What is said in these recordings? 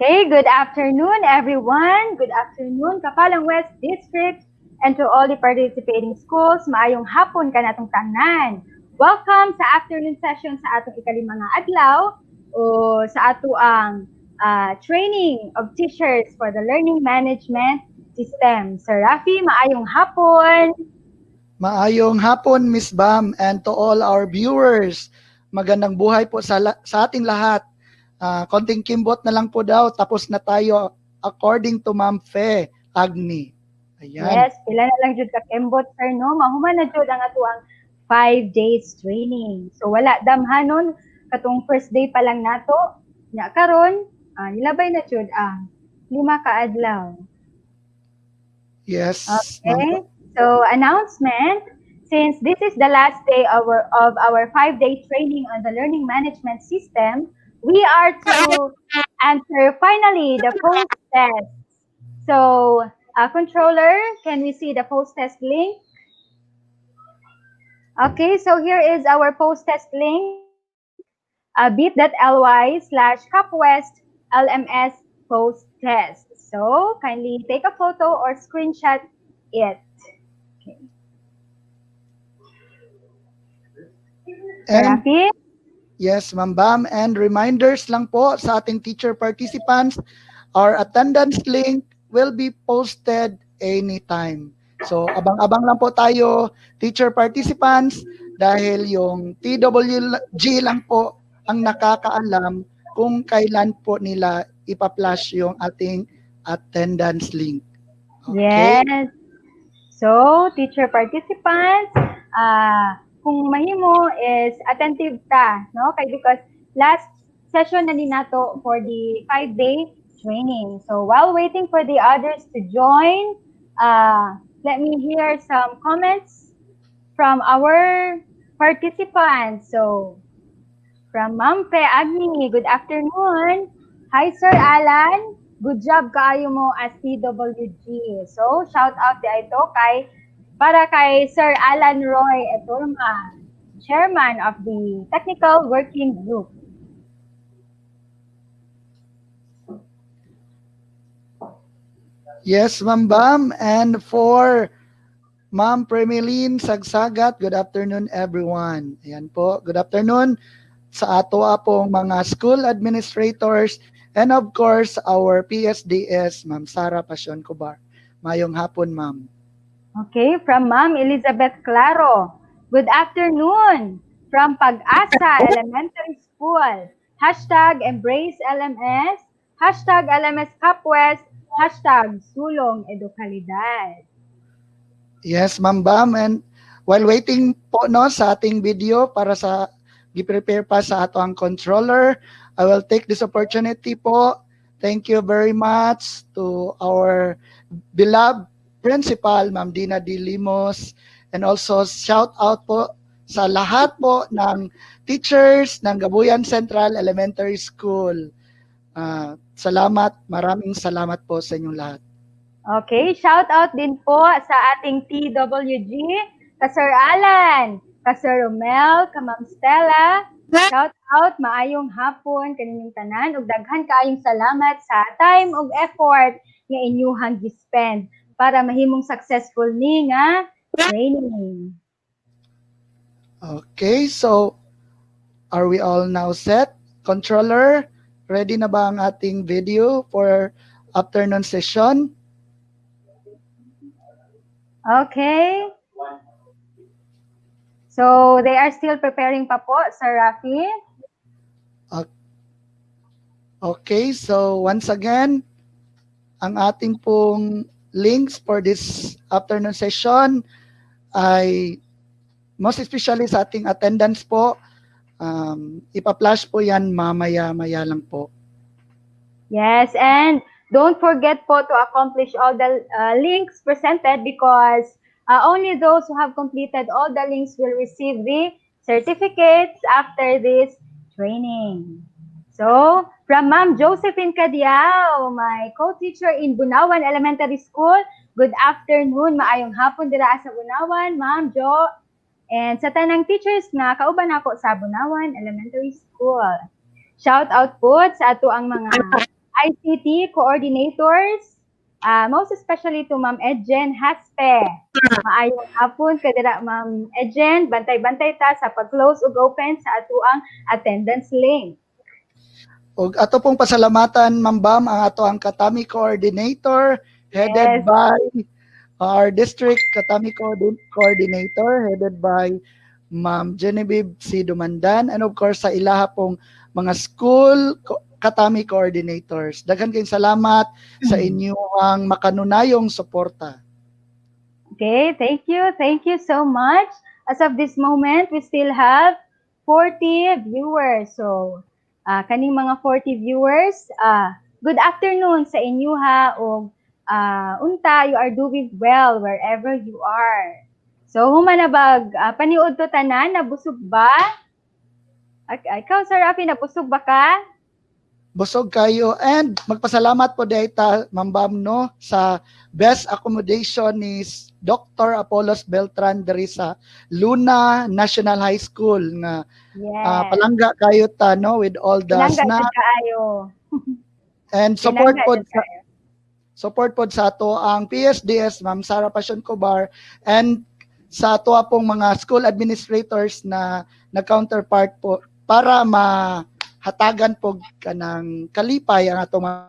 Okay, good afternoon everyone. Good afternoon Kapalong West District and to all the participating schools. Maayong hapon ka natong tanan. Welcome sa afternoon session sa atong ikalimang nga adlaw o sa ato ang training of teachers for the learning management system. Sir Rafi, maayong hapon. Maayong hapon, Miss Bam, and to all our viewers. Magandang buhay po sa ating lahat. Konting kimbot na lang po daw, tapos na tayo according to Ma'am Fe Agni. Ayan. Yes, pila na lang jud ka kembot, sir, no? Mahuman na jud ang atuang 5 days training. So wala damhanon katong first day pa lang nato. Nya karon, nilabay na jud ang 5 ka adlaw. Yes. Okay. So, announcement, since this is the last day of our 5-day training on the learning management system, we are to answer finally the post-test. So, controller, can we see the post-test link? Okay, so here is our post-test link, bit.ly/KapWest LMS post-test. So, kindly take a photo or screenshot it. And yes, Ma'am Bam, and reminders lang po sa ating teacher participants, our attendance link will be posted anytime. So, abang-abang lang po tayo, teacher participants, dahil yung TWG lang po ang nakakaalam kung kailan po nila ipa-flash yung ating attendance link. Okay? Yes. So, teacher participants, kung mahimo is attentive ta, no? Kay because last session na din nato for the 5-day training. So while waiting for the others to join, let me hear some comments from our participants. So from Ma'am Pe Agni, good afternoon. Hi Sir Alan, good job kaayo mo as TWG. So shout out di ito para kay Sir Alan Roy Eturma, Chairman of the Technical Working Group. Yes, Ma'am Bam. And for Ma'am Premiline Sagsagat, good afternoon everyone. Ayan po, good afternoon sa ato pong mga school administrators and of course our PSDS, Ma'am Sara Pasyon Cobar. Mayong hapon, Ma'am. Okay, from Ma'am Elizabeth Claro. Good afternoon from Pag-asa Elementary School. Hashtag Embrace LMS. Hashtag LMS KapWest. Hashtag Sulong Edukalidad. Yes, Ma'am Bam. And while waiting po no, sa ating video para sa gi-prepare pa sa ato ang controller, I will take this opportunity po. Thank you very much to our beloved Principal, Ma'am Dina D. Limos, and also shout out po sa lahat po ng teachers ng Gabuyan Central Elementary School. Salamat, maraming salamat po sa inyong lahat. Okay, shout out din po sa ating TWG, ka Sir Alan, ka Sir Romel, ka Ma'am Stella. Shout out, maayong hapon kaninyong tanan ug daghan kaayong salamat sa time ug effort nga inyuhang gi-spend para mahimong successful ni nga training. Okay, so are we all now set? Controller, ready na ba ang ating video for afternoon session? Okay. So they are still preparing pa po, Sir Rafi. Okay, so once again, ang ating pong links for this afternoon session ay most especially sa ating attendance po, ipa-flash po yan mamaya-maya lang po. Yes, and don't forget po to accomplish all the links presented because only those who have completed all the links will receive the certificates after this training. So, from Ma'am Josephine Cadiao, my co-teacher in Bunawan Elementary School, good afternoon, maayong hapon dira sa Bunawan, Ma'am Jo. And sa tanang teachers na kauban ako sa Bunawan Elementary School. Shout out po sa ato ang mga ICT coordinators, most especially to Ma'am Edjen Haspe. Maayong hapon kadira Ma'am Edjen, bantay-bantay ta sa pag-close ug open sa atuang attendance link. Ug ato pong pasalamatan, Ma'am Bam, ang ato ang Katami Coordinator headed Yes. by our District Katami Coordinator headed by Ma'am Genevieve C. Dumandan, and of course sa ilaha pong mga school Katami Coordinators. Daghan kayong salamat sa inyong makanunayong suporta. Okay, thank you. Thank you so much. As of this moment, we still have 40 viewers. So, kaning mga 40 viewers, good afternoon sa inyo ha. O, unta, you are doing well wherever you are. So, humanabag, paniud to tanan, nabusog ba? Ikaw, Sir Rafi, nabusog ba ka? Busog kayo, and magpasalamat po data, Ma'am Bam, no, sa best accommodation ni Dr. Apollos Beltran diri sa Luna National High School nga Yes. palangga kayo ta, no, with all the Pinangga jud snacks kaayo. and support Pinangga po jud kaayo. support po sa ato ang PSDS, Ma'am Sara Passion Cobar, and sa ato pong mga school administrators na nag-counterpart po para mahatagan po kanang kalipay ang ato mga.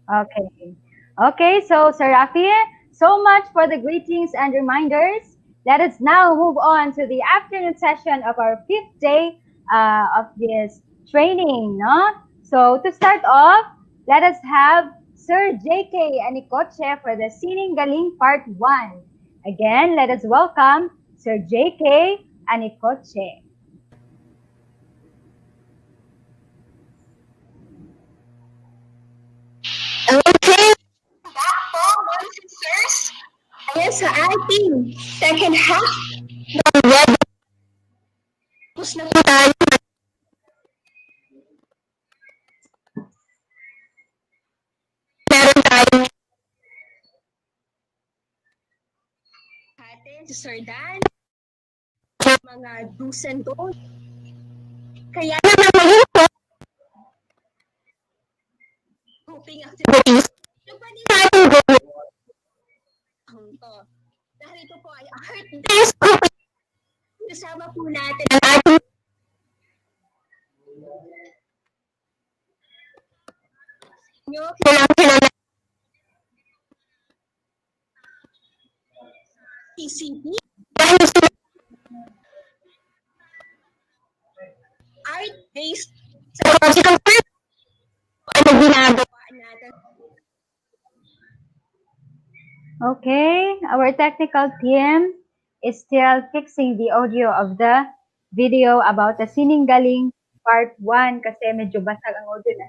Okay. Okay, so Sir Rafi, so much for the greetings and reminders. Let us now move on to the afternoon session of our 5th day of this training, no? So to start off, let us have Sir JK Anikoche for the Sining Galing Part 1. Again, let us welcome Sir JK Anikoche. Okay, back po, brothers and sisters. Ayan sa ating second half ng web. Tapos na po tayo. Meron tayong atin si Sir Dan, mga do's and don'ts. Kaya naman ngayon po, grouping activities, yung pwede natin gawin. Dahil ito po ay art-based grouping. Kasama po natin ang ating kilala PCP dahil sila art-based psychological practice ano ginagawa natin. Okay, our technical team is still fixing the audio of the video about the Sining Galing Part 1 kasi medyo basag ang audio na.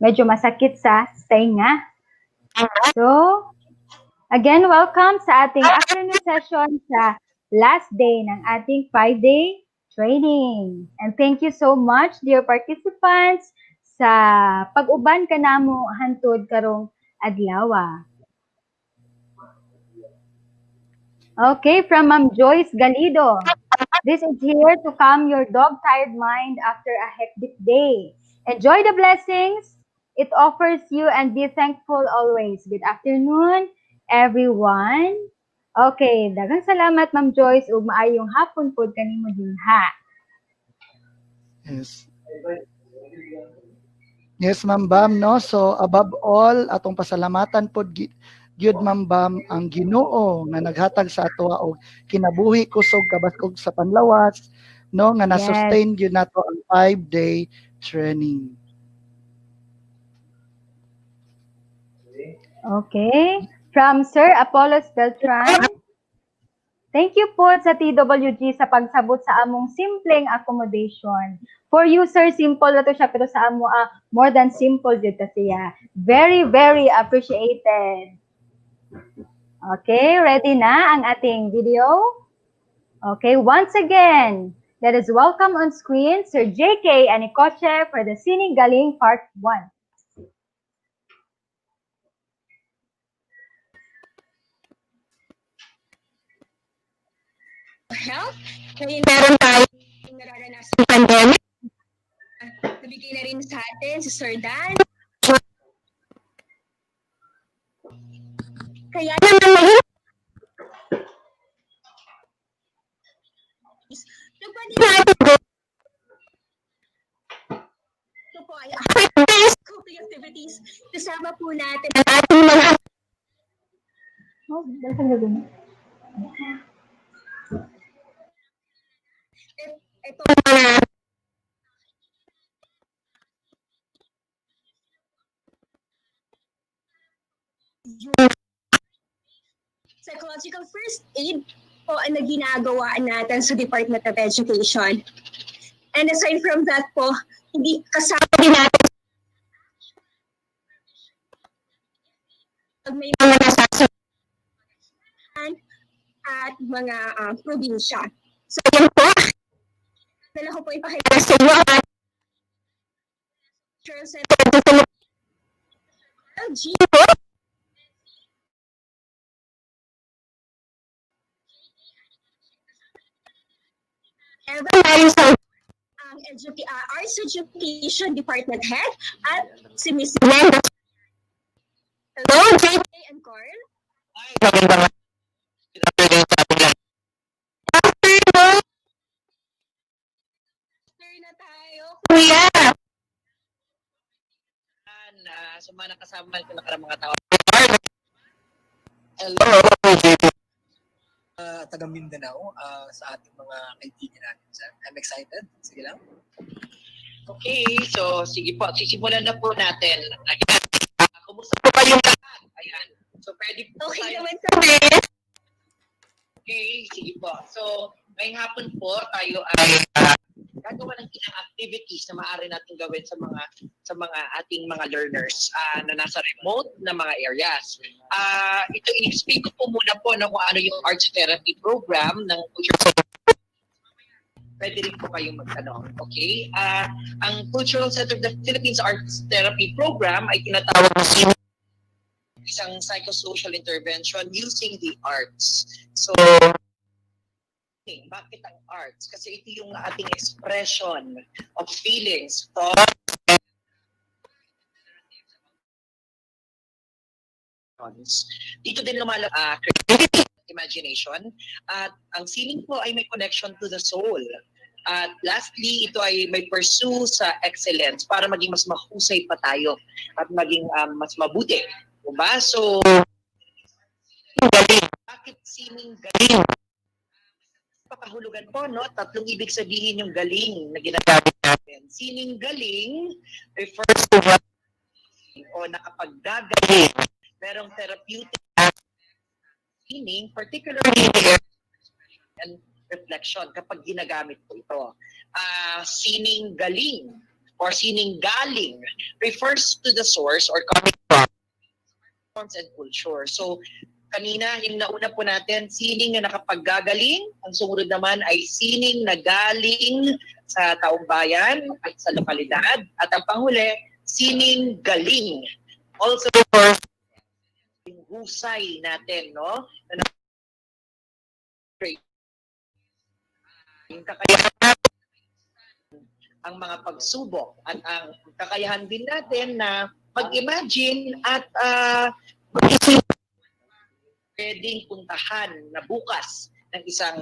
Medyo masakit sa tenga. So, again, welcome sa ating afternoon session sa last day ng ating 5-day training. And thank you so much, dear participants, sa pag-uban ka namo hantod karong adlaw. Okay, from Ma'am Joyce Galido. This is here to calm your dog-tired mind after a hectic day. Enjoy the blessings it offers you and be thankful always. Good afternoon, everyone. Okay, daghang salamat Ma'am Joyce ug maayong hapon pod kanimo dinha. Yes. Yes, Ma'am Bam, no? So above all, atong pasalamatan pod gyud Ma'am Bam ang Ginoo nga naghatag sa ato og kinabuhi kusog kabaskog sa panlawas, no, nga na-sustain gyud nato ang 5-day training. Okay, from Sir Apollos Beltran. Thank you po sa TWG sa pagsabot sa among simpleng accommodation. For you, sir, simple na to siya, pero sa amo, more than simple dito siya. Very, very appreciated. Okay, ready na ang ating video? Okay, once again, let us welcome on screen Sir JK Anikoche for the Sining Galing Part 1. Health, ngayon meron tayong nararanasan pandemic. Nabigay Hindi na rin sa atin si Sir Dan. Kaya naman ngayon, nagpwede natin ito po ay coping activities. Kasama po natin ang ating mga Oh, dalasan na din. ito mga psychological first aid po ang ginagawa natin sa Department of Education. And aside from that po, hindi kasama din natin pag may mga nasasabihan at mga probinsya. So yan po, dala ko po ipakilala sa inyo ang Cultural Center of the Philippines. G po. Evan Marisol, ang Arts Education Department Head at si Miss Glenda. Hello, JK and Carl. Afternoon. After na tayo, kuya. Sa mga nakasama ko na mga tao. Hello, taga Mindanao, sa ating mga kaibigan natin dyan. I'm excited. Sige lang. Okay, so sige po, sisimulan na po natin. Ayan. Kumusta po kayong lahat? Ayan. So pwede po Okay tayo. naman kami. Okay, sige po. So, ngayong hapon po, tayo ay gagawa ng ilang activities na maaari natin gawin sa mga ating mga learners na nasa remote na mga areas. Ito i-explain ko po muna po kung ano yung arts therapy program ng Cultural Center. Pwede rin po kayong magtanong. Okay? Ang Cultural Center of the Philippines Arts Therapy Program ay tinatawag na isang psychosocial intervention using the arts. So, bakit ang arts? Kasi ito yung ating expression of feelings, thoughts, dito din lumalabas creativity, imagination, at ang feeling po ay may connection to the soul. At lastly, ito ay may pursue sa excellence para maging mas mahusay pa tayo at maging mas mabuti. Diba? So, galing. Bakit sining galing? Pakahulugan po, no? Tatlong ibig sabihin yung galing na ginagamit natin. Sining galing refers to what o nakapaggagaling. Merong therapeutic meaning, particularly and reflection kapag ginagamit po ito. Sining galing or sining galing refers to the source or coming from forms and culture. So, kanina, yung nauna po natin, sining na nakapaggagaling. Ang sumunod naman ay sining na galing sa taong bayan at sa lokalidad. At ang panghuli, sining galing. Also for yung husay natin, no? Yung kakayahan natin, ang mga pagsubok at ang kakayahan din natin na mag-imagine at mag-isip pwedeng puntahan na bukas ng isang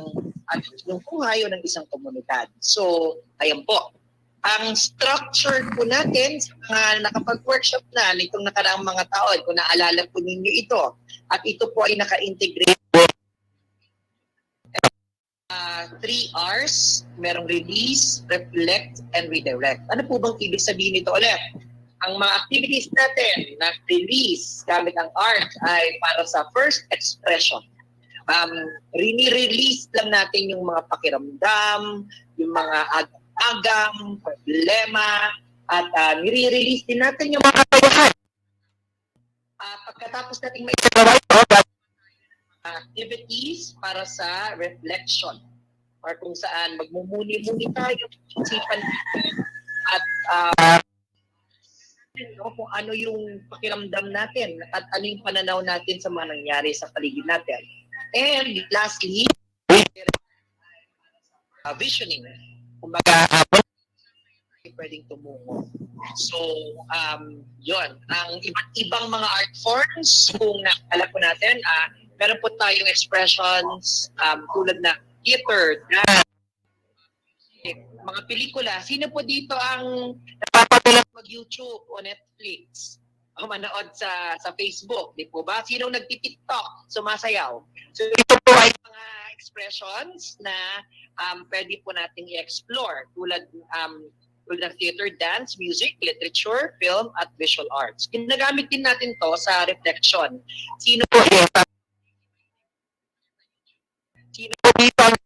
ng buhay o ng isang komunidad. So, ayan po. Ang structure po natin sa mga nakapag-workshop na nitong nakaraang mga taon, kung naalala po ninyo ito, at ito po ay naka-integrate 3 R's, merong release, reflect, and redirect. Ano po bang ibig sabihin nito ulit? Ang mga activities natin na release gamit ang art ay para sa first expression. Release lang natin yung mga pakiramdam, yung mga agam, problema, at nire-release din natin yung mga kakayahan. Pagkatapos natin maisagawa ito, activities para sa reflection or kung saan magmumuni-muni tayo, isipan natin at kung ano yung pakiramdam natin at ano yung pananaw natin sa mga nangyari sa paligid natin. And lastly, visioning. Kumbaga, pwedeng tumungo. So, yon ang iba't ibang mga art forms, kung nakakala po natin, meron po tayong expressions tulad na theater, dance, mga pelikula. Sino po dito ang napapadalas mag-YouTube o Netflix? O manood sa Facebook, di po ba? Sino nagti-TikTok, sumasayaw? So ito po ay mga expressions na pwede po nating i-explore tulad ng theater, dance, music, literature, film, at visual arts. Ginagamit din natin to sa reflection. Sino po dito ang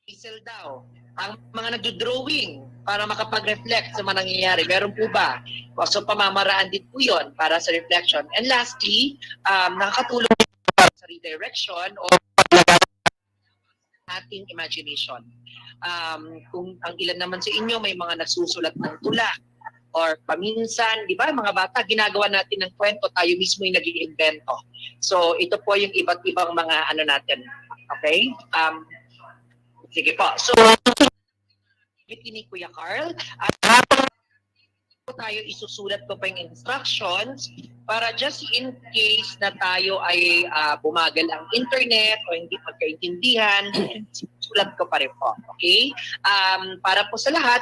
Hazel daw? Ang mga nagdo-drawing para makapag-reflect sa mga nangyayari. Meron po ba? So, pamamaraan din po yun para sa reflection. And lastly, nakakatulong sa redirection o paglagaan ating imagination. Kung ang ilan naman sa inyo may mga nagsusulat ng tula or paminsan, di ba, mga bata, ginagawa natin ng kwento, tayo mismo yung nag-iimbento. So, ito po yung iba't ibang mga ano natin. Okay? Sige po. So, ni Kuya Carl, at habang tayo isusulat ko pa yung instructions para just in case na tayo ay bumagal ang internet o hindi pagkaintindihan, sulat ko pa rin po. Okay? Para po sa lahat,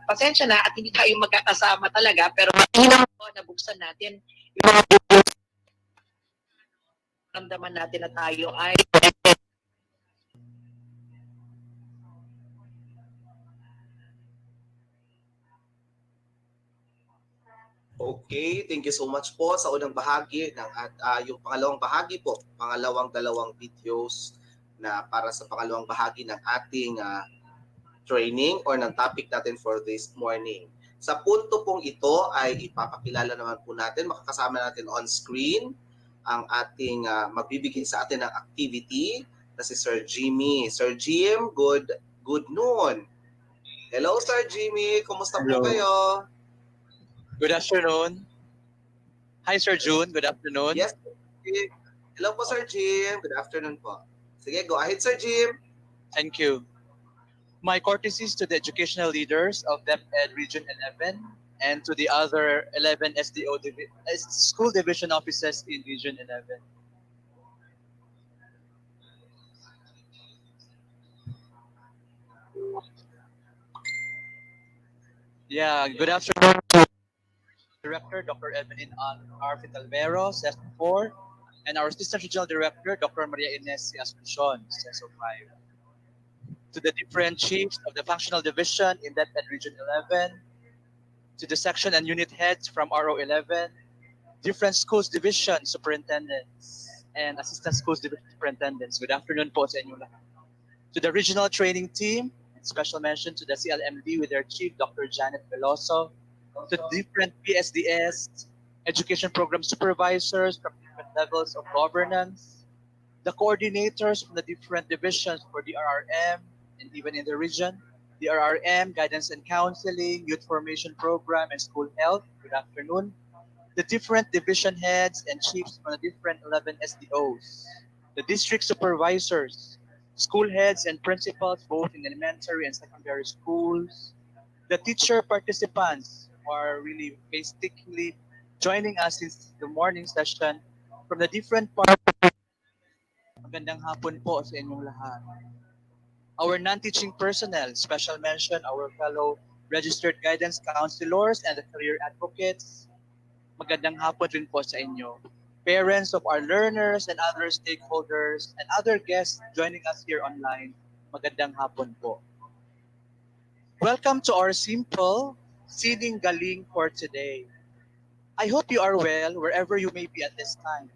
pasensya na at hindi tayo magkakasama talaga, pero mainam po na buksan natin yung mga videos. Ramdaman natin na tayo ay connected. Okay, thank you so much po sa unang bahagi ng at yung pangalawang bahagi po, dalawang videos na para sa pangalawang bahagi ng ating training or ng topic natin for this morning. Sa punto pong ito ay ipapakilala naman po natin, makakasama natin on screen ang ating magbibigay sa atin ng activity na si Sir Jimmy. Sir Jim, good noon. Hello Sir Jimmy, kumusta po kayo? Good afternoon. Hi, Sir June. Good afternoon. Yes. Hello po, Sir Jim. Good afternoon po. Sige, go ahead, Sir Jim. Thank you. My courtesies to the educational leaders of DepEd Region 11 and to the other 11 school division offices in Region 11. Yeah, good afternoon to Director Dr. Evelyn R. Fitalvero, Session 4, and our Assistant Regional Director, Dr. Maria Ines Asuncion, Session 5. To the different chiefs of the functional division in that Region 11, to the section and unit heads from RO 11, different schools division superintendents and assistant schools division superintendents. Good afternoon po sa inyo lahat. To the regional training team, special mention to the CLMD with their chief, Dr. Janet Veloso, to different PSDS, education program supervisors from different levels of governance, the coordinators from the different divisions for the RRM and even in the region, the RRM, Guidance and Counseling, Youth Formation Program, and School Health. Good afternoon. The different division heads and chiefs from the different 11 SDOs, the district supervisors, school heads and principals both in elementary and secondary schools, the teacher participants who are really basically joining us since the morning session from the different parts. Magandang hapon po sa inyong lahat. Our non-teaching personnel, special mention our fellow registered guidance counselors and the career advocates. Magandang hapon rin po sa inyo. Parents of our learners and other stakeholders and other guests joining us here online. Magandang hapon po. Welcome to our simple Sining Galing for today. I hope you are well wherever you may be at this time,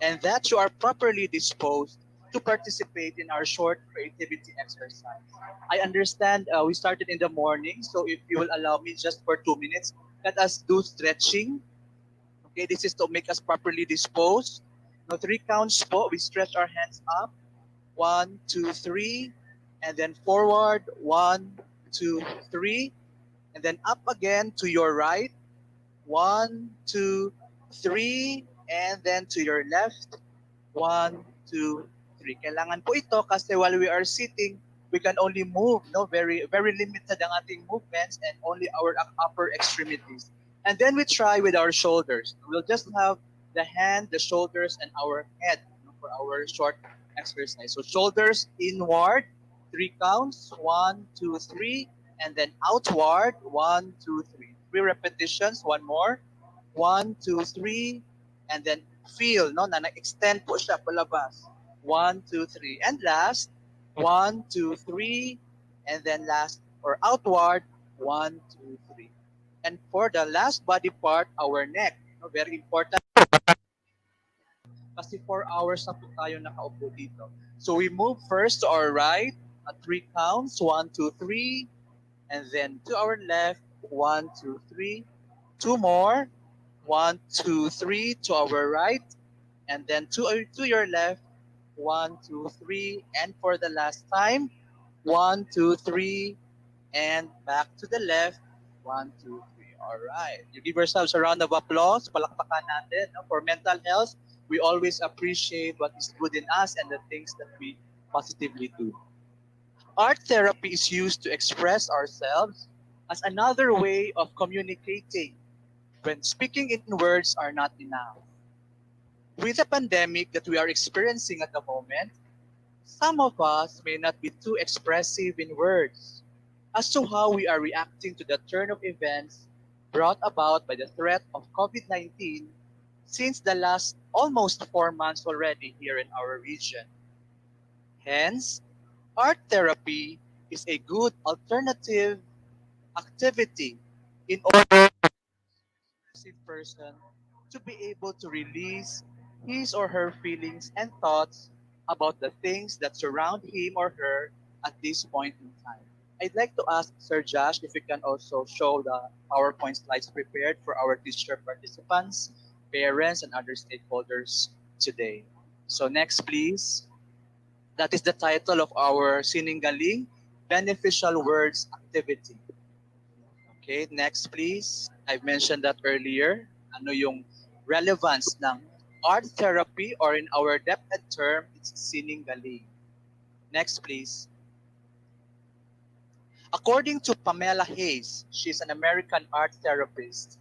and that you are properly disposed to participate in our short creativity exercise. I understand we started in the morning, so if you will allow me just for 2 minutes, let us do stretching. Okay, this is to make us properly disposed. Now 3 counts po, we stretch our hands up. 1, 2, 3, and then forward. 1, 2, 3, and then up again to your right. 1, 2, 3, and then to your left. 1, 2, 3. Kailangan po ito kasi while we are sitting, we can only move, no, very very limited ang ating movements and only our upper extremities. And then we try with our shoulders. We'll just have the hand, the shoulders, and our head, for our short exercise. So shoulders inward, 3 counts, 1, 2, 3, and then outward, 1, 2, 3. 3 repetitions, one more, 1, 2, 3, and then feel, no, na extend po siya palabas. 1, 2, 3, and last, 1, 2, 3, and then last or outward, 1, 2, 3. And for the last body part, our neck, no, very important kasi 4 hours na po tayo nakaupo dito. So we move first to our right at 3 counts, 1, 2, 3, and then to our left, 1, 2, 3. Two more, 1, 2, 3 to our right, and then to your left, 1, 2, 3, and for the last time, 1, 2, 3, and back to the left, 1, 2, 3. All right. You give yourselves a round of applause. Palakpakan natin. No? For mental health, we always appreciate what is good in us and the things that we positively do. Art therapy is used to express ourselves as another way of communicating when speaking in words are not enough. With the pandemic that we are experiencing at the moment, some of us may not be too expressive in words as to how we are reacting to the turn of events brought about by the threat of COVID-19 since the last almost 4 months already here in our region. Hence, art therapy is a good alternative activity in order for a person to be able to release his or her feelings and thoughts about the things that surround him or her at this point in time. I'd like to ask Sir Josh if you can also show the PowerPoint slides prepared for our teacher participants, parents, and other stakeholders today. So next, please. That is the title of our Sininggaling Beneficial Words Activity. Okay, next please. I've mentioned that earlier. Ano yung relevance ng art therapy, or in our DepEd term, it's Sininggaling. Next please. According to Pamela Hayes, she's an American art therapist,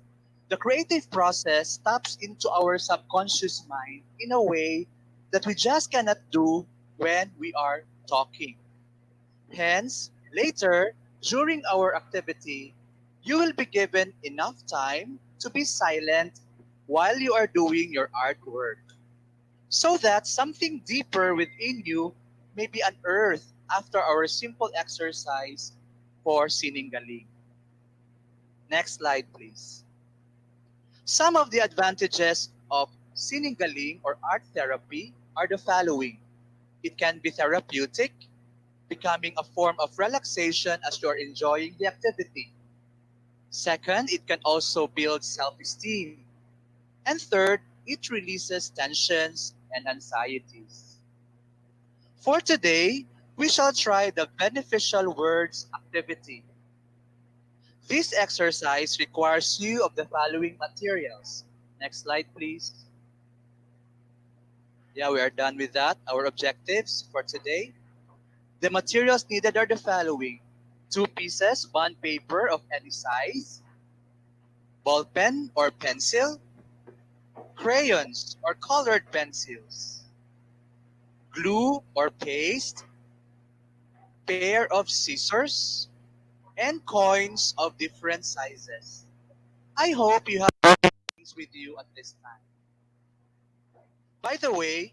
the creative process taps into our subconscious mind in a way that we just cannot do when we are talking. Hence, later, during our activity, you will be given enough time to be silent while you are doing your artwork, so that something deeper within you may be unearthed after our simple exercise for Sininggaling. Next slide, please. Some of the advantages of Sininggaling or art therapy are the following. It can be therapeutic, becoming a form of relaxation as you are enjoying the activity. Second, it can also build self-esteem. And third, it releases tensions and anxieties. For today, we shall try the beneficial words activity. This exercise requires you of the following materials. Next slide, please. Yeah, we are done with that. Our objectives for today. The materials needed are the following. 2 pieces, bond paper of any size, ball pen or pencil, crayons or colored pencils, glue or paste, pair of scissors, and coins of different sizes. I hope you have things with you at this time. By the way,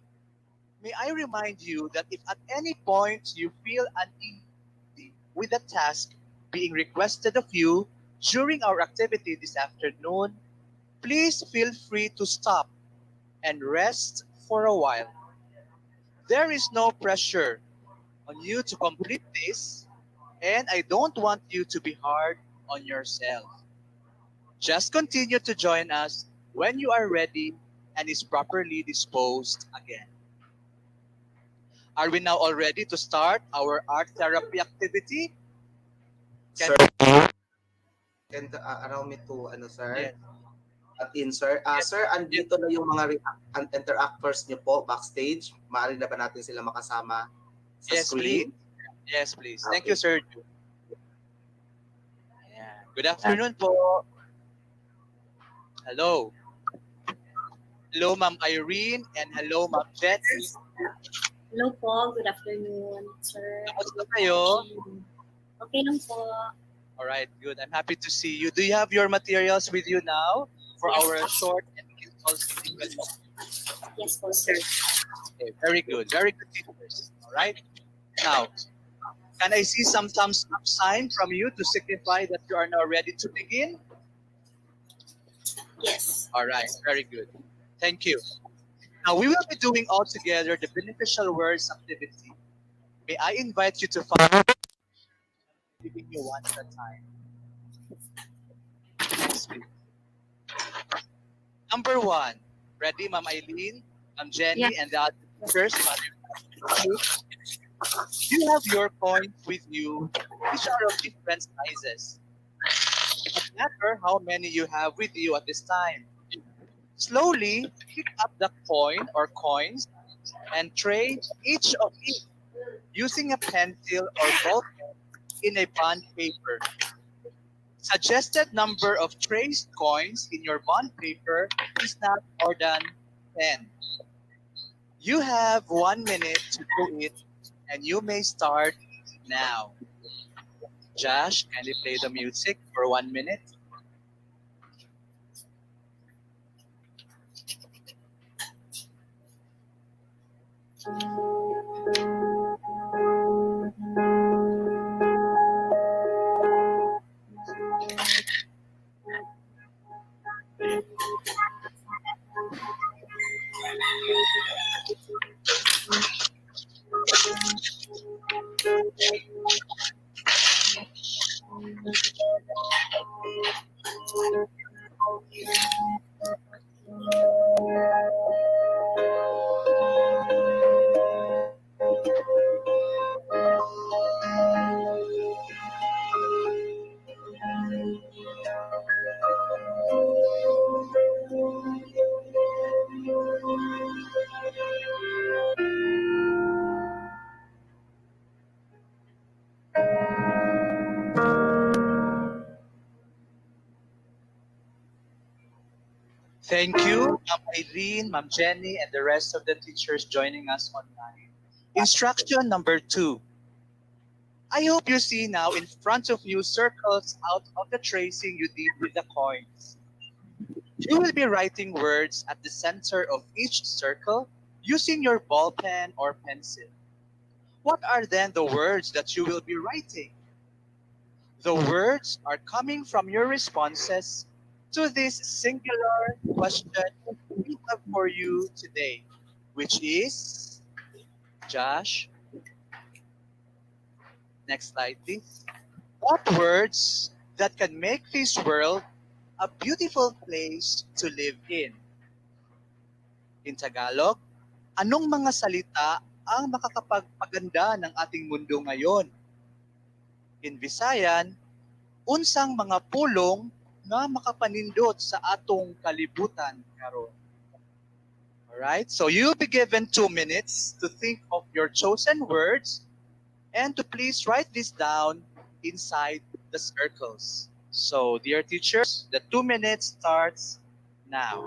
may I remind you that if at any point you feel uneasy with the task being requested of you during our activity this afternoon, please feel free to stop and rest for a while. There is no pressure on you to complete this, and I don't want you to be hard on yourself. Just continue to join us when you are ready and is properly disposed again. Are we now all ready to start our art therapy activity? Sir, and allow me to, sir, Yes. at in, sir. Yes. Sir, andito na yung mga interactors niyo po backstage. Maaari na ba natin sila makasama sa Yes, please. screen? Yes, please. Thank you, sir. Yeah. Good Uh, afternoon po. Hello. Hello, Ma'am Irene, and hello, Ma'am Jenny. Hello po, good afternoon, sir. Kamusta kayo? Okay lang po. All right, good. I'm happy to see you. Do you have your materials with you now for Yes, our po. short and meaningful physical? Yes po, sir. Okay, very good. Very good teachers. All right. Now, can I see some thumbs up sign from you to signify that you are now ready to begin? Yes. All right, very good. Thank you. Now, we will be doing all together the beneficial words activity. May I invite you to follow, giving you one at a time. Next, please. Number one. Ready, Ma'am Eileen, Ma'am Jenny, and the other teachers, Mother you. You have your coins with you, which are of different sizes. It doesn't matter how many you have with you at this time. Slowly pick up the coin or coins and trade each of it using a pencil or ball pen in a bond paper. Suggested number of traced coins in your bond paper is not more than 10. You have 1 minute to do it, and you may start now. Josh, can you play the music for 1 minute? Thank you, Ma'am Eileen, Ma'am Jenny, and the rest of the teachers joining us online. Instruction number 2. I hope you see now in front of you circles out of the tracing you did with the coins. You will be writing words at the center of each circle using your ball pen or pencil. What are then the words that you will be writing? The words are coming from your responses to this singular question we have for you today, which is, Josh, next slide please. What words that can make this world a beautiful place to live in? In Tagalog, anong mga salita ang makakapagpaganda ng ating mundo ngayon? In Visayan, unsang mga pulong nga makapanindot sa atong kalibutan karon. Alright, so you'll be given 2 minutes to think of your chosen words and to please write this down inside the circles. So, dear teachers, the 2 minutes starts now.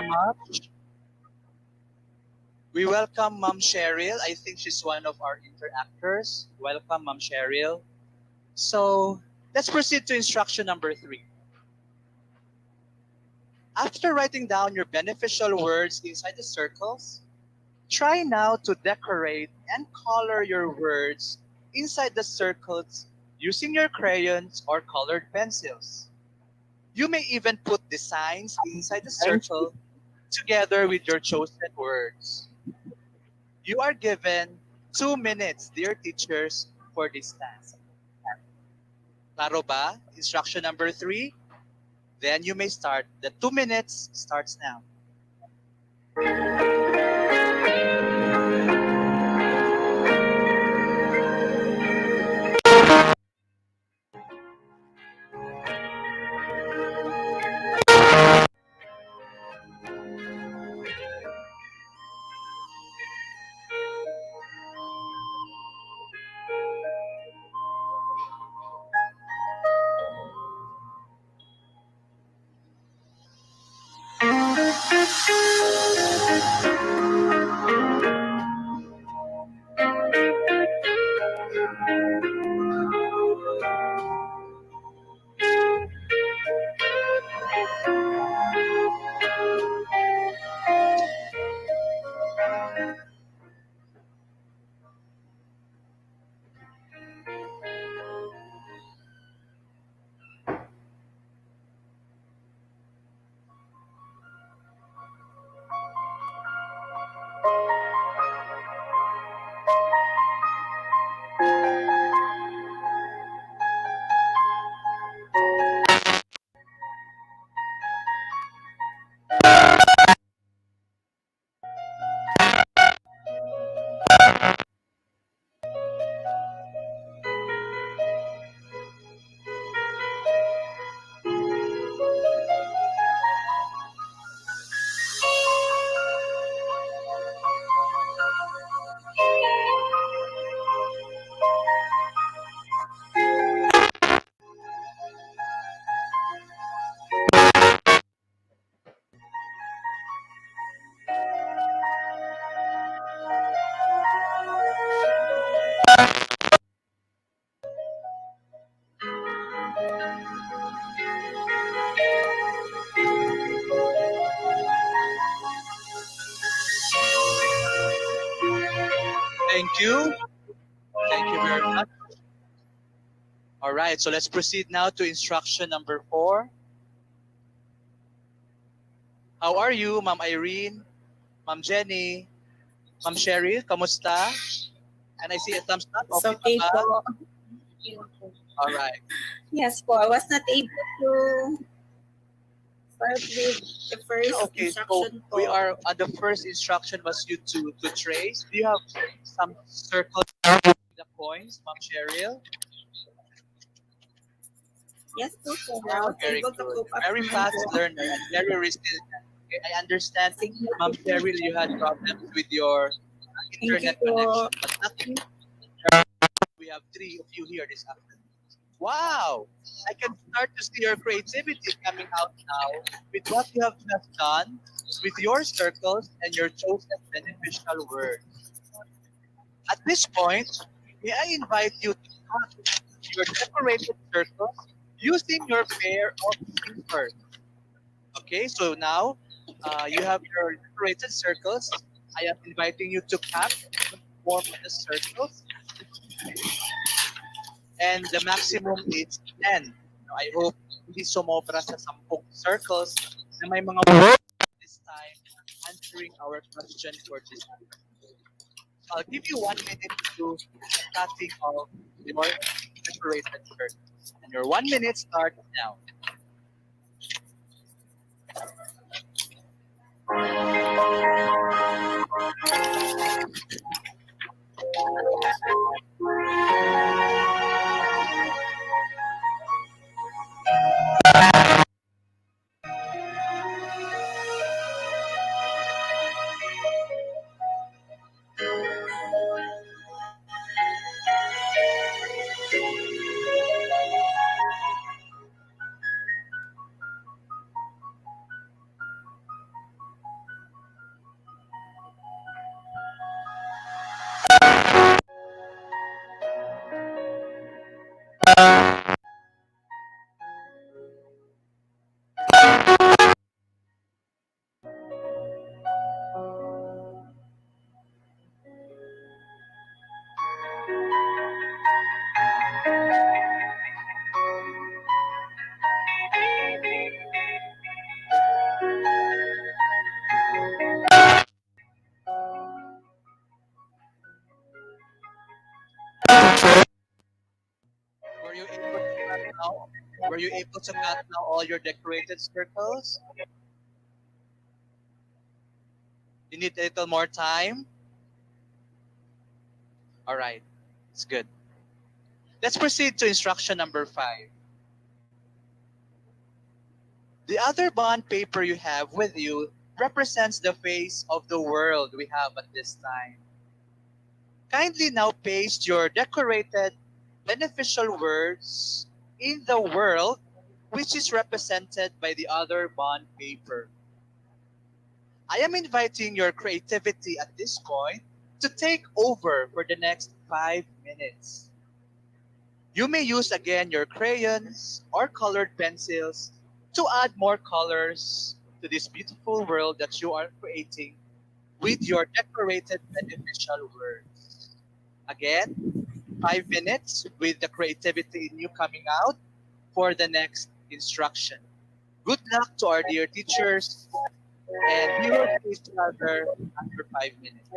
much. We welcome Ma'am Cheryl. I think she's one of our interactors. Welcome, Ma'am Cheryl. So let's proceed to instruction number 3. After writing down your beneficial words inside the circles, try now to decorate and color your words inside the circles using your crayons or colored pencils. You may even put designs inside the circle together with your chosen words. You are given 2 minutes, dear teachers, for this task. Klaro ba? Instruction number 3. Then you may start. The 2 minutes starts now. Thank you. Thank you very much. All right, so let's proceed now to instruction number 4. How are you, Ma'am Irene, Ma'am Jenny, Ma'am Cheryl? Kamusta? And I see a thumbs up. It's Okay, okay ba? po. All right. Yes po, I was not able to start with the first Okay, so instruction we po. are the first instruction was you to trace. Do you have some circles with the coins, Ma'am Cheryl? Yes po, sir. I was Very able to good. cope up Very naman fast po. learner and very resilient. Okay, I understand, Thank you Ma'am po. Cheryl, you had problems with your Thank you internet connection. po. But luckily, we have 3 of you here this afternoon. Wow! I can start to see your creativity coming out now with what you have just done with your circles and your chosen beneficial words. At this point, may I invite you to cut your decorated circles using your pair of scissors. Okay, so now you have your decorated circles. I am inviting you to cut the form of the circles, and the maximum is 10. So I hope hindi sumobra sa 10 circles na may mga words this time answering our question for this afternoon. So I'll give you 1 minute to do the cutting of your decorated circles. And your 1 minute starts now. Were you able to cut now? Were you able to cut now all your decorated circles? You need a little more time? All right, it's good. Let's proceed to instruction number 5. The other bond paper you have with you represents the face of the world we have at this time. Kindly now paste your decorated beneficial words in the world which is represented by the other bond paper. I am inviting your creativity at this point to take over for the next 5 minutes. You may use again your crayons or colored pencils to add more colors to this beautiful world that you are creating with your decorated beneficial words. Again, 5 minutes with the creativity in you coming out for the next instruction. Good luck to our dear teachers, and we will see each other after 5 minutes.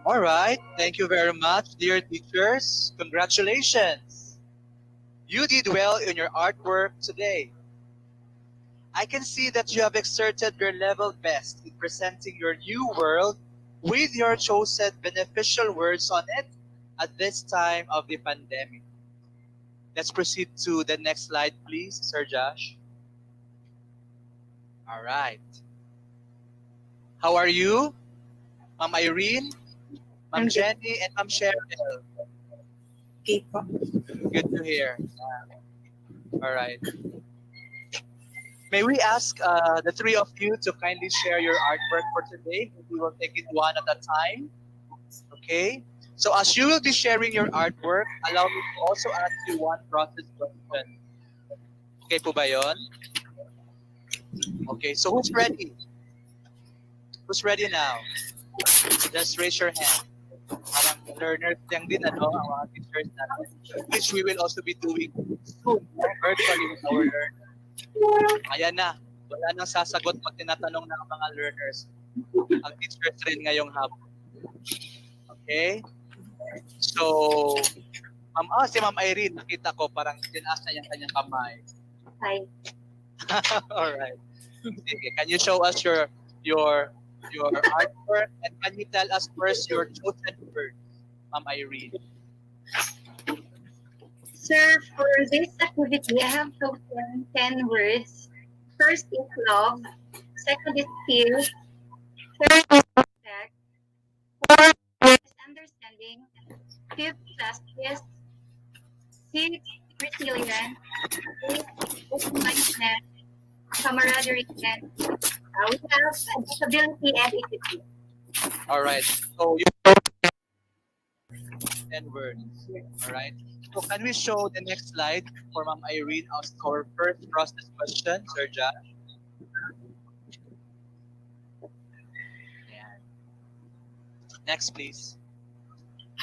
All right. Thank you very much, dear teachers. Congratulations. You did well in your artwork today. I can see that you have exerted your level best in presenting your new world with your chosen beneficial words on it at this time of the pandemic. Let's proceed to the next slide, please, Sir Josh. All right. How are you, Ma'am Irene, Ma'am Jenny, and Ma'am Cheryl? Okay po. Good to hear. All right. May we ask the three of you to kindly share your artwork for today? We will take it one at a time. Okay? So as you will be sharing your artwork, allow me to also ask you one process question. Okay po ba yun? Okay, so who's ready? Who's ready now? Just raise your hand. Parang learners lang din, ano, ang mga teachers natin. Which we will also be doing soon, virtually with our learners. Ayan na. Wala nang sasagot pag tinatanong ng mga learners. Ang teachers rin ngayong hapon. Okay? So, si Ma'am Irene, nakita ko parang tinaas na yung kanyang kamay. Hi. Alright. Sige, can you show us your artwork, and can you tell us first your chosen word, Ma'am Irene? Sir, for this activity, I have chosen 10 words. First is love. Second is peace. Third is respect. Fourth is understanding. Fifth, justice. Sixth, resilience. Eighth, open-mindedness. Camaraderie, and we have disability and equity. All right. So you 10 words. All right. So can we show the next slide for Ma'am Irene as our first process question, Sir Josh? Ayan. Next, please.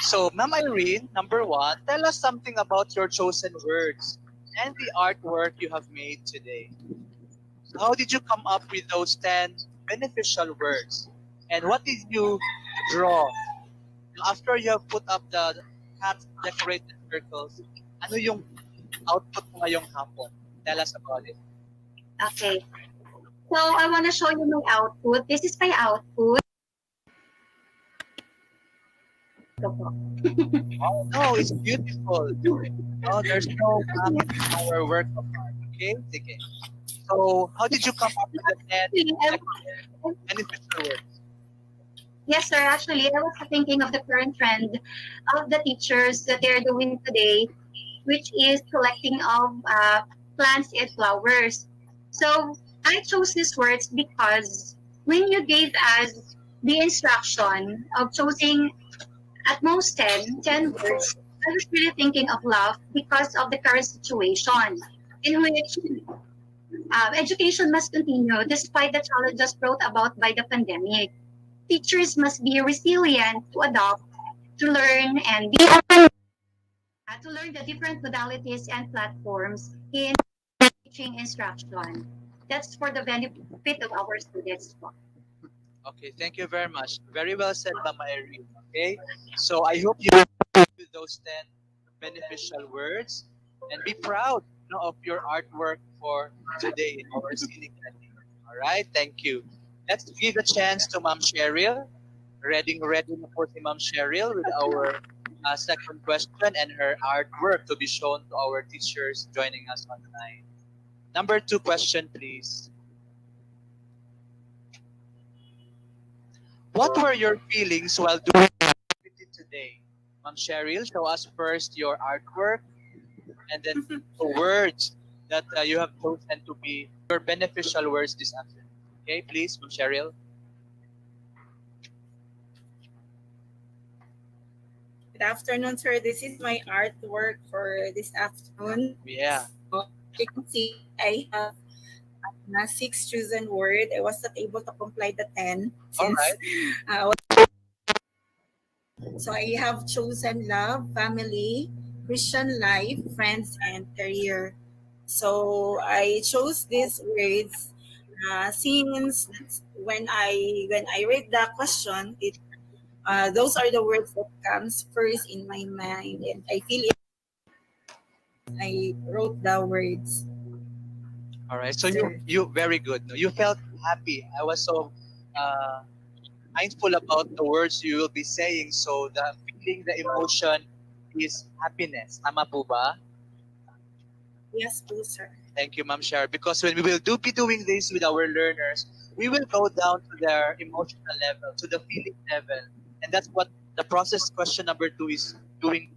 So, Ma'am Irene, number one, tell us something about your chosen words and the artwork you have made today. How did you come up with those 10 beneficial words? And what did you draw? After you have put up the hat decorated circles, ano yung output mo ngayong hapon? Tell us about it. Okay. So I want to show you my output. This is my output. Oh, no, it's beautiful. Oh, there's no gap in our work of art. Okay? Sige. So, how did you come up with the 10 beneficial words? Yes, sir. Actually, I was thinking of the current trend of the teachers that they're doing today, which is collecting of plants and flowers. So I chose these words because when you gave us the instruction of choosing at most 10 words, I was really thinking of love because of the current situation in which education must continue despite the challenges brought about by the pandemic. Teachers must be resilient to adopt, to learn, and be open to learn the different modalities and platforms in teaching instruction. That's for the benefit of our students. Okay, thank you very much. Very well said, Mama Irene. Okay, so I hope you will do those 10 beneficial words and be proud, of your artwork for today in our scenic landing. All right, thank you. Let's give a chance to Ma'am Cheryl. Ready na po si Ma'am Cheryl with our second question and her artwork to be shown to our teachers joining us online. Number 2 question, please. What were your feelings while doing the activity today? Ma'am Cheryl, show us first your artwork and then the words that you have chosen to be your beneficial words this afternoon. Okay, please, Ma'am Cheryl. Good afternoon, sir. This is my artwork for this afternoon. Yeah. You can see I have 6 chosen word. I was not able to comply the 10 All since right. so I have chosen love, family, Christian life, friends, and career. So I chose these words since when I read the question, those are the words that comes first in my mind, and I feel it. I wrote the words, All right. So sir. you very good. No? You felt happy. I was so uh, mindful about the words you will be saying. So the feeling, the emotion is happiness. Tama po ba? Yes, po, sir. Thank you, Ma'am Shar. Because when we will be doing this with our learners, we will go down to their emotional level, to the feeling level, and that's what the process question number 2 is doing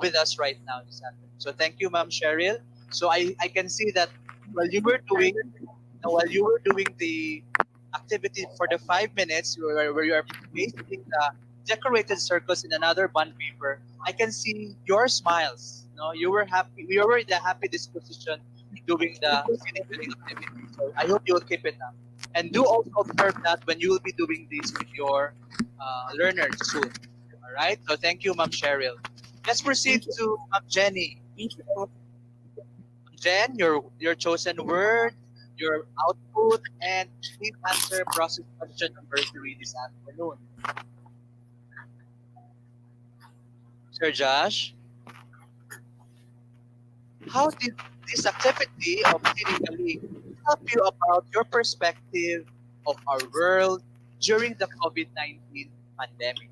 with us right now this afternoon. So thank you, Ma'am Cheryl. So I can see that while you were doing the activity for the 5 minutes where you are pasting the decorated circles in another bond paper, I can see your smiles. No, you were happy. You were in the happy disposition doing the feeling activity. So I hope you will keep it up. And do also observe that when you will be doing this with your learners soon. All right. So thank you, Ma'am Cheryl. Let's proceed Thank you. to Ma'am Jenny. Thank you, po. Jen, your chosen word, your output, and please answer process question number 3 this afternoon. Sir Josh, how did this activity of Sinigaling help you about your perspective of our world during the COVID-19 pandemic?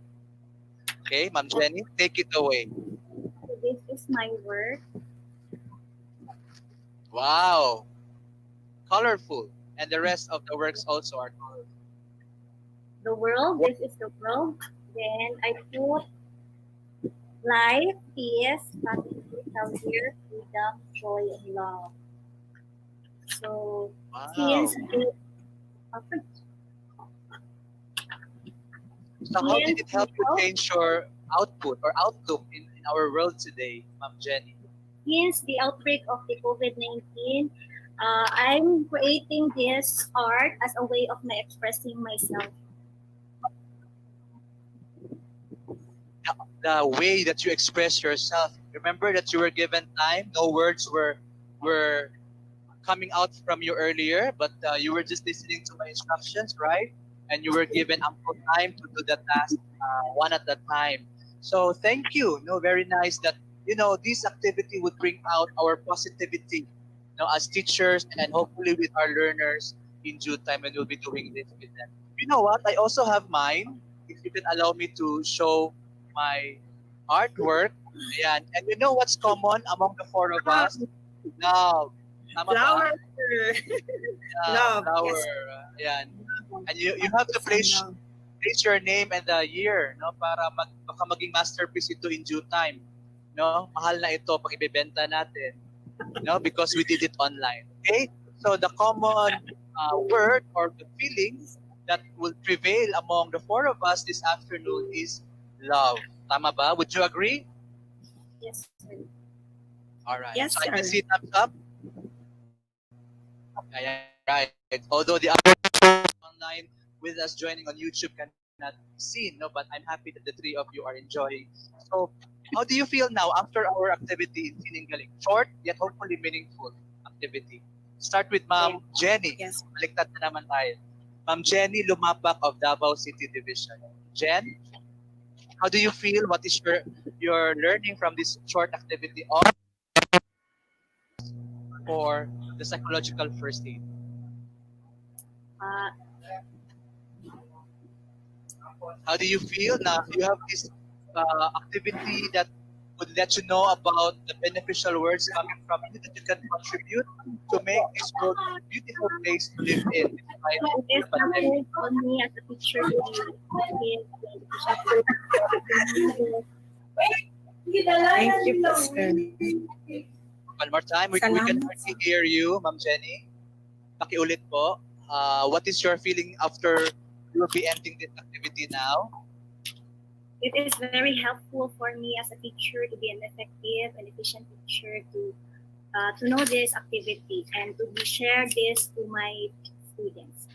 Okay, Ma'am Jenny, take it away. This is my work. Wow, colorful. And the rest of the works also are colorful. The world. This is the world. Then I put life, peace, happiness, career, freedom, joy, and love. So since Wow. uh, So how did since it help you change your output or outlook in our world today, Ma'am Jenny? since the outbreak of the COVID-19, I'm creating this art as a way of my expressing myself. The way that you express yourself. Remember that you were given time. No words were coming out from you earlier, but you were just listening to my instructions, right? And you were given ample time to do the task one at a time. So thank you. No, very nice that this activity would bring out our positivity, as teachers and hopefully with our learners in due time, and we'll be doing this with them. You know what? I also have mine. If you can allow me to show my artwork. Ayan. And you know what's common among the four of us? Love. Tama Flower. ba? Love. Flower. Yes. Ayan. And you have to place your name and the year, no, para baka maging masterpiece ito in due time. No, mahal na ito pag ibebenta natin. No, because we did it online. Okay? So the common word or the feeling that will prevail among the four of us this afternoon is love. Tama ba? Would you agree? Yes, sir. All right. Yes, So I can sir. see thumbs up. Ayan, right. Although the other people online with us joining on YouTube cannot be seen, no, but I'm happy that the three of you are enjoying. So, how do you feel now after our activity in Sininggaling? Short yet hopefully meaningful activity. Start with Ma'am Jenny. Yes. Baliktad na naman tayo. Ma'am Jenny Lumapak of Davao City Division. Jen, how do you feel? What is your learning from this short activity on for the psychological first aid? Uh, How do you feel now you have this activity that would let you know about the beneficial words coming from you that you can contribute to make this world a beautiful place to live in despite it is the pandemic? something for me as a teacher to be Thank you, sir. One more time, we can hardly hear you, Ma'am Jenny. Pakiulit po. What is your feeling after you will be ending this activity now? It is very helpful for me as a teacher to be an effective and efficient teacher to to know this activity and to be share this to my students.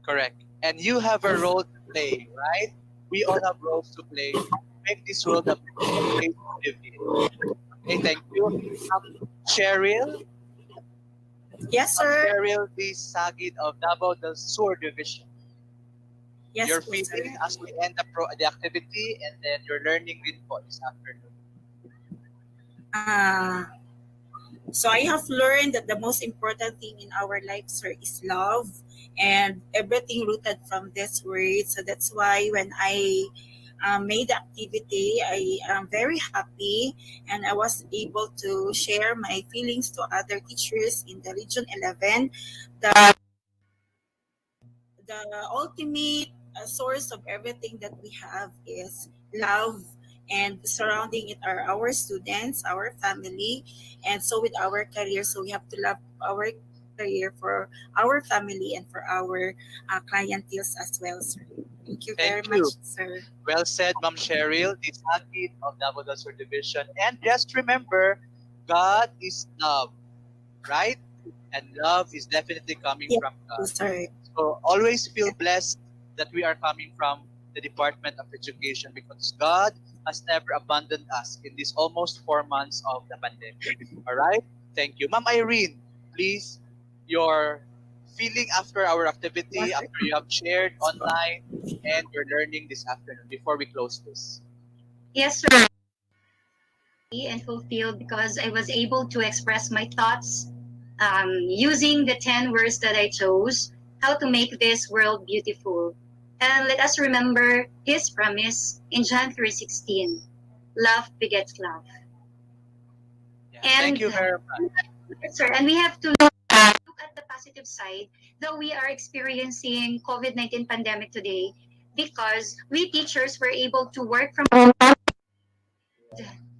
Correct. And you have a role to play, right? We all have roles to play. Make this world a beautiful place to live in. Okay, thank you. Cheryl, Yes, sir. Cheryl D. Sagid of Davao del Sur Division. Yes, Your po, sir. feeling as we end the activity and then your learning din po this afternoon. So I have learned that the most important thing in our life, sir, is love, and everything rooted from this word. So that's why when I made the activity, I am very happy, and I was able to share my feelings to other teachers in the Region 11. The ultimate source of everything that we have is love, and surrounding it are our students, our family, and so with our career. So we have to love our career for our family and for our clientele as well, sir. Thank you very Thank you. much, sir. Well said, Ma'am Cheryl, the Sagid of Davao del Sur Division. And just remember, God is love, right? And love is definitely coming Yes, from God. sir. So always feel blessed that we are coming from the Department of Education because God has never abandoned us in these almost 4 months of the pandemic. All right? Thank you. Ma'am Irene, please, your feeling after our activity, after you have shared online and your learning this afternoon before we close this. Yes, sir. And fulfilled because I was able to express my thoughts using the 10 words that I chose, how to make this world beautiful. And let us remember his promise in John 3:16. Love begets love. Yeah, And thank you very much. sir, and we have to look at the positive side, though we are experiencing COVID-19 pandemic today, because we teachers were able to work from home.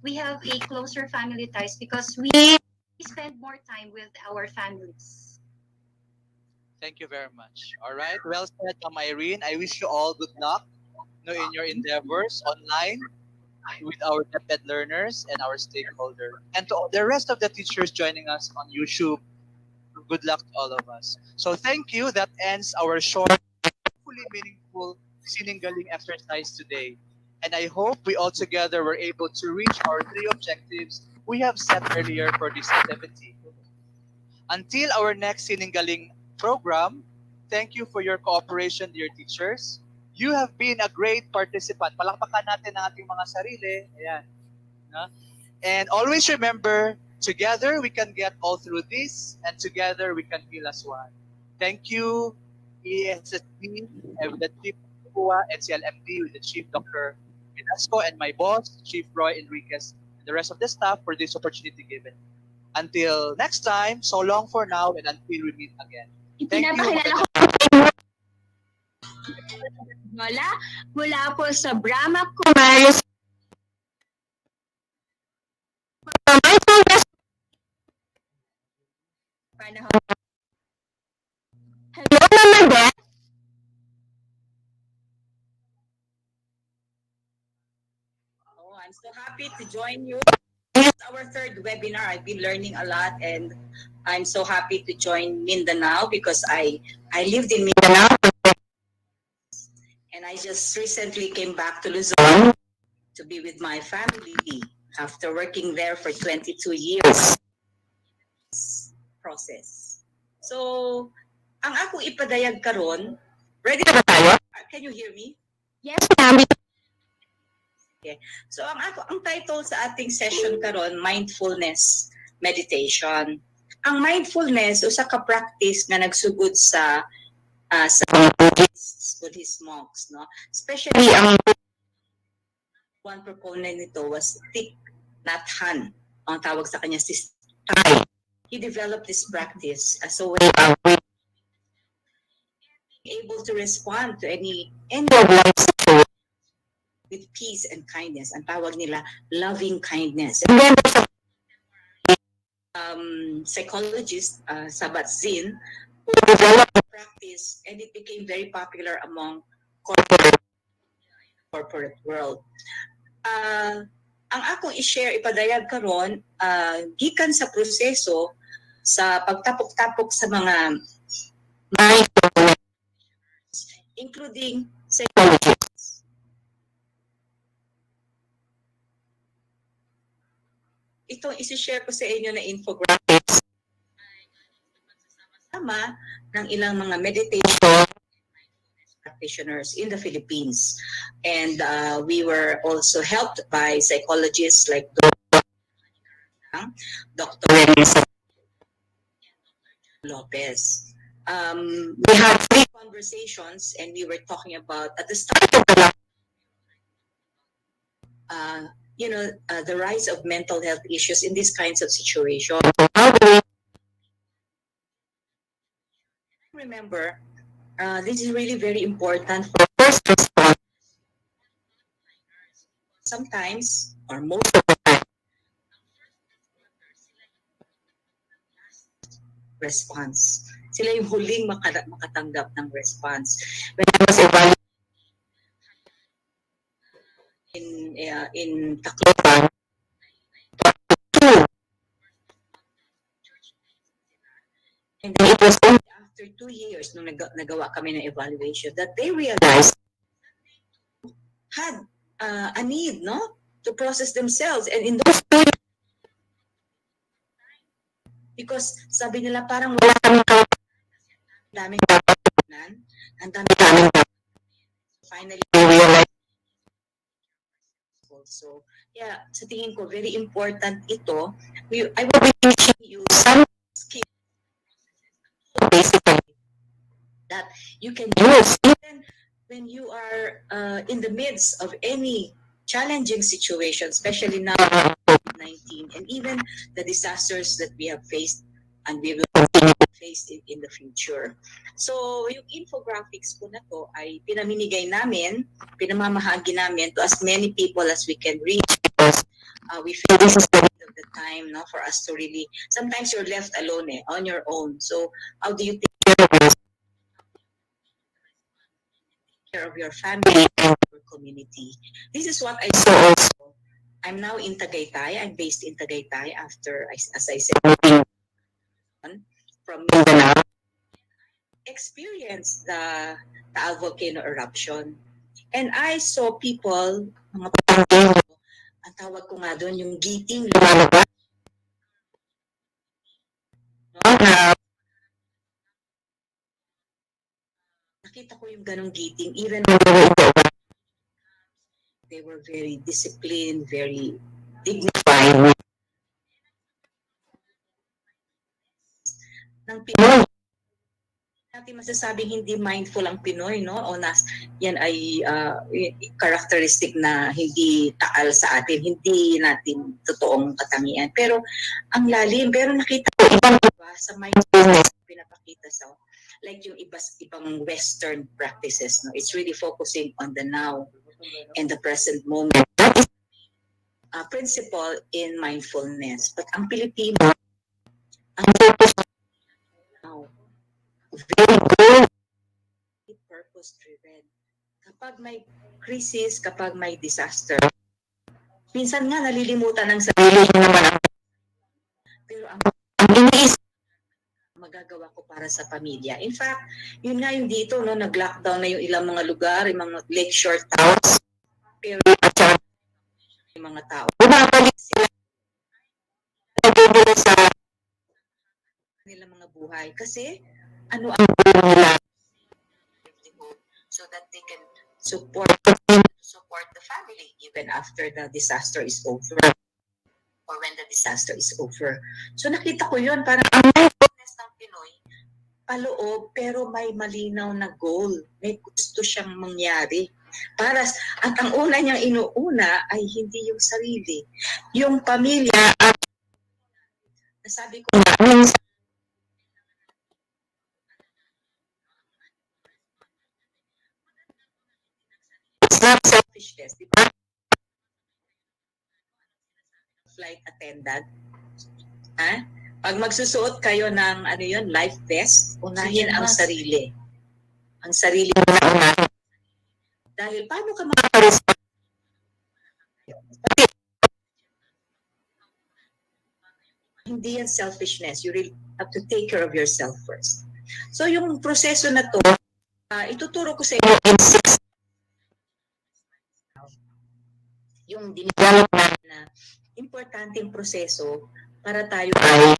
We have a closer family ties because we spend more time with our families. Thank you very much. All right. Well said, Ma'am Irene. I wish you all good luck in your endeavors online with our DepEd learners and our stakeholders. And to the rest of the teachers joining us on YouTube, good luck to all of us. So thank you. That ends our short, hopefully meaningful Sininggaling exercise today. And I hope we all together were able to reach our 3 objectives we have set earlier for this activity. Until our next Sininggaling program, thank you for your cooperation, dear teachers. You have been a great participant. Palakpakan natin ang ating mga sarili. Ayan. No? And always remember, together we can get all through this, and together we can heal as one. Thank you, ESSD, with the Chief Kua, and CLMD with the Chief Dr. Velasco, and my boss, Chief Roy Enriquez, and the rest of the staff for this opportunity given. Until next time, so long for now, and until we meet again. Thank you. Mula po sa Brahma Kumaris. Hello, Mama Beth. Oh, I'm so happy to join you. This is our third webinar. I've been learning a lot, and I'm so happy to join Mindanao because I lived in Mindanao, and I just recently came back to Luzon to be with my family after working there for 22 years. Process. So, ang ako ipadayag karon, ready na ba tayo? Can you hear me? Yes, ma'am. So ang title sa ating session karon, mindfulness meditation. Ang mindfulness usa ka practice na nagsugod sa Buddhist monks, no? Especially ang one proponent nito was Thich Nhat Hanh. Ang tawag sa kanya si Thai. He developed this practice as a way of being able to respond to any of life's with peace and kindness. Ang tawag nila, loving kindness. And then psychologist, Sabat Zin, who developed the practice, and it became very popular among corporate world. ang akong i-share, ipadayag karon, gikan sa proseso sa pagtapok-tapok sa mga mindfulness, including psychologists. Ito isi-share ko sa inyo na infographics sama ng ilang mga meditation practitioners in the Philippines. And we were also helped by psychologists like Dr. Lopez. We had 3 conversations and we were talking about at the start of the the rise of mental health issues in these kinds of situations. Remember, this is really very important for first response. Sometimes, or most of the time, response. Sila yung huling makatanggap ng response. When I was evaluating in Tacloban, and then it was only after 2 years nung nagawa kami ng evaluation that they realized had a need, no, to process themselves. And in those 2 years, because sabi nila parang wala kaming daming dapat tunan, ang daming finally they realized. So, yeah, sa tingin ko, very important ito. I will be teaching you some skills basically that you can use even when you are in the midst of any challenging situation, especially now COVID-19 and even the disasters that we have faced and we will continue to face in the future. So, yung infographics po na to ay pinamimigay namin, pinamamahagi namin to as many people as we can reach because we feel this is the end of the time, no, for us to really, sometimes you're left alone on your own. So, how do you take care of your family and your community? This is what I saw also. I'm now in Tagaytay. I'm based in Tagaytay after, as I said, moving from Mindanao. Experienced the Taal volcano eruption. And I saw people, mga Patanggelo, ang tawag ko nga doon, yung giting lumalabas. Nakita ko yung ganong giting, even when they were in the Uwan. They were very disciplined, very dignified. Ng Pinoy. Natin masasabing hindi mindful ang Pinoy, no? O yan ay characteristic na hindi taal sa atin, hindi natin totoong katangian. Pero ang lalim, pero nakita ko ibang-iba sa mindfulness pinapakita sa like yung ibang Western practices, no? It's really focusing on the now and the present moment. That is a principle in mindfulness. But ang Pilipino, ang focus now, very good, purpose-driven. Kapag may crisis, kapag may disaster, minsan nga nalilimutan ng sarili naman ang pero ang iniisip magagawa ko para sa pamilya. In fact, yun nga yung dito, no, nag-lockdown na yung ilang mga lugar, yung mga lakeshore towns, pero yung mga tao, bumabalik sila sa nilang mga buhay. Kasi, ano ang nila so that they can support the family even after the disaster is over or when the disaster is over. So nakita ko yun, parang ang mindfulness ng Pinoy, paloob pero may malinaw na goal. May gusto siyang mangyari. At ang una niyang inuuna ay hindi yung sarili. Yung pamilya at nasabi ko na minsan it's not selfishness, di ba? Flight attendant. Ha? Pag magsusuot kayo ng life vest, unahin ang sarili. Ang sarili mo na unahin. Dahil paano ka makakarespond? hindi yan selfishness. You really have to take care of yourself first. So yung proseso na to, ituturo ko sa inyo in 6 yung dinevelop na importanteng proseso para tayo ay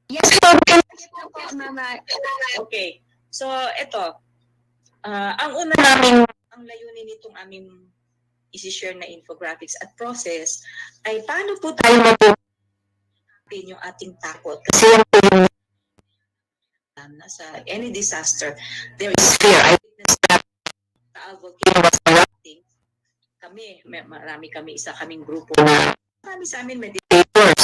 Yes, Mama. Okay. So, ito. Ang una namin, ang layunin nitong aming isi-share na infographics at process ay paano po tayo mag-upin yung ating takot. Kasi yan po yung sa any disaster, there is fear. I witnessed that Taal volcano was erupting. Marami kami, isa kaming grupo. Marami sa amin meditators.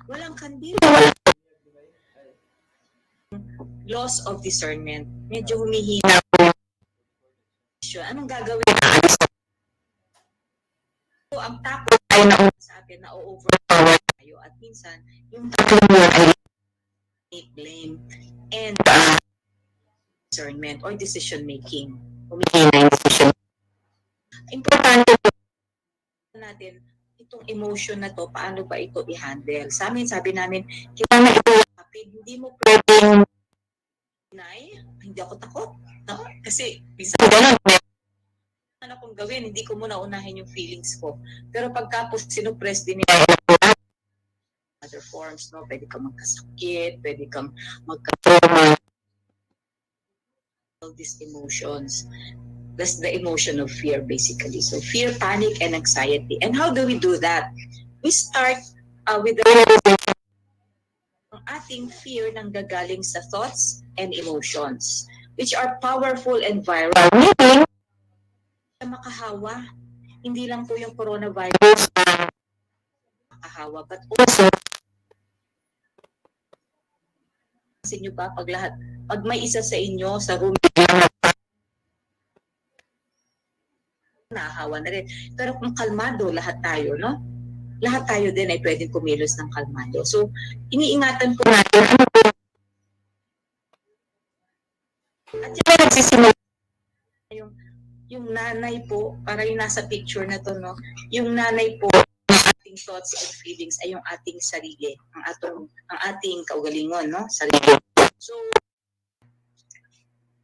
Walang kandila. Loss of discernment. Medyo humihina po. Anong gagawin? So, ang takot ay nauna sa atin na overpower tayo. At minsan, yung tatlong yun ay make blame and discernment or decision making. Humihina yung decision. Importante po natin itong emotion na to, paano ba ito i-handle? Sa amin, sabi namin, kailangan ito kapit, hindi mo pwedeng hindi ako takot. No? Kasi, bisa ganun, ano akong gawin, hindi ko muna unahin yung feelings ko. Pero pagkapos sinupress din nila other forms, no? Pwede kang magkasakit, pwede kang magka-trauma. All these emotions. That's the emotion of fear, basically. So fear, panic, and anxiety. And how do we do that? We start with the realization ng ating fear nang gagaling sa thoughts and emotions, which are powerful and viral. Meaning, makahawa. Hindi lang po yung coronavirus makahawa, but also, kasi nyo ba, pag may isa sa inyo sa room, nahahawa na rin. Pero kung kalmado lahat tayo, no? Lahat tayo din ay pwedeng kumilos ng kalmado. So, iniingatan po natin ano po. At yan nagsisimula yung nanay po, para yung nasa picture na to, no? Yung nanay po, ang ating thoughts and feelings ay yung ating sarili, ang ating kaugalingon, no? Sarili. So,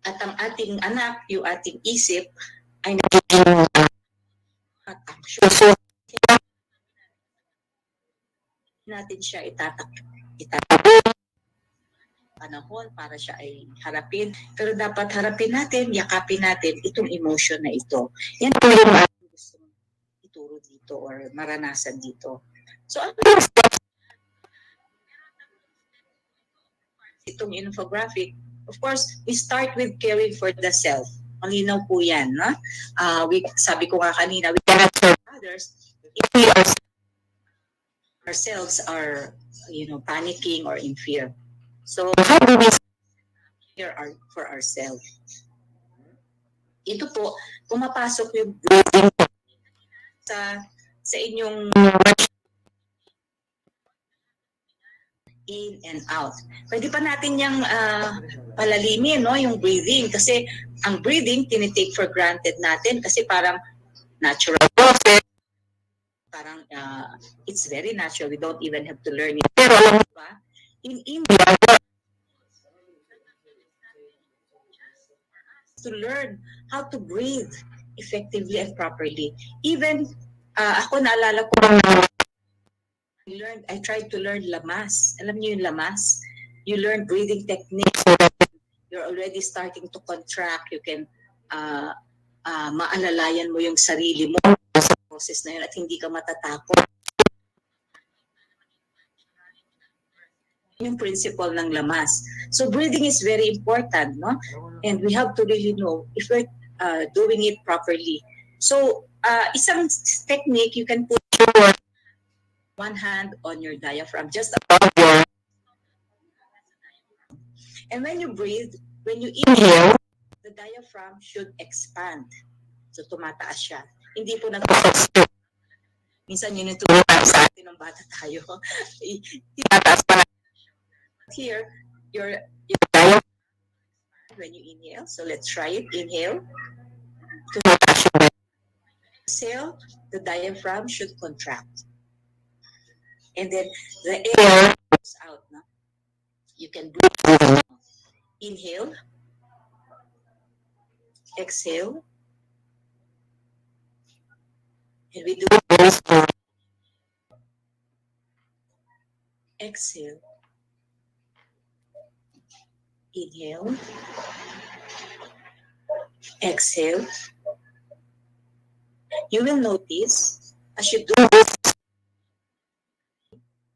at ang ating anak, yung ating isip, ay nagiging anxious. So, natin siya itatakbo panahon para siya ay harapin. Pero dapat harapin natin, yakapin natin itong emotion na ito. Yan po yung ating gusto ituro dito or maranasan dito. So, ano yung steps? Itong infographic, of course, we start with caring for the self. Malinaw po yan. No? Sabi ko nga kanina, we cannot serve others if we ourselves are, panicking or in fear. So, how do we care for ourselves? Ito po, pumapasok yung breathing sa inyong in and out. Pwede pa natin yung palalimin, no? Yung breathing. Kasi ang breathing, tinitake for granted natin kasi parang natural process. Parang it's very natural. We don't even have to learn it. Pero alam mo ba, in India, to learn how to breathe effectively and properly. Even, ako naalala ko, I tried to learn lamas. Alam niyo yung lamas? You learn breathing techniques so that you're already starting to contract. You can maalalayan mo yung sarili mo sa process na yun at hindi ka matatakot. Yung principle ng lamas. So breathing is very important, no? And we have to really know if we're doing it properly. So isang technique, you can put your one hand on your diaphragm, just above your. And when you breathe, when you inhale, the diaphragm should expand. So tumataas siya. Hindi po nag-constrict. Minsan yun yung tumatawag sa atin ng bata tayo. Tinataas pa natin. Here, your diaphragm when you inhale. So let's try it. Inhale. Exhale, the diaphragm should contract. And then the air goes out. No? You can breathe. Inhale. Exhale. And we do very slow. Exhale. Inhale. Exhale. You will notice as you do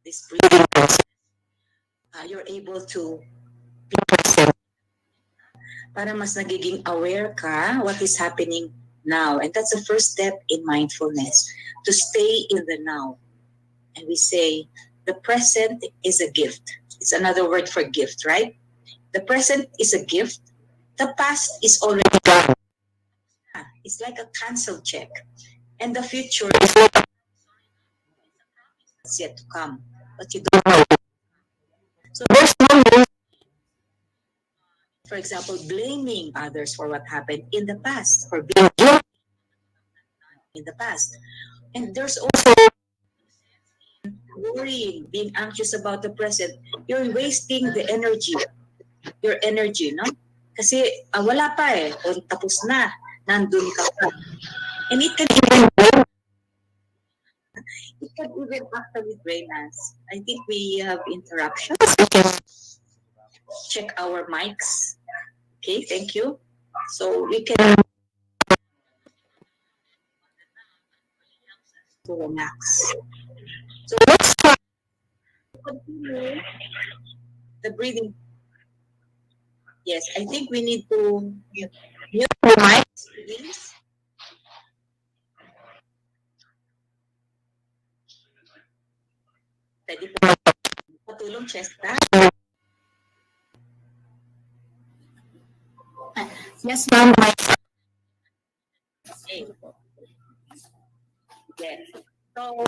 this breathing process, you're able to be present para mas nagiging aware ka what is happening now. And that's the first step in mindfulness, to stay in the now. And we say, the present is a gift. It's another word for gift, right? The present is a gift. The past is already gone. It's like a canceled check. And the future is yet to come. But you don't know. So there's no need, for example, blaming others for what happened in the past, for being guilty in the past. And there's also worrying, being anxious about the present. You're wasting the energy, your energy, no? Kasi wala pa eh, o tapos na, nandun ka pa. And it can even actually drain us. I think we have interruptions. We can check our mics. Okay, thank you. So we can relax. So let's continue the breathing. Yes, I think we need to mute your mics, please. Pwede po patulong, Chesta. Yes, ma'am. Okay. Yes. So,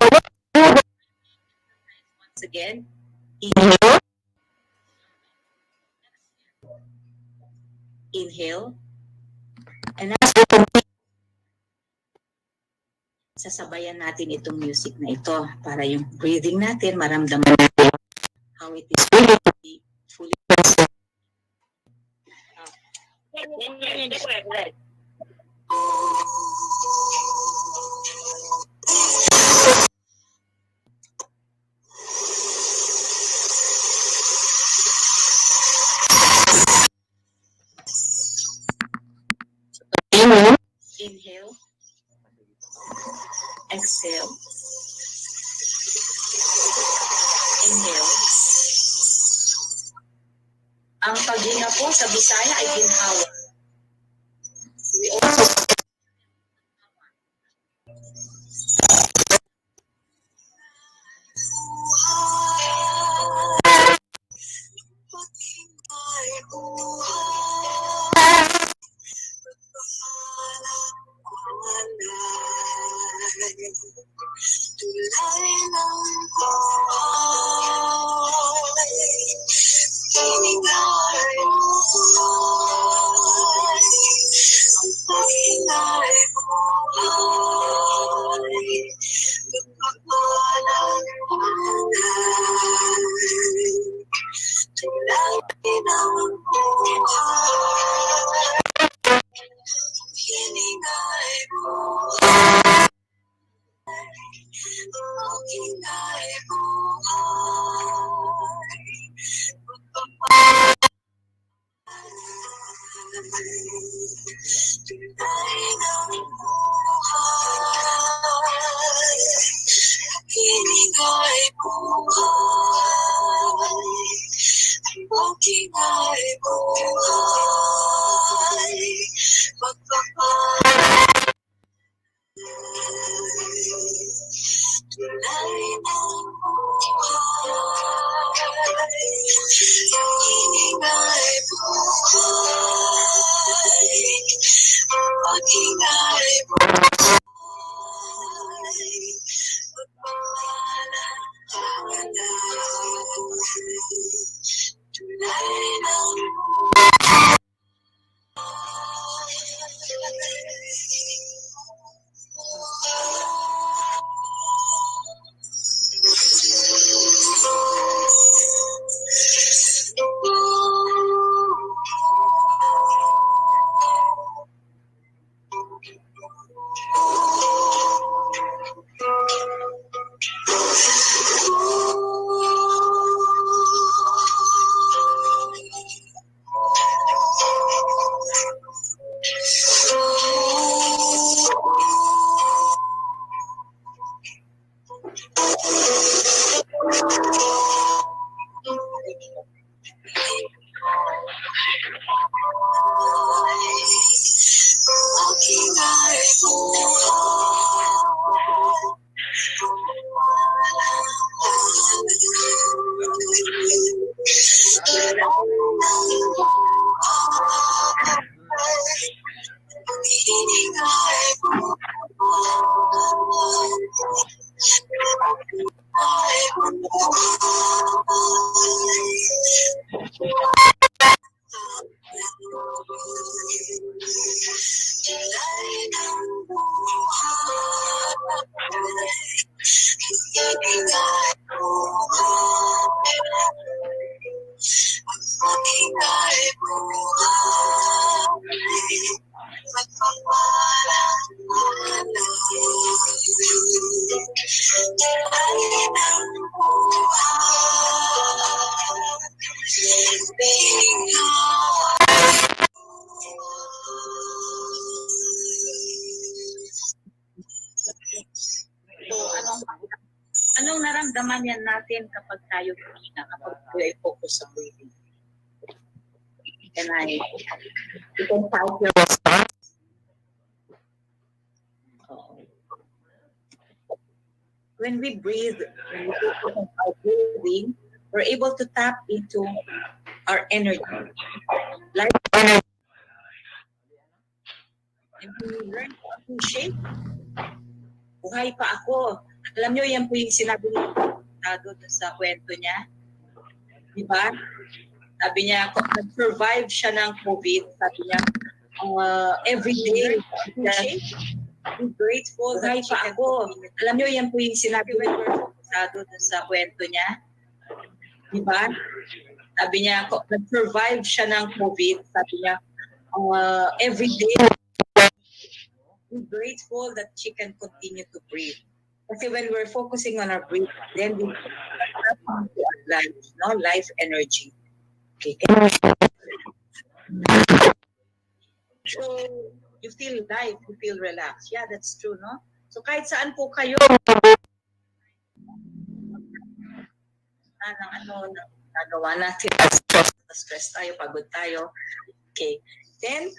once again, inhale. Inhale. And as we continue, sasabayan natin itong music na ito para yung breathing natin, maramdaman natin how it is really to be fully present. Inhale. Exhale. Inhale. Ang paghinga po sa Bisaya ay ginhawa. We also tulay ng buhay, pinigay mo. Matututunan yan natin kapag tayo kapag tayo ay focus sa breathing. And you can type your response. When we breathe, when we focus on our breathing, we're able to tap into our energy, life energy. And we learn to appreciate, buhay pa ako. Alam nyo, yan po yung sinabi ni doon sa kwento niya. Di ba? Sabi niya, nag-survive siya ng COVID. Sabi niya, every day, be grateful. Buhay pa ako. Alam nyo, yan po yung sinabi ni doon sa kwento niya. Di ba? Sabi niya, nag-survive siya ng COVID. Sabi niya, every day, be grateful that she can continue to breathe. Kasi when we're focusing on our breathing, then we tap into our life, no? Life energy. Okay. So, you feel life, you feel relaxed. Yeah, that's true, no? So, kahit saan po kayo, nagawa natin, stress tayo, pagod tayo. Okay. Then,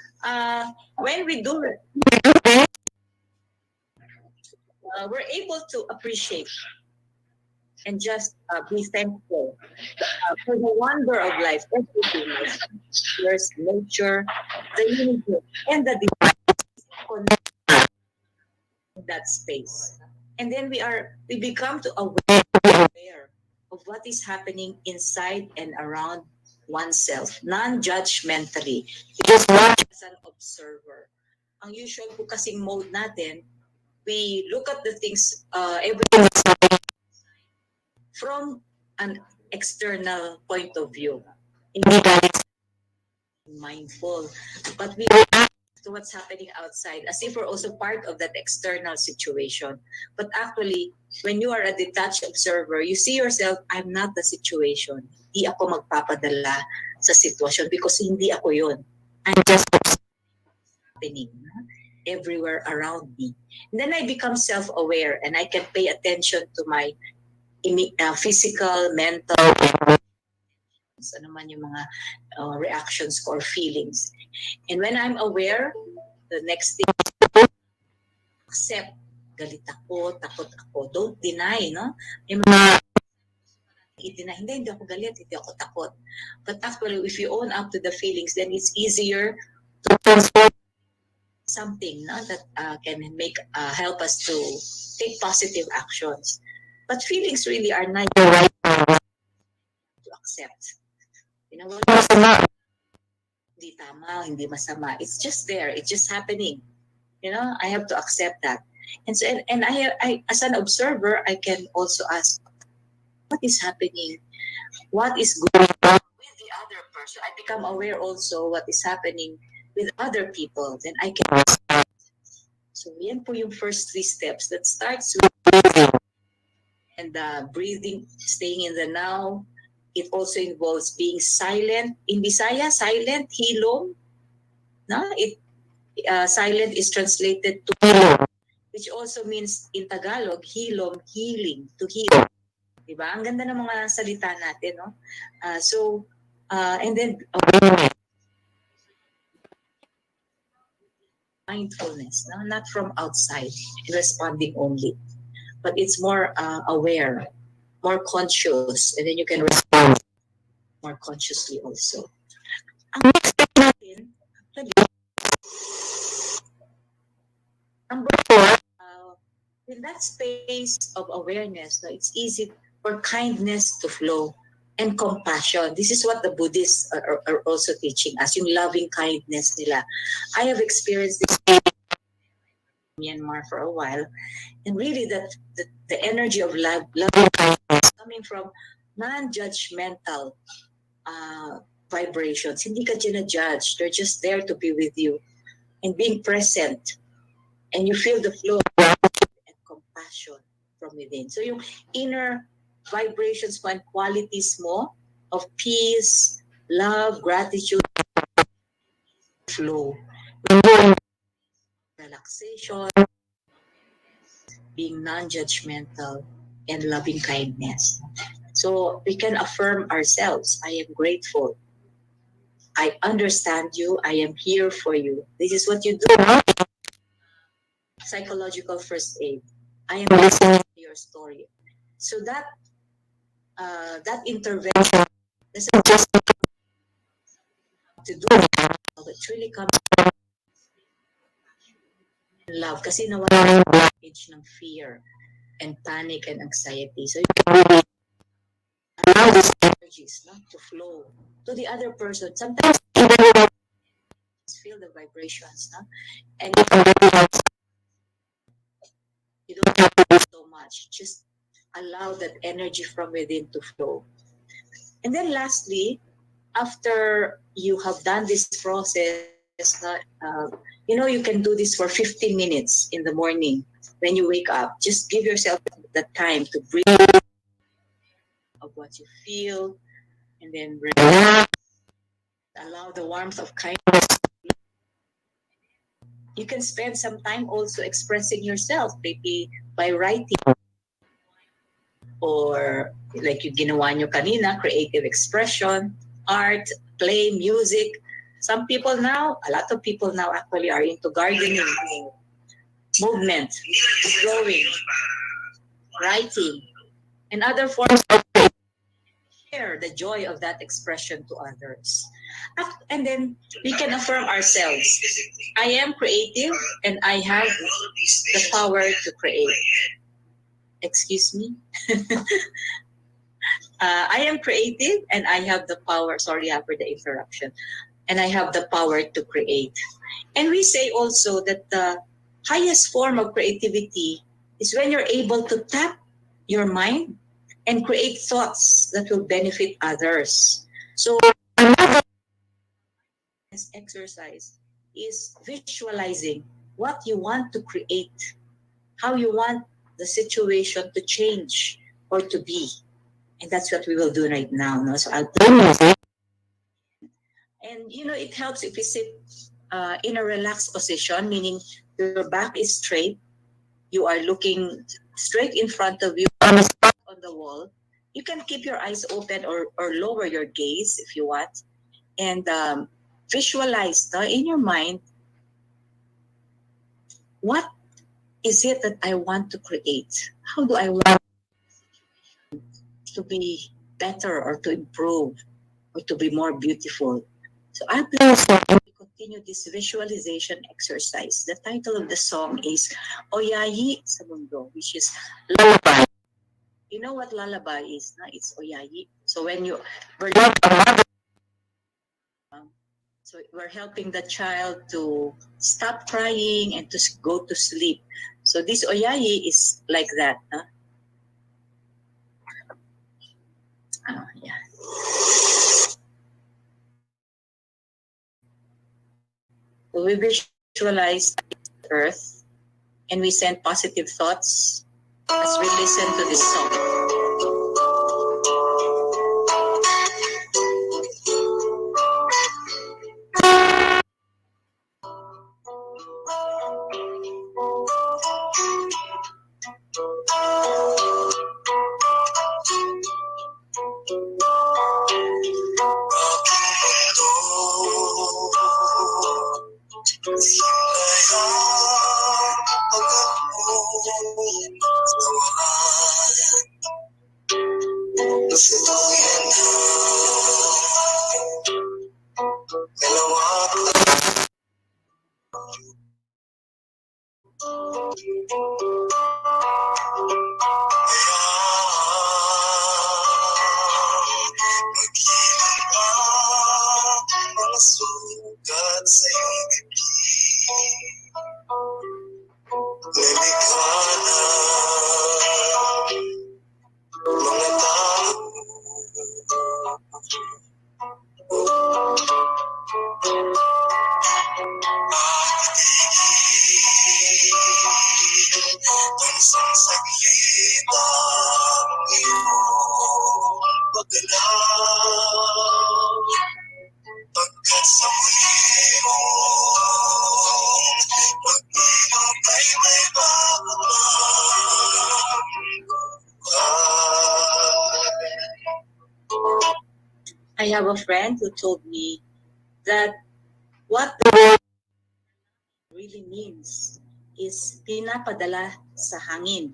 when we do it, we're able to appreciate and just be thankful for the wonder of life, everything, there's nature, the universe, and the divine in that space. And then we become aware of what is happening inside and around oneself, non-judgmentally. You just watch as an observer. Ang usual po kasing mode natin, we look at the things, everything from an external point of view. Hindi mindful, but we react to what's happening outside as if we're also part of that external situation. But actually, when you are a detached observer, you see yourself, I'm not the situation. Hindi ako magpapadala sa sitwasyon because hindi ako yun. I'm just happening everywhere around me. And then I become self-aware and I can pay attention to my physical, mental, ano man yung mga reactions or feelings. And when I'm aware, the next thing is accept. Galit ako, takot ako. Don't deny, no? Yung mga hindi ako galit, hindi ako takot. But actually, if you own up to the feelings, then it's easier to transform something, no, that can help us to take positive actions. But feelings really are not your right to accept. You know, hindi tama, hindi masama. It's just there. It's just happening. You know, I have to accept that. And so, and I as an observer, I can also ask, what is happening? What is going on with the other person? I become aware also what is happening with other people. Then I can respond. So, yan po yung first 3 steps that starts with breathing. And breathing, staying in the now. It also involves being silent. In Bisaya, silent, hilom. No? Silent is translated to hilom, which also means in Tagalog, hilom, healing, to heal. Diba? Ang ganda ng mga salita natin, no? And then mindfulness, no? Not from outside, responding only, but it's more aware, more conscious, and then you can respond more consciously also. Ang next step natin, number 4, in that space of awareness, no, it's easy for kindness to flow and compassion. This is what the Buddhists are also teaching us, yung loving kindness nila. I have experienced this in Myanmar for a while, and really that the energy of loving kindness coming from non-judgmental vibrations. Hindi ka judge. They're just there to be with you and being present. And you feel the flow of gratitude and compassion from within. So yung inner vibrations mo and qualities mo of peace, love, gratitude, flow. Relaxation, being non-judgmental, and loving kindness. So we can affirm ourselves. I am grateful. I understand you. I am here for you. This is what you do. Psychological first aid. I am listening to your story. So that intervention doesn't just to do it, but really comes in love. Kasi nawala yung blockage ng fear and panic and anxiety. So you can really allow these energies to flow to the other person. Sometimes even without feel the vibrations, and you can really you don't have to do so much. Just allow that energy from within to flow. And then lastly, after you have done this process, you can do this for 15 minutes in the morning when you wake up. Just give yourself the time to breathe of what you feel, and then relax. Allow the warmth of kindness. You can spend some time also expressing yourself, maybe by writing, or like yung ginawa nyo kanina, creative expression, art, play, music. A lot of people now actually are into gardening, movement, drawing, writing, and other forms of share the joy of that expression to others. And then we can affirm ourselves. I am creative and I have the power to create. Excuse me? I am creative and I have the power. Sorry for the interruption. And I have the power to create. And we say also that the highest form of creativity is when you're able to tap your mind and create thoughts that will benefit others. So another exercise is visualizing what you want to create, how you want the situation to change or to be. And that's what we will do right now. No? So I'll play music. And it helps if you sit in a relaxed position, meaning your back is straight, you are looking straight in front of you on a spot on the wall. You can keep your eyes open or lower your gaze if you want, and visualize in your mind, what is it that I want to create? How do I want to be better or to improve or to be more beautiful? So I'll play a song and we continue this visualization exercise. The title of the song is Oyayi sa Mundo, which is lullaby. You know what lullaby is? It's Oyayi. So when so we're helping the child to stop crying and to go to sleep. So this Oyayi is like that. Yeah. So we visualize the earth and we send positive thoughts as we listen to this song. I have a friend who told me that what the word really means is pinapadala sa hangin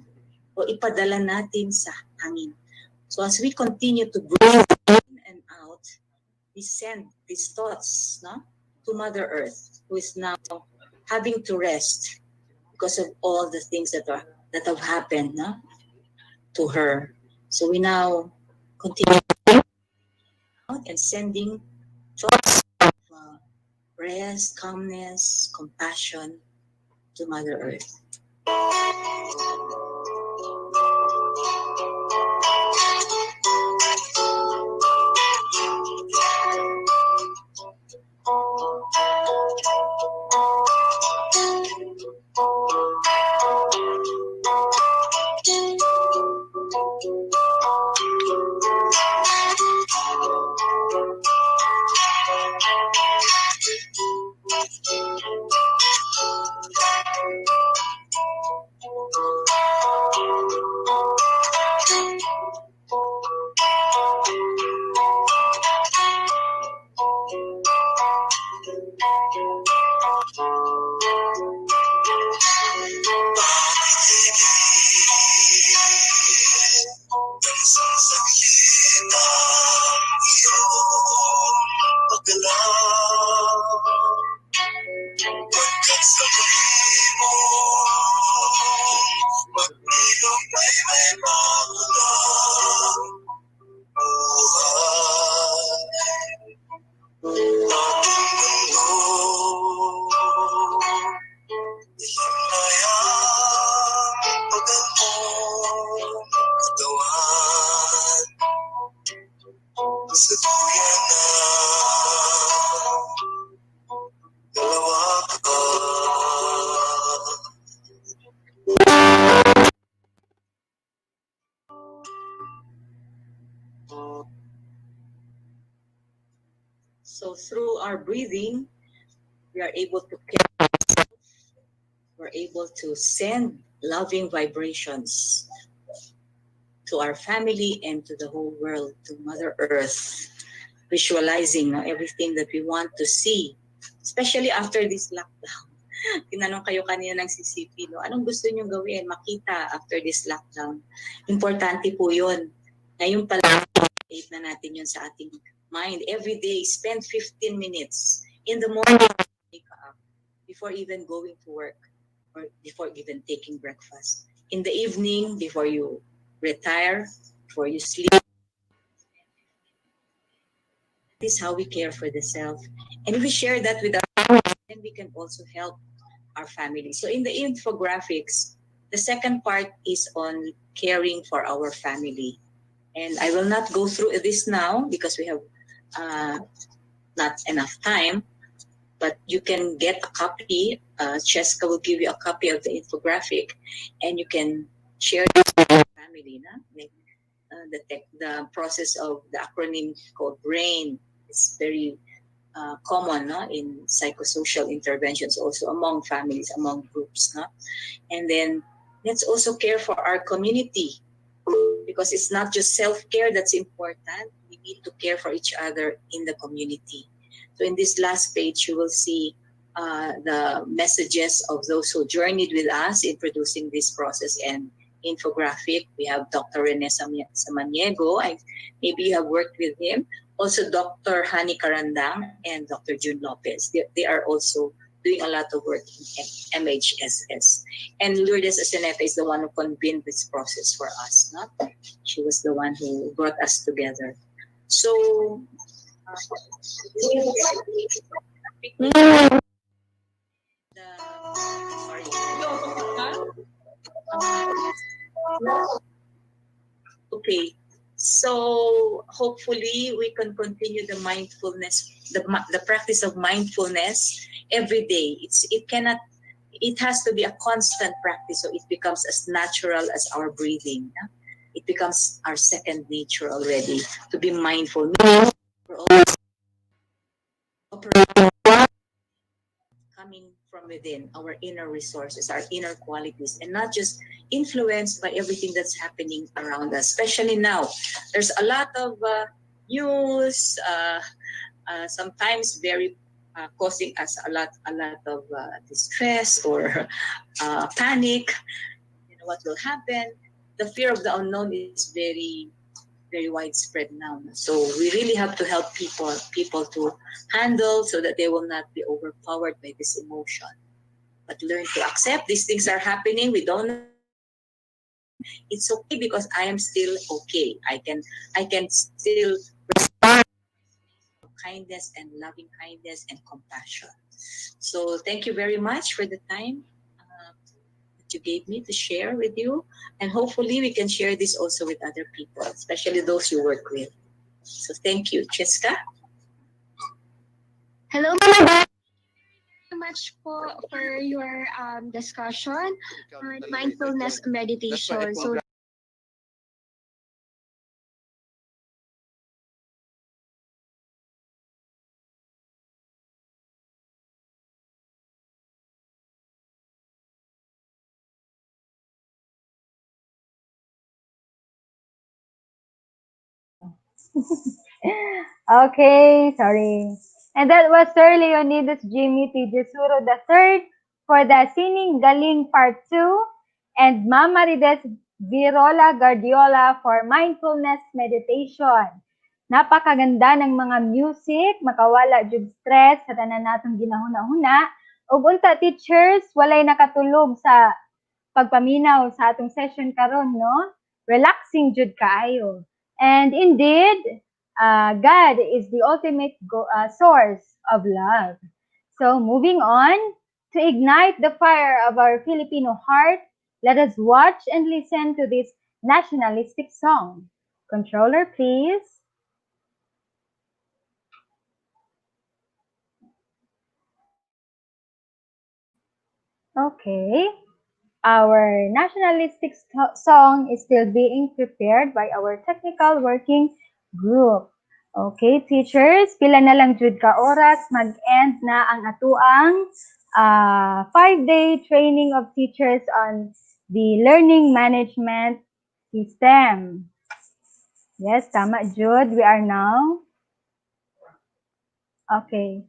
o ipadala natin sa hangin. So as we continue to breathe in and out, we send these thoughts, no, to Mother Earth, who is now having to rest because of all the things that have happened, no, to her. So we now continue out and sending thoughts of rest, calmness, compassion to Mother Earth. So through our breathing, we are able to care for ourselves. We're able to send loving vibrations to our family and to the whole world, to Mother Earth, visualizing everything that we want to see, especially after this lockdown. Tinanong kayo kanina ng CCP, no? Anong gusto niyong gawin, makita after this lockdown? Importante po yun. Ngayon pala, aid na natin yun sa ating mind. Every day, spend 15 minutes in the morning, wake up, before even going to work or before even taking breakfast. In the evening, before you retire, before you sleep. This is how we care for the self. And if we share that with our family, then we can also help our family. So in the infographics, the second part is on caring for our family. And I will not go through this now because we have not enough time, but you can get a copy. Cheska will give you a copy of the infographic and you can share this with your family. Like, the process of the acronym called BRAIN is very common in psychosocial interventions, also among families, among groups. And then let's also care for our community, because it's not just self-care that's important. We need to care for each other in the community. So in this last page, you will see the messages of those who journeyed with us in producing this process and infographic. We have Dr. Rene Samaniego. Maybe you have worked with him. Also Dr. Hani Karandang and Dr. June Lopez. They are also doing a lot of work in MHSS. And Lourdes Aseneta is the one who convened this process for us. She was the one who brought us together. So, okay, so hopefully we can continue the mindfulness, the practice of mindfulness every day. It has to be a constant practice, so it becomes as natural as our breathing. It becomes our second nature already to be mindful. We're always operating coming from within, our inner resources, our inner qualities, and not just influenced by everything that's happening around us. Especially now, there's a lot of news, sometimes very causing us a lot of distress or panic. You know what will happen? The fear of the unknown is very widespread now. So we really have to help people to handle so that they will not be overpowered by this emotion, but learn to accept these things are happening. We don't know. It's okay because I am still okay. I can still respond with kindness and loving kindness and compassion. So thank you very much for the time that you gave me to share with you, and hopefully we can share this also with other people, especially those you work with. So thank you, Cheska. Hello, mga bata. So much for your discussion on mindfulness meditation. So Okay, sorry. And that was Sir Leonidas Jimmy T. Jesuro III for the Sining Galing Part 2 and Ma'am Marides Virola Guardiola for Mindfulness Meditation. Napakaganda ng mga music, makawala jud stress sa tanan natong ginahuna-huna. Ug unta teachers, walay nakatulog sa pagpaminaw sa atong session karon, no? Relaxing jud kaayo. And indeed, God is the ultimate source of love. So moving on, to ignite the fire of our Filipino heart, let us watch and listen to this nationalistic song. Controller, please. Okay. Our nationalistic song is still being prepared by our technical working group. Okay, teachers, pila na lang jud ka oras mag-end na ang atuang 5-day training of teachers on the learning management system. Yes, tama jud. We are now. Okay.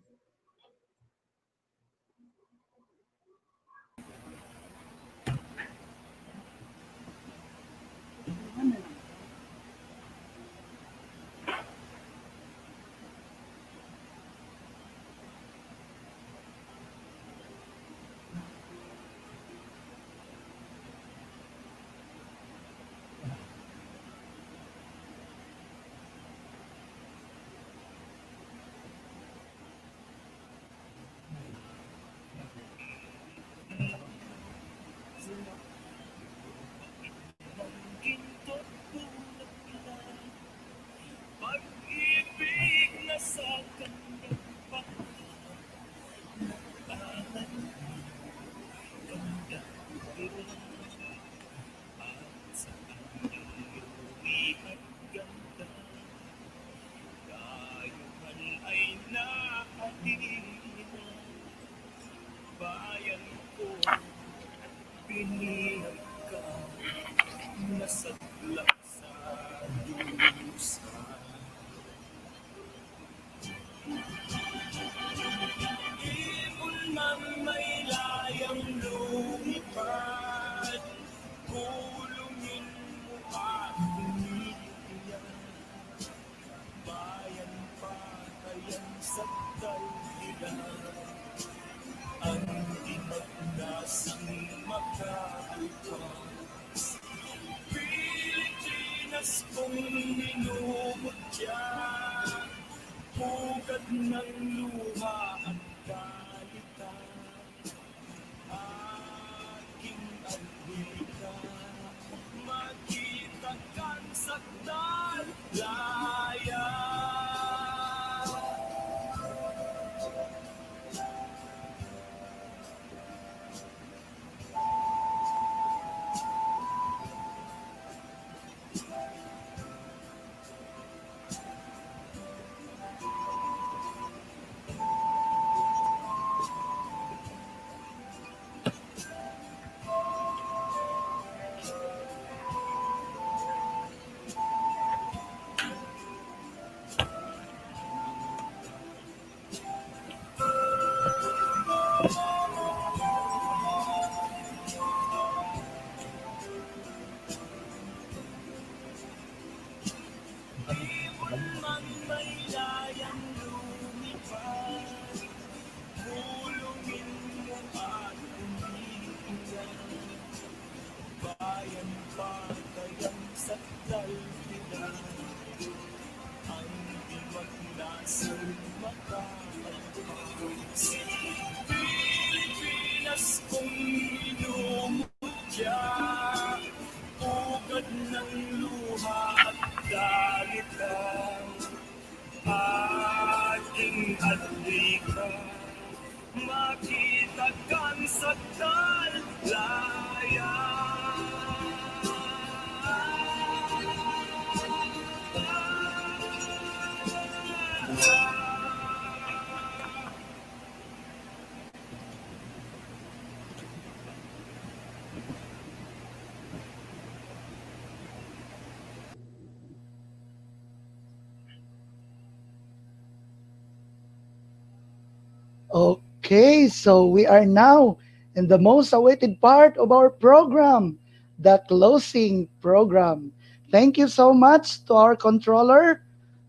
Okay, so we are now in the most awaited part of our program, the closing program. Thank you so much to our controller,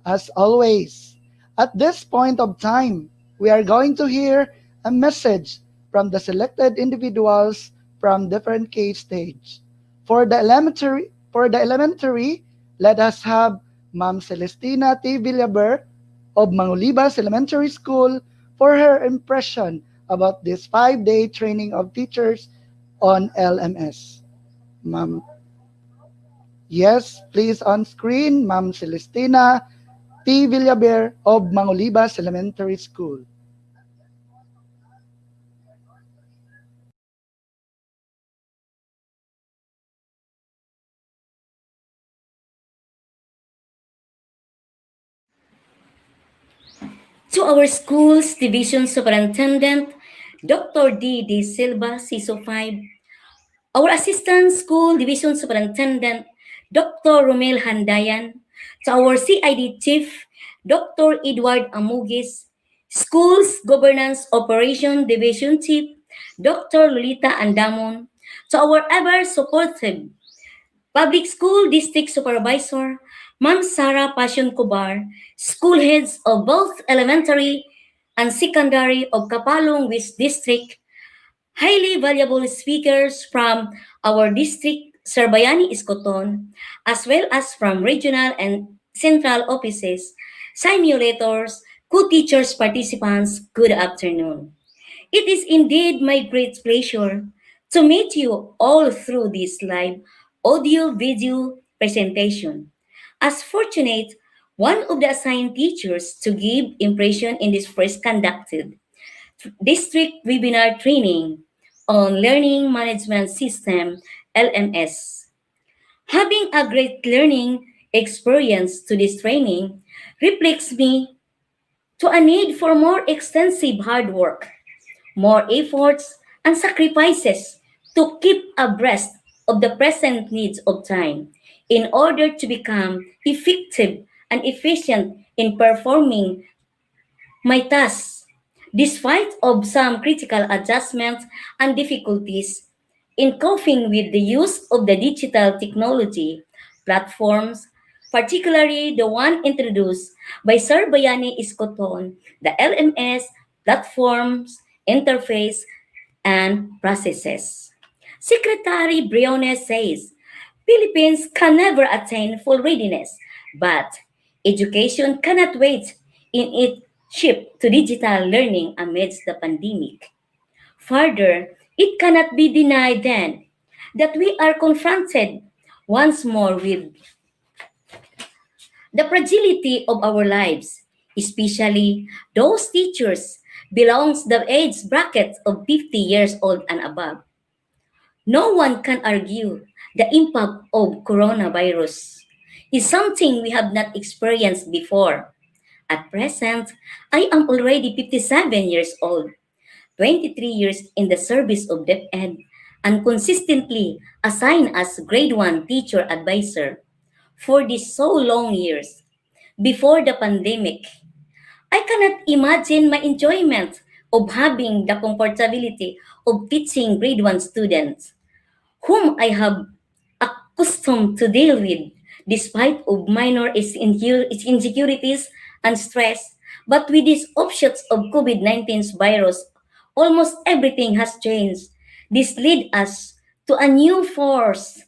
as always. At this point of time, we are going to hear a message from the selected individuals from different case stage. For the elementary, let us have Ma'am Celestina T. Villaber of Mangulibas Elementary School for her impression about this 5-day training of teachers on LMS. Ma'am, yes, please on screen, Ma'am Celestina T. Villaber of Mangulibas Elementary School. To our school's division superintendent, Dr. D. Silva, CISO 5, our assistant school division superintendent, Dr. Romel Handayan, to our CID chief, Dr. Edward Amugis, schools governance operation division chief, Dr. Lolita Andamon, to our ever supportive Public School District Supervisor, Ma'am Sarah Passion Kubar, school heads of both elementary and secondary of Kapalong West District, highly valuable speakers from our district, Sarbayani Iskoton, as well as from regional and central offices, simulators, co-teachers participants, good afternoon. It is indeed my great pleasure to meet you all through this live audio-video presentation. As fortunate, one of the assigned teachers to give impression in this first conducted district webinar training on Learning Management System, LMS. Having a great learning experience to this training reflects me to a need for more extensive hard work, more efforts, and sacrifices to keep abreast of the present needs of time in order to become effective and efficient in performing my tasks, despite of some critical adjustments and difficulties in coping with the use of the digital technology platforms, particularly the one introduced by Sir Bayani Iskoton, the LMS platforms interface and processes. Secretary Briones says Philippines can never attain full readiness, but education cannot wait in its shift to digital learning amidst the pandemic. Further, it cannot be denied then that we are confronted once more with the fragility of our lives, especially those teachers belongs the age bracket of 50 years old and above. No one can argue the impact of coronavirus is something we have not experienced before. At present, I am already 57 years old, 23 years in the service of DepEd, and consistently assigned as grade 1 teacher advisor for these so long years. Before the pandemic, I cannot imagine my enjoyment of having the comfortability of teaching grade 1 students, whom I have accustomed to deal with despite of minor insecurities and stress. But with these offshoots of COVID-19's virus, almost everything has changed. This lead us to a new force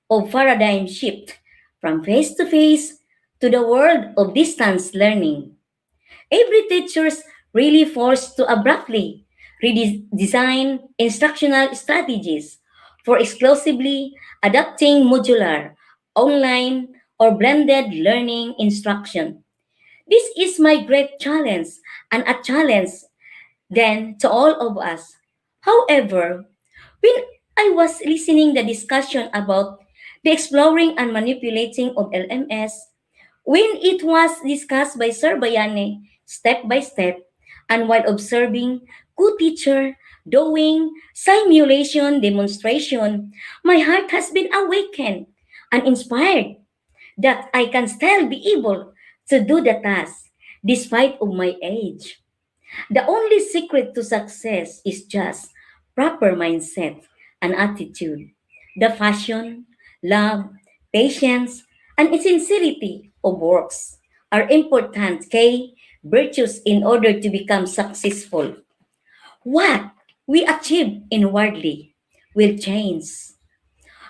of paradigm shift from face to face to the world of distance learning. Every teacher's really forced to abruptly redesign instructional strategies for exclusively adapting modular, online, or blended learning instruction. This is my great challenge and a challenge then to all of us. However, when I was listening the discussion about the exploring and manipulating of LMS, when it was discussed by Sir Bayane step by step, and while observing co-teacher doing simulation demonstration, my heart has been awakened and inspired that I can still be able to do the task despite of my age. The only secret to success is just proper mindset and attitude. The passion, love, patience, and sincerity of works are important key virtues in order to become successful. What we achieve inwardly will change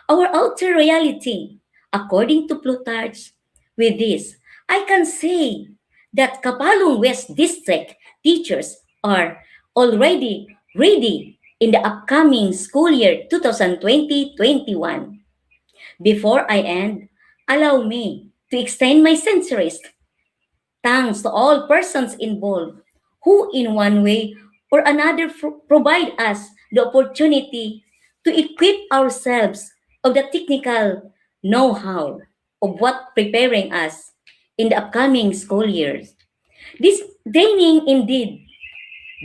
our outer reality, according to Plutarch. With this, I can say that Kapalong West District teachers are already ready in the upcoming school year 2020-21. Before I end, allow me to extend my sincerest thanks to all persons involved who, in one way or another, provide us the opportunity to equip ourselves of the technical know-how of what preparing us in the upcoming school years. This training indeed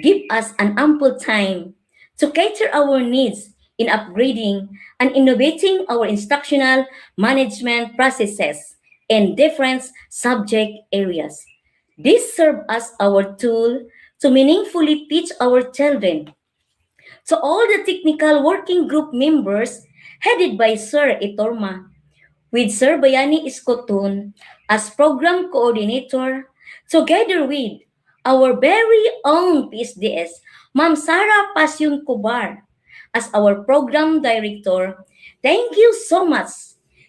give us an ample time to cater our needs in upgrading and innovating our instructional management processes in different subject areas. This serve as our tool to meaningfully teach our children. So all the technical working group members headed by Sir Itorma with Sir Bayani Iskotun as program coordinator, together with our very own PSDS, Ma'am Sarah Pasyon Kubar, as our program director. Thank you so much.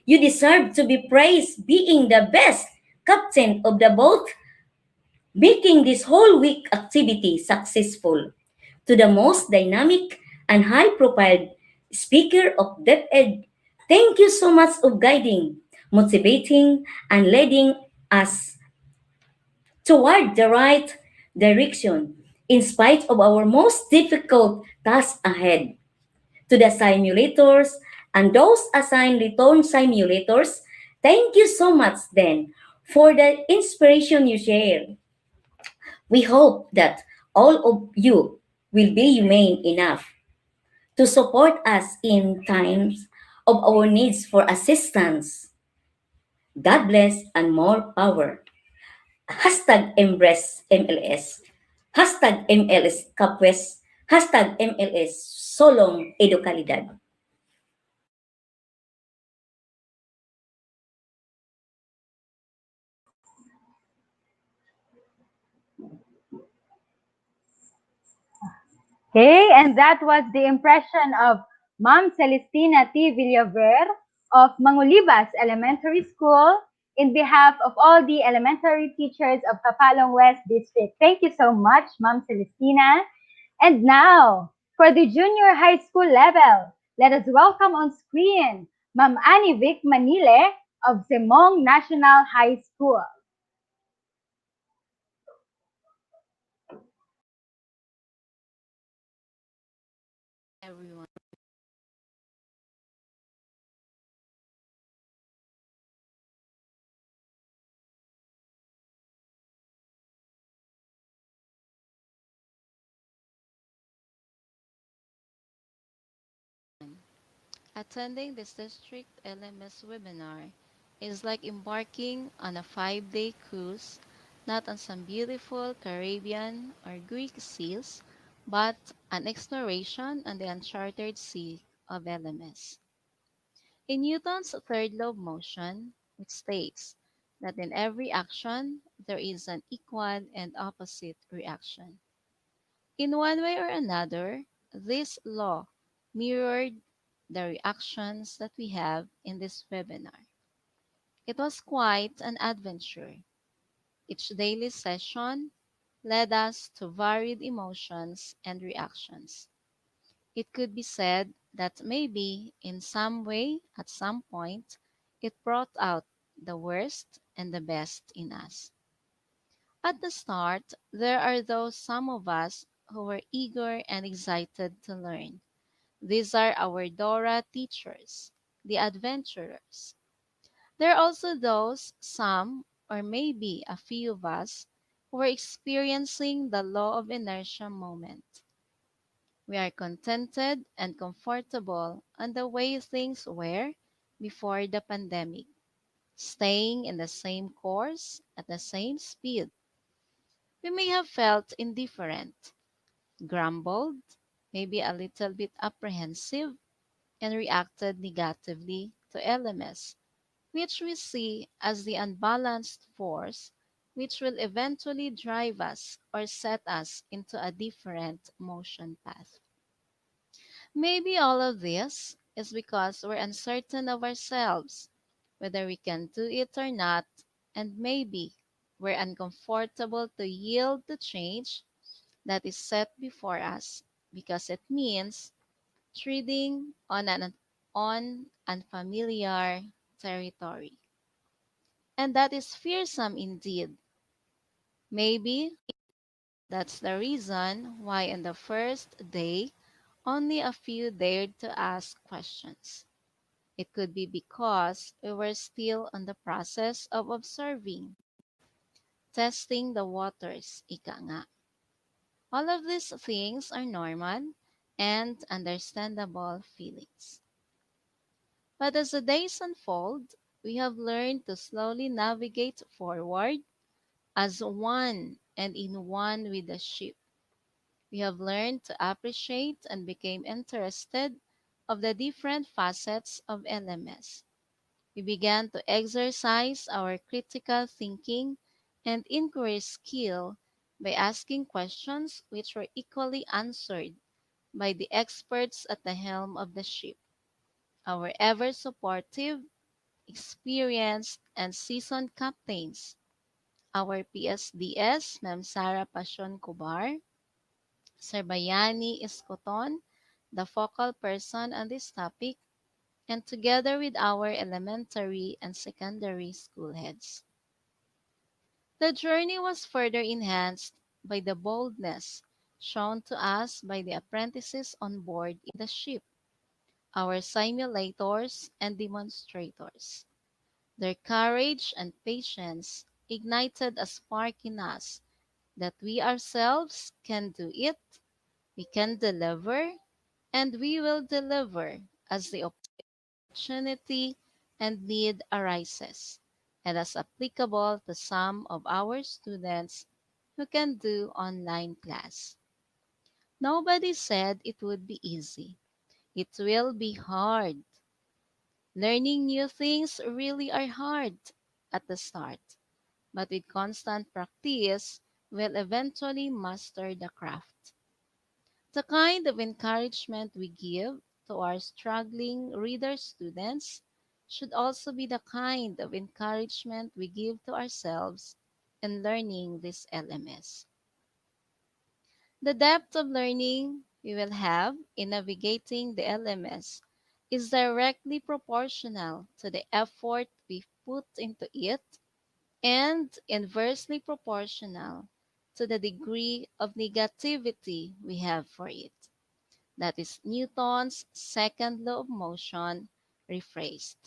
You deserve to be praised being the best captain of the boat, making this whole week activity successful. To the most dynamic and high-profile speaker of DepEd, thank you so much of guiding, motivating, and leading us toward the right direction in spite of our most difficult task ahead. To the simulators and those assigned return simulators, thank you so much then for the inspiration you share. We hope that all of you will be humane enough to support us in times of our needs for assistance. God bless and more power. Hashtag embrace MLS. Hashtag MLS KapWest. Hashtag MLS Solong Educalidad. Okay, and that was the impression of Ma'am Celestina T. Villaver of Mangulibas Elementary School in behalf of all the elementary teachers of Kapalong West District. Thank you so much, Ma'am Celestina. And now, for the junior high school level, let us welcome on screen Ma'am Annie Vic Manile of Semong National High School. Everyone. Attending this district LMS webinar is like embarking on a 5-day cruise, not on some beautiful Caribbean or Greek seas, but an exploration on the uncharted sea of LMS. In Newton's third law of motion, it states that in every action there is an equal and opposite reaction. In one way or another, this law mirrored the reactions that we have in this webinar. It was quite an adventure. Each daily session led us to varied emotions and reactions. It could be said that maybe in some way, at some point, it brought out the worst and the best in us. At the start, there are those some of us who were eager and excited to learn. These are our Dora teachers, the adventurers. There are also those, some, or maybe a few of us, who are experiencing the law of inertia moment. We are contented and comfortable on the way things were before the pandemic, staying in the same course at the same speed. We may have felt indifferent, grumbled, maybe a little bit apprehensive, and reacted negatively to LMS, which we see as the unbalanced force which will eventually drive us or set us into a different motion path. Maybe all of this is because we're uncertain of ourselves, whether we can do it or not, and maybe we're uncomfortable to yield the change that is set before us because it means treading on unfamiliar territory. And that is fearsome indeed. Maybe that's the reason why in the first day, only a few dared to ask questions. It could be because we were still in the process of observing, testing the waters, ika nga. All of these things are normal and understandable feelings. But as the days unfold, we have learned to slowly navigate forward as one and in one with the ship. We have learned to appreciate and became interested of the different facets of LMS. We began to exercise our critical thinking and inquiry skill by asking questions which were equally answered by the experts at the helm of the ship, our ever supportive, experienced, and seasoned captains, our PSDS, Ma'am Sarah Passion Kubar, Sir Bayani Escoton, the focal person on this topic, and together with our elementary and secondary school heads. The journey was further enhanced by the boldness shown to us by the apprentices on board in the ship, our simulators and demonstrators. Their courage and patience ignited a spark in us that we ourselves can do it, we can deliver, and we will deliver as the opportunity and need arises, and as applicable to some of our students who can do online class. Nobody said it would be easy. It will be hard. Learning new things really are hard at the start, but with constant practice, we'll eventually master the craft. The kind of encouragement we give to our struggling reader students should also be the kind of encouragement we give to ourselves in learning this LMS. The depth of learning we will have in navigating the LMS is directly proportional to the effort we put into it and inversely proportional to the degree of negativity we have for it. That is Newton's second law of motion rephrased.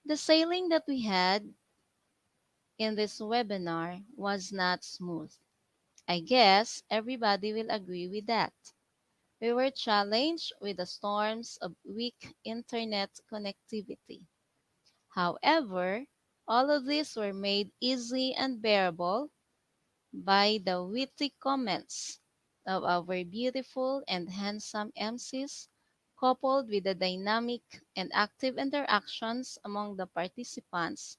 The sailing that we had in this webinar was not smooth. I guess everybody will agree with that. We were challenged with the storms of weak internet connectivity. However, all of these were made easy and bearable by the witty comments of our beautiful and handsome MCs, coupled with the dynamic and active interactions among the participants,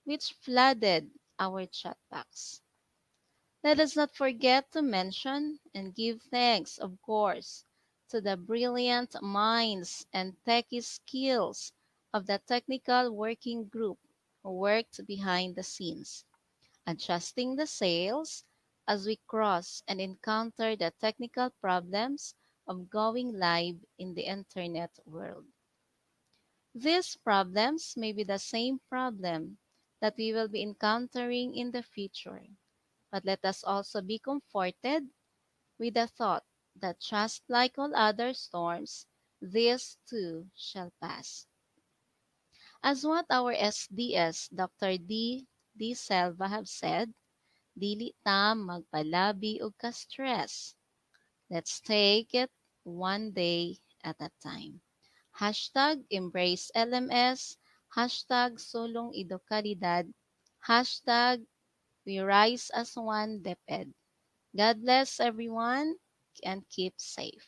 which flooded our chat box. Let us not forget to mention and give thanks, of course, to the brilliant minds and techie skills of the technical working group who worked behind the scenes, adjusting the sails as we cross and encounter the technical problems of going live in the internet world. These problems may be the same problem that we will be encountering in the future, but let us also be comforted with the thought that just like all other storms, this too shall pass. As what our SDS Dr. D. Selva have said, dili ta magpalabi og ka-stress. Let's take it one day at a time. Hashtag embrace LMS, hashtag sulong edukalidad, hashtag we rise as one DepEd. God bless everyone and keep safe.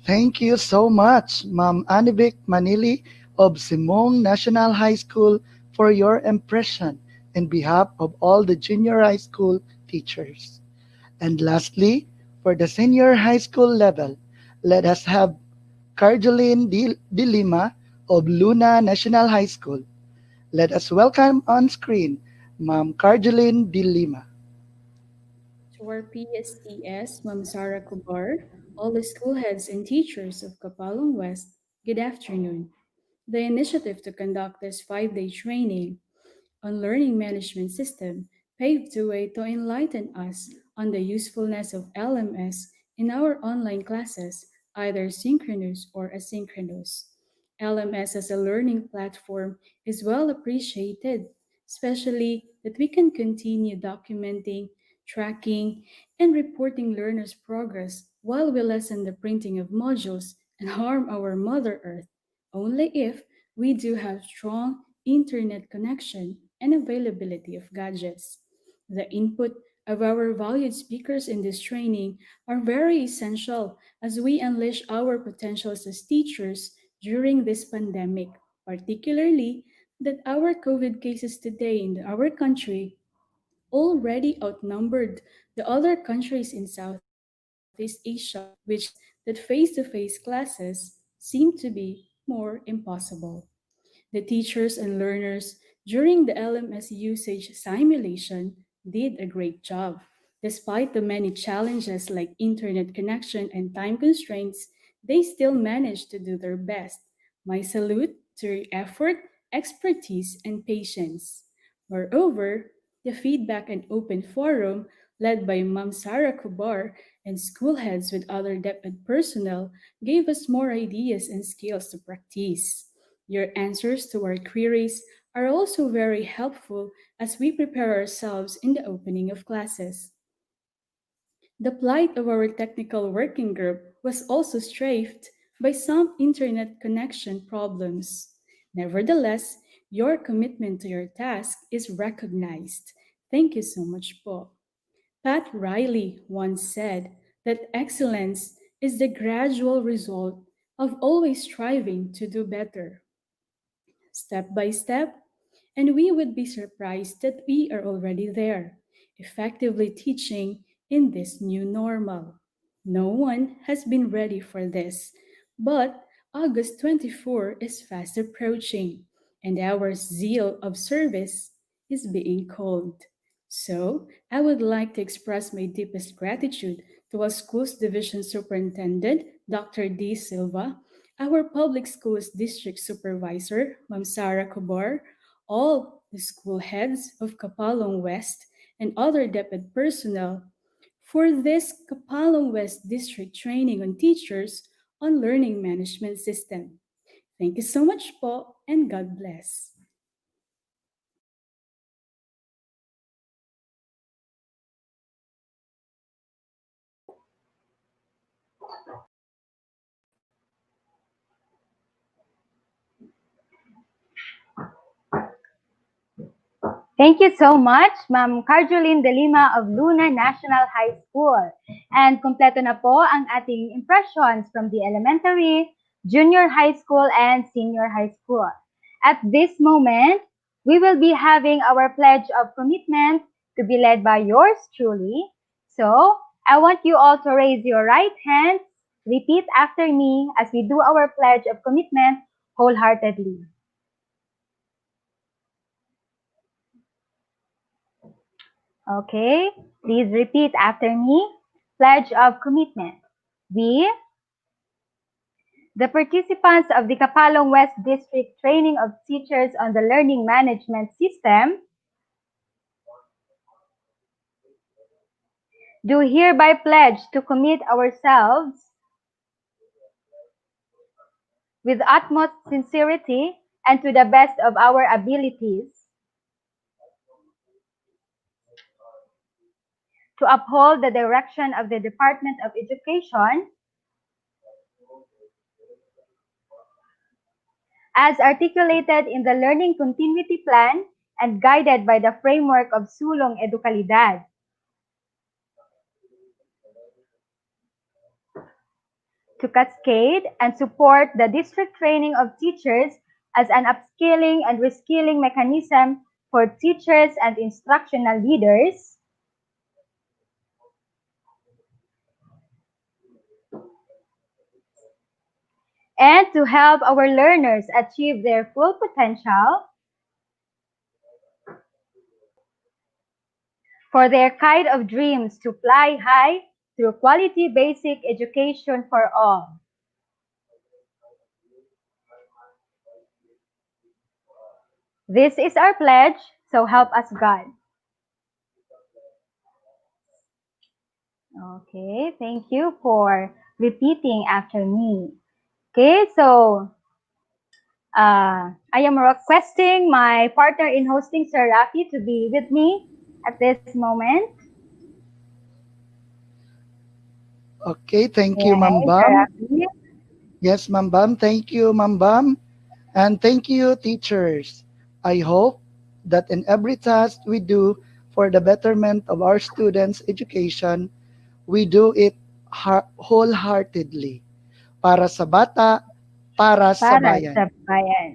Thank you so much, Ma'am Anivik Manili of Simong National High School for your impression in behalf of all the junior high school teachers. And lastly, for the senior high school level, let us have Carjolene De Lima of Luna National High School. Let us welcome on screen Ma'am Carjolene De Lima. To our PSTS, Ma'am Sara Kubar, all the school heads and teachers of Kapalong West, good afternoon. The initiative to conduct this 5-day training on learning management system paved the way to enlighten us on the usefulness of LMS in our online classes, either synchronous or asynchronous. LMS as a learning platform is well appreciated, especially that we can continue documenting, tracking, and reporting learners' progress while we lessen the printing of modules and harm our Mother Earth, only if we do have strong internet connection and availability of gadgets. The input of our valued speakers in this training are very essential as we unleash our potentials as teachers during this pandemic, particularly that our COVID cases today in our country already outnumbered the other countries in Southeast Asia, which means that face to face classes seem to be more impossible. The teachers and learners during the LMS usage simulation did a great job. Despite the many challenges like internet connection and time constraints, they still managed to do their best. My salute to your effort, expertise, and patience. Moreover, the feedback and open forum led by Ma'am Sarah Kubar and school heads with other DepEd personnel gave us more ideas and skills to practice. Your answers to our queries are also very helpful as we prepare ourselves in the opening of classes. The plight of our technical working group was also strafed by some internet connection problems. Nevertheless, your commitment to your task is recognized. Thank you so much, po. Pat Riley once said that excellence is the gradual result of always striving to do better step by step, and we would be surprised that we are already there, effectively teaching in this new normal. No one has been ready for this, but August 24 is fast approaching, and our zeal of service is being cold. So, I would like to express my deepest gratitude to our school's division superintendent, Dr. D. Silva, our public schools district supervisor, Ma'am Sarah Kobar, all the school heads of Kapalong West, and other DepEd personnel for this Kapalong West district training on teachers on learning management system. Thank you so much po and God bless. Thank you so much, Ma'am Carjolyn De Lima of Luna National High School. And kumpleto na po ang ating impressions from the elementary, junior high school, and senior high school. At this moment, we will be having our pledge of commitment to be led by yours truly. So, I want you all to raise your right hands, repeat after me as we do our pledge of commitment wholeheartedly. Okay, please repeat after me. Pledge of commitment. We, the participants of the Kapalong West District Training of Teachers on the Learning Management System, do hereby pledge to commit ourselves with utmost sincerity and to the best of our abilities to uphold the direction of the Department of Education as articulated in the Learning Continuity Plan and guided by the framework of Sulong Edukalidad. To cascade and support the district training of teachers as an upskilling and reskilling mechanism for teachers and instructional leaders. And to help our learners achieve their full potential for their kite of dreams to fly high through quality basic education for all. This is our pledge, so help us God. Okay, thank you for repeating after me. Okay, so I am requesting my partner in hosting, Sir Rafi, to be with me at this moment. Okay, thank you, Okay, Ma'am Sir Bam. Rafi. Yes, Ma'am Bam. Thank you, Ma'am Bam. And thank you, teachers. I hope that in every task we do for the betterment of our students' education, we do it wholeheartedly. Para sa bata, para sa Para bayan. sa bayan.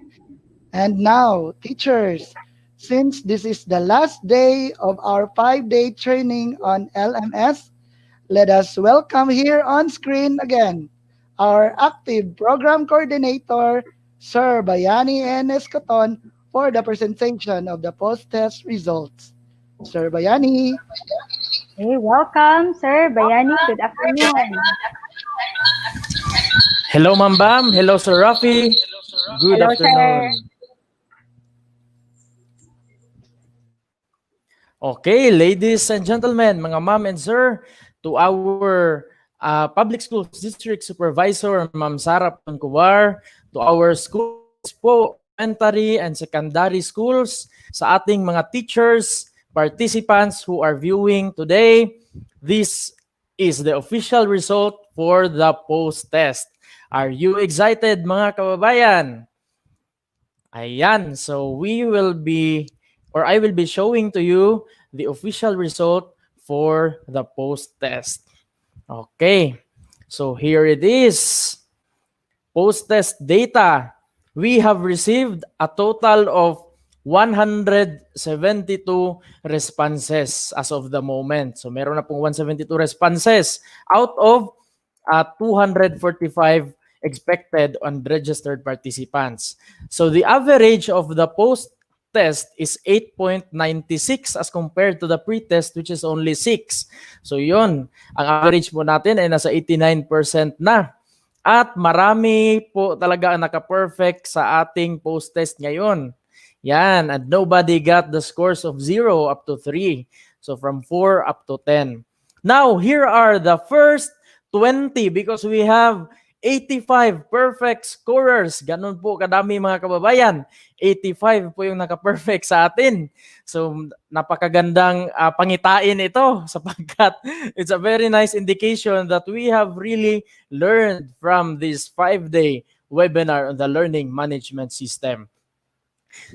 And now, teachers, since this is the last day of our 5-day training on LMS, let us welcome here on screen again our active program coordinator, Sir Bayani N. Escoton, for the presentation of the post-test results. Sir Bayani. Okay, welcome, Sir Bayani. Good afternoon. Hello, Ma'am Bam. Hello, Sir Rafi. Good Hello, afternoon. sir. Okay, ladies and gentlemen, mga ma'am and sir, to our public schools district supervisor, Ma'am Sara Pangkuwar, to our schools po, elementary and secondary schools, sa ating mga teachers, participants who are viewing today, this is the official result for the post-test. Are you excited, mga kababayan? Ayan, so I will be showing to you the official result for the post-test. Okay, so here it is. Post-test data. We have received a total of 172 responses as of the moment. So meron na pong 172 responses out of 245 expected on registered participants. So the average of the post-test is 8.96 as compared to the pre-test which is only 6. So yun, ang average po natin ay nasa 89% na. At marami po talaga ang naka-perfect sa ating post-test ngayon. Yan, and nobody got the scores of 0 up to 3. So from 4 up to 10. Now, here are the first 20 because we have 85 perfect scorers. Ganun po kadami mga kababayan. 85 po yung naka-perfect sa atin. So napakagandang pangitain ito sapagkat it's a very nice indication that we have really learned from this 5-day webinar on the learning management system.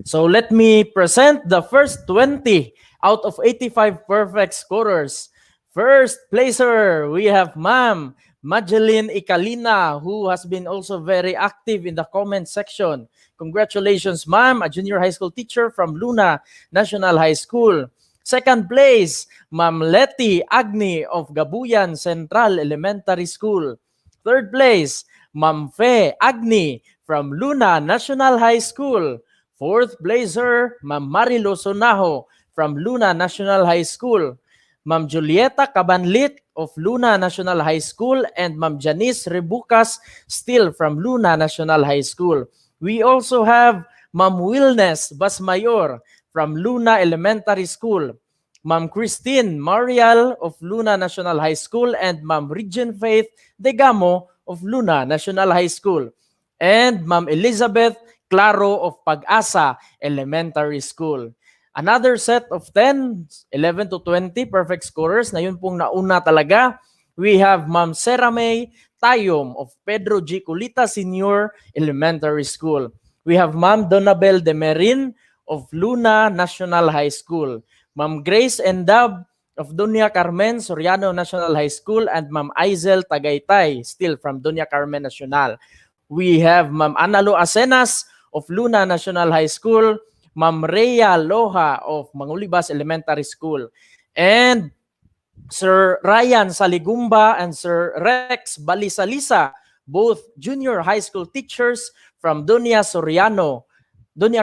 So let me present the first 20 out of 85 perfect scorers. First placer, we have Ma'am Madeline Ikalina, who has been also very active in the comment section. Congratulations, Ma'am, a junior high school teacher from Luna National High School. Second place, Ma'am Letty Agni of Gabuyan Central Elementary School. Third place, Ma'am Fe Agni from Luna National High School. Fourth placer, Ma'am Marilo Sonaho from Luna National High School. Ma'am Julieta Cabanlit of Luna National High School and Ma'am Janice Rebucas still from Luna National High School. We also have Ma'am Wilnes Basmayor from Luna Elementary School. Ma'am Christine Marial of Luna National High School and Ma'am Regine Faith Degamo of Luna National High School. And Ma'am Elizabeth Claro of Pag-asa Elementary School. Another set of 10, 11 to 20 perfect scorers na yun pong nauna talaga. We have Ma'am Sera May Tayom of Pedro G. Culita Senior Elementary School. We have Ma'am Donabel De Merin of Luna National High School. Ma'am Grace Endab of Doña Carmen Soriano National High School and Ma'am Aizel Tagaytay, still from Doña Carmen National. We have Ma'am Analo Asenas of Luna National High School, Ma'am Rhea Loha of Mangulibas Elementary School, and Sir Ryan Saligumba and Sir Rex Balisalisa, both junior high school teachers from Doña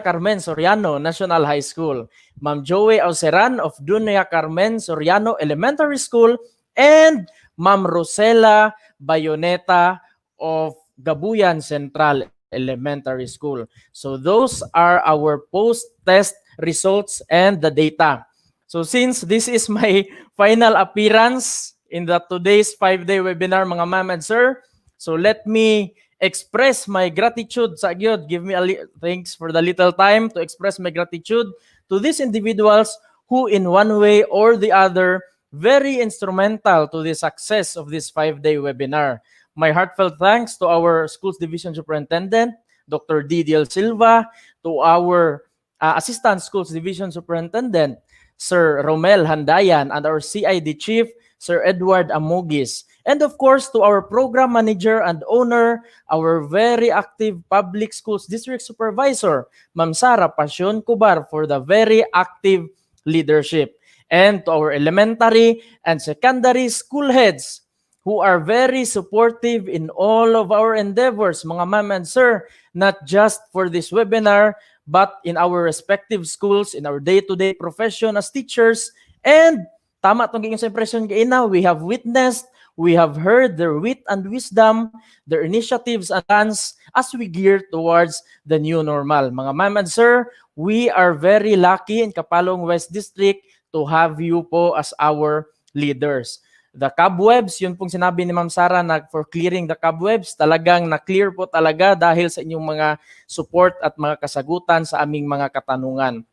Carmen Soriano National High School. Ma'am Joey Auseran of Doña Carmen Soriano Elementary School and Ma'am Rosela Bayoneta of Gabuyan Central Elementary School. So those are our post-test results and the data. So since this is my final appearance in the today's 5-day webinar, mga ma'am and sir, so let me express my gratitude sa gyud. Give me thanks for the little time to express my gratitude to these individuals who in one way or the other very instrumental to the success of this 5-day webinar. My heartfelt thanks to our Schools Division Superintendent, Dr. Didiel Silva, to our Assistant Schools Division Superintendent, Sir Romel Handayan, and our CID Chief, Sir Edward Amugis. And of course, to our Program Manager and Owner, our very active Public Schools District Supervisor, Ma'am Sara Pasyon Kubar, for the very active leadership. And to our elementary and secondary school heads, who are very supportive in all of our endeavors, mga ma'am and sir, not just for this webinar, but in our respective schools, in our day-to-day profession as teachers. And tama itong sa impression kaina, we have witnessed, we have heard their wit and wisdom, their initiatives and plans as we gear towards the new normal. Mga ma'am and sir, we are very lucky in Kapalong West District to have you po as our leaders. The cobwebs, yun pong sinabi ni Ma'am Sara na for clearing the cobwebs, talagang na-clear po talaga dahil sa inyong mga support at mga kasagutan sa aming mga katanungan.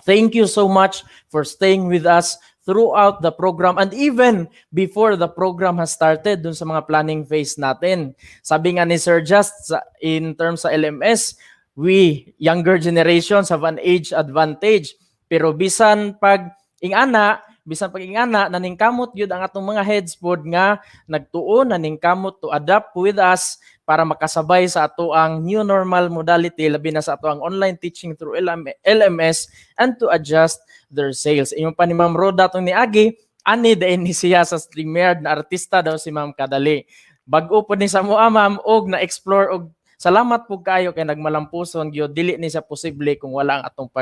Thank you so much for staying with us throughout the program and even before the program has started dun sa mga planning phase natin. Sabi nga ni Sir Just, in terms sa LMS, we younger generations have an age advantage. Pero bisan pag ingana, naningkamot yun ang atong mga heads pod nga nagtuon, naningkamot to adapt with us para makasabay sa ato ang new normal modality, labi na sa ato ang online teaching through LMS and to adjust their sales. Inyo pa ni Ma'am Roda itong niagi, ani dain ni siya sa StreamYard na artista daw si Ma'am Kadali. Bag-o po ni sa mua ma'am og na-explore og salamat po kayo kay nagmalampuson gyud, dili ni sa posible kung wala ang atong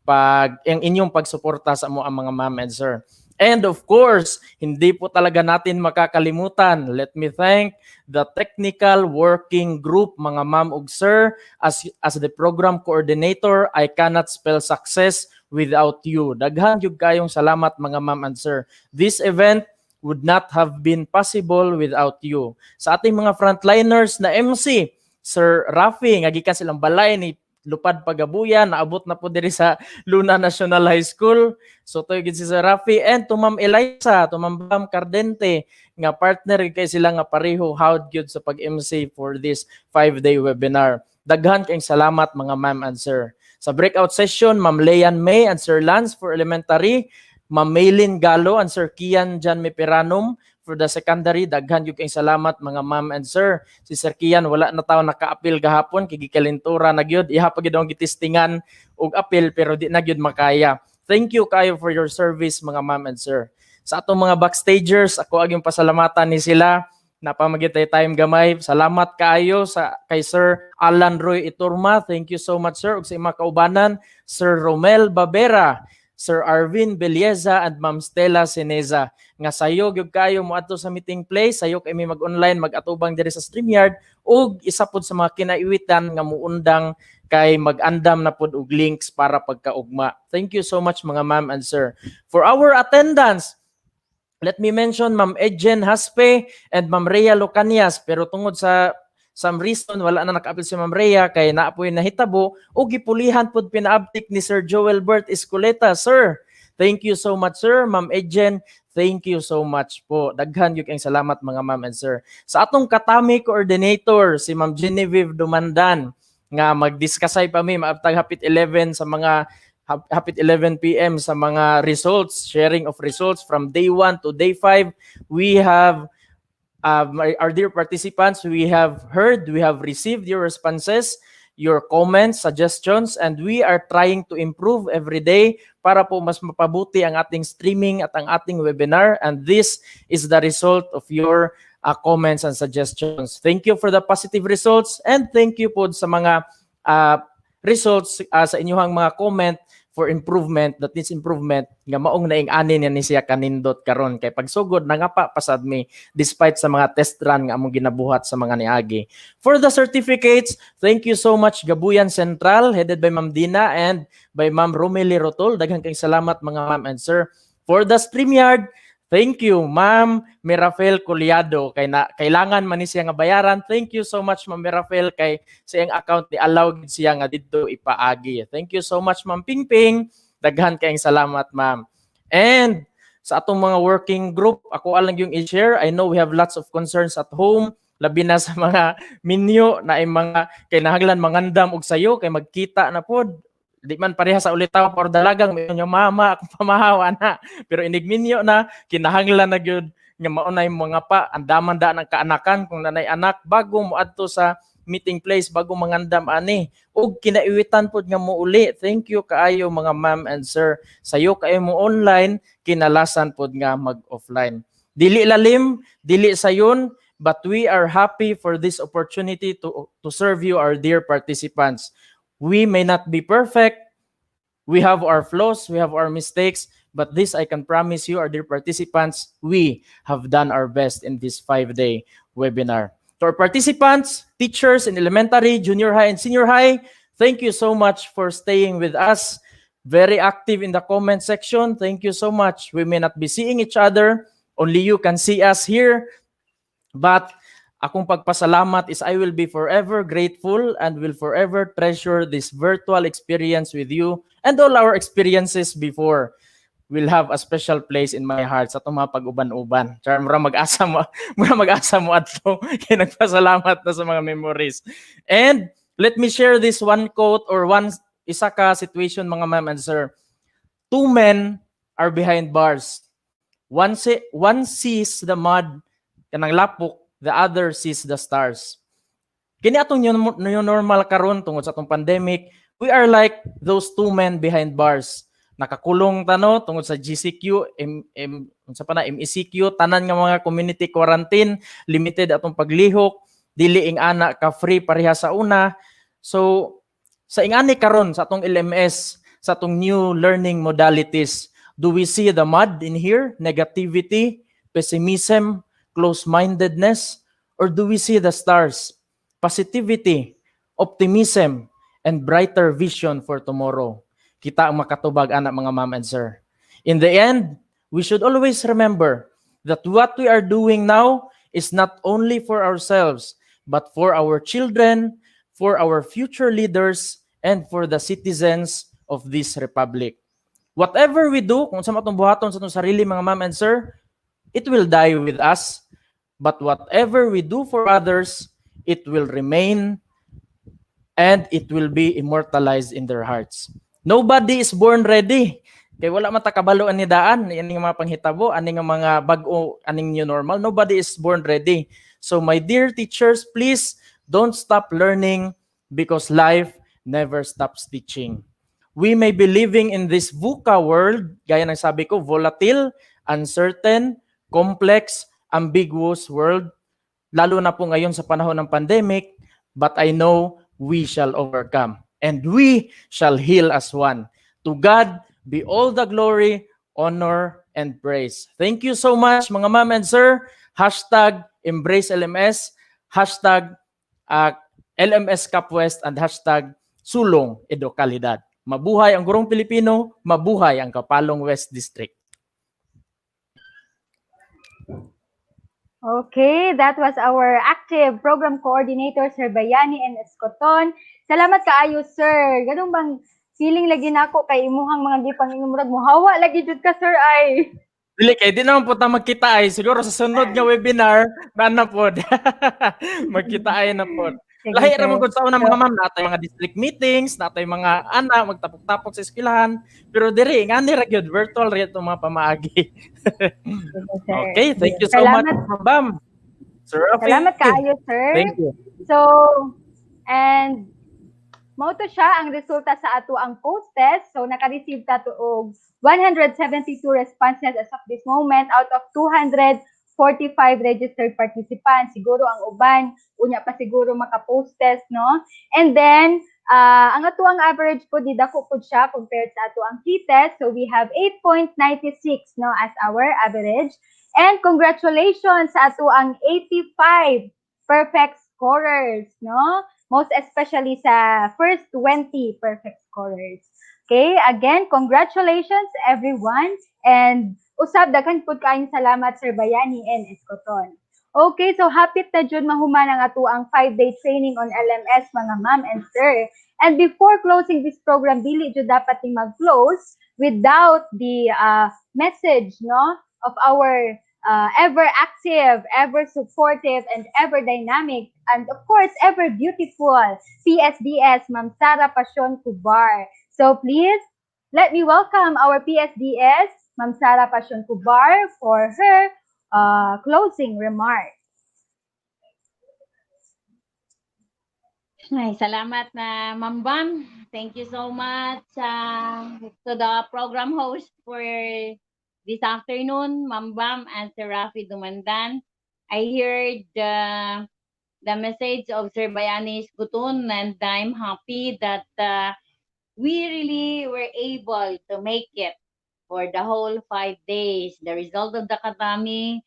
ang inyong pagsuporta sa mo ang mga ma'am and sir. And of course, hindi po talaga natin makakalimutan. Let me thank the technical working group, mga ma'am ug sir. As the program coordinator, I cannot spell success without you. Daghan gyud kayong salamat mga ma'am and sir. This event would not have been possible without you. Sa ating mga frontliners na MC, Sir Rafi, nga gikan silang balay ni Lupad Pagabuyan, naabot na po diri sa Luna National High School. So to gid si Sir Rafi and to Ma'am Eliza, to Ma'am Bam Cardente, nga partner kay sila nga pareho howd gyud sa pag-MC for this 5-day webinar. Daghan kayong salamat mga ma'am and sir. Sa breakout session, Ma'am Leyan May and Sir Lance for elementary, Ma'am Maylin Galo and Sir Kian Jan Miperanum for the secondary. Daghan yung kayong salamat mga ma'am and sir. Si Sir Kian wala na taon naka-apil gahapon, kigikalintura na gyud. Iha pa gyud ang gitistingan og apil pero di na gyud makaya. Thank you kayo for your service mga ma'am and sir. Sa atong mga backstagers, ako agyong pasalamatan ni sila. Napamagitay time gamay. Salamat kaayo kay Sir Alan Roy Iturma. Thank you so much sir. Ug sa imong kaubanan, Sir Romel Babera, Sir Arvin Belieza and Ma'am Stella Seneza. Nga sayo gyud kayo moadto sa meeting place, sayo kay mi mag-online, mag-atubang diri sa StreamYard ug isa pod sa mga kinaiwitan nga muundang kay mag-andam na pod og links para pagkaugma. Thank you so much mga ma'am and sir. For our attendance, let me mention Ma'am Edjen Haspe and Ma'am Rhea Locanias, pero tungod sa some reason wala na naka-apil si Ma'am Rhea kay naapoy nahitabo o gipulihan pod pinaabtik ni Sir Joel Bert Escoleta. Sir, thank you so much sir. Ma'am Edjen, thank you so much po. Daghan gyud kayong salamat mga ma'am and sir. Sa atong katami coordinator si Ma'am Genevieve Dumandan nga magdiskasay pa mi maabtag hapit 11 sa mga hapit 11 p.m. sa mga results, sharing of results from day 1 to day 5. We have, our dear participants, we have heard, we have received your responses, your comments, suggestions, and we are trying to improve every day para po mas mapabuti ang ating streaming at ang ating webinar. And this is the result of your comments and suggestions. Thank you for the positive results and thank you po sa mga results sa inyong mga comment for improvement, that needs improvement, nga maong naing ani niya ni siya kanindot karon kay pagsugod nangapa pasad mi despite sa mga test run nga among ginabuhat sa mga niagi. For the certificates, thank you so much Gabuyan Central headed by Ma'am Dina and by Ma'am Romely Rotol. Daghang kayong salamat mga ma'am and sir. For the StreamYard, thank you Ma'am Mirafel Colyado kay kailangan man ni siya nga bayaran. Thank you so much Ma'am Mirafel kay sa iyang account ni allow gid siya nga didto ipaagi. Thank you so much Ma'am Pingping. Daghan kayong salamat ma'am. And sa atong mga working group, ako lang yung i-share. I know we have lots of concerns at home, labi na sa mga minyo na ay mga kinahanglan mangandam og sayo kay magkita na pod. Di man pareha sa ulitaw por dalagang may yung mama akong pamahawa na pero inigminyo na kinahanglan na gyud nga maunay mga pa andaman da ng kaanakan kung nanay anak bago moadto sa meeting place bago mangandam ani ug kinaiwitan pod nga muuli. Thank you kaayo mga ma'am and sir. Sayo kaayo mo online, kinalasan pod nga mag-offline. Dili lalim, dili sayon, but we are happy for this opportunity to serve you our dear participants. We may not be perfect. We have our flaws, we have our mistakes, but this I can promise you, our dear participants, we have done our best in this 5-day webinar. To our participants, teachers in elementary, junior high, and senior high, thank you so much for staying with us. Very active in the comment section. Thank you so much. We may not be seeing each other. Only you can see us here. But akong pagpasalamat is I will be forever grateful and will forever treasure this virtual experience with you and all our experiences before will have a special place in my heart sa itong mga pag-uban-uban. Char, mura mag-asa mo ato. Kaya nagpasalamat na sa mga memories. And let me share this one quote or isa ka situation mga ma'am and sir. Two men are behind bars. One sees the mud, kanang lapok, the other sees the stars. Kini atong new normal karon tungod sa atong pandemic, we are like those two men behind bars. Nakakulong tano tungod sa GCQ, MECQ, tanan nga mga community quarantine, limited atong paglihok, dili ing ana ka free pareha sa una. So sa ingani karon sa atong LMS, sa atong new learning modalities, do we see the mud in here? Negativity, pessimism, close-mindedness, or do we see the stars? Positivity, optimism, and brighter vision for tomorrow. Kita ang makatubag anak mga ma'am and sir. In the end, we should always remember that what we are doing now is not only for ourselves, but for our children, for our future leaders, and for the citizens of this republic. Whatever we do, kung sa matong buhaton sa itong sarili mga ma'am and sir, it will die with us. But whatever we do for others, it will remain and it will be immortalized in their hearts. Nobody is born ready. Kay wala man ta kabalo ani daan, ani nga mga panghitabo, ani nga mga bag-o, aning new normal. Nobody is born ready. So my dear teachers, please don't stop learning because life never stops teaching. We may be living in this VUCA world, gaya ng sabi ko, volatile, uncertain, complex, ambiguous world, lalo na po ngayon sa panahon ng pandemic, but I know we shall overcome and we shall heal as one. To God be all the glory, honor, and praise. Thank you so much, mga ma'am and sir. Hashtag embrace LMS, hashtag LMS KapWest, and hashtag sulong edukalidad. Mabuhay ang gurong Pilipino, mabuhay ang Kapalong West District. Okay, that was our active program coordinator, Sir Bayani and Escoton. Salamat kaayo, sir. Ganun bang feeling lagi nako kay imuhang mga gipangingumurag mo? Hawa lagi jud ka, sir, ay. Dili kay di naman po ta magkita ay siguro sa sunod nga webinar na pod. Magkita ay na pod. Lahi ra man gud sa una mga ma'am, natay mga district meetings, natay mga ana magtapok-tapok sa eskwelahan, pero diri ngani ra gyud virtual ra itong mga pamaagi. Okay, thank you so much, ma'am. Sir Rafi. Salamat kaayo, sir. Thank you. So, and mao to siya ang resulta sa ato ang post-test. So, naka-receive ta to og 172 responses as of this moment out of 245 registered participants. Siguro ang uban, unya pa siguro maka-post-test, no? And then, ang ato ang average po, di dako po siya compared sa ato ang t-test. So, we have 8.96, no, as our average. And congratulations sa ato ang 85 perfect scorers, no? Most especially sa first 20 perfect scorers. Okay, again, congratulations everyone. And usab, daghan pud kaayong salamat, Sir Bayani and Escoton. Okay, so hapit na jud mahuman ang ato ang 5-day training on LMS, mga ma'am and sir. And before closing this program, dili jud dapat ni mag-close without the message, no, of our ever active, ever supportive, and ever dynamic, and of course, ever beautiful PSDS, Ma'am Sara Pasyon Cubar. So please, let me welcome our PSDS, Ma'am Sara Pasyon Cubar, for her closing remarks. Ay, salamat na Ma'am Bam. Thank you so much to the program host for this afternoon, Ma'am Bam and Sir Rafi Dumandan. I heard the message of Sir Bayani Gutun, and I'm happy that we really were able to make it for the whole 5 days. The result of the Katami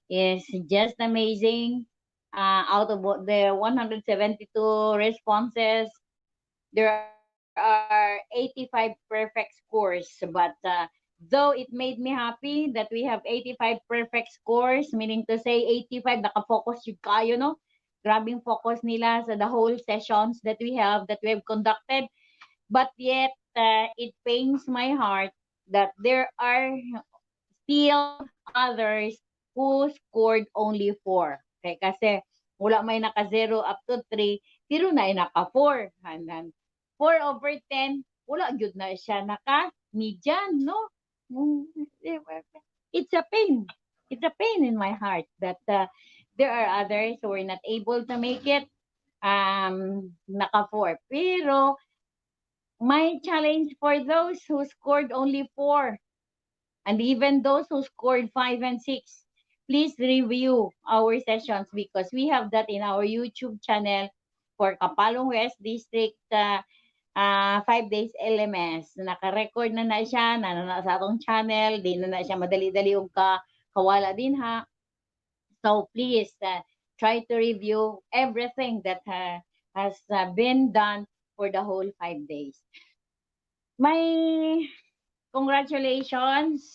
is just amazing. Out of the 172 responses, there are 85 perfect scores. But though it made me happy that we have 85 perfect scores, meaning to say 85 naka-focus yung kayo, no? Grabing focus nila sa the whole sessions that we have conducted. But yet, it pains my heart that there are still others who scored only 4. Okay, kasi wala may naka-0 up to 3, pero na ay naka-4. And then 4 over 10, wala gyud na siya naka-median, no? It's a pain. It's a pain in my heart that there are others who were not able to make it naka-4. Pero my challenge for those who scored only 4, and even those who scored 5 and 6, please review our sessions because we have that in our YouTube channel for Kapalong West District 5 days LMS. Naka-record na siya, na sa atong channel, di na siya madali-dali yung kawala din ha. So please try to review everything that has been done for the whole 5 days. My congratulations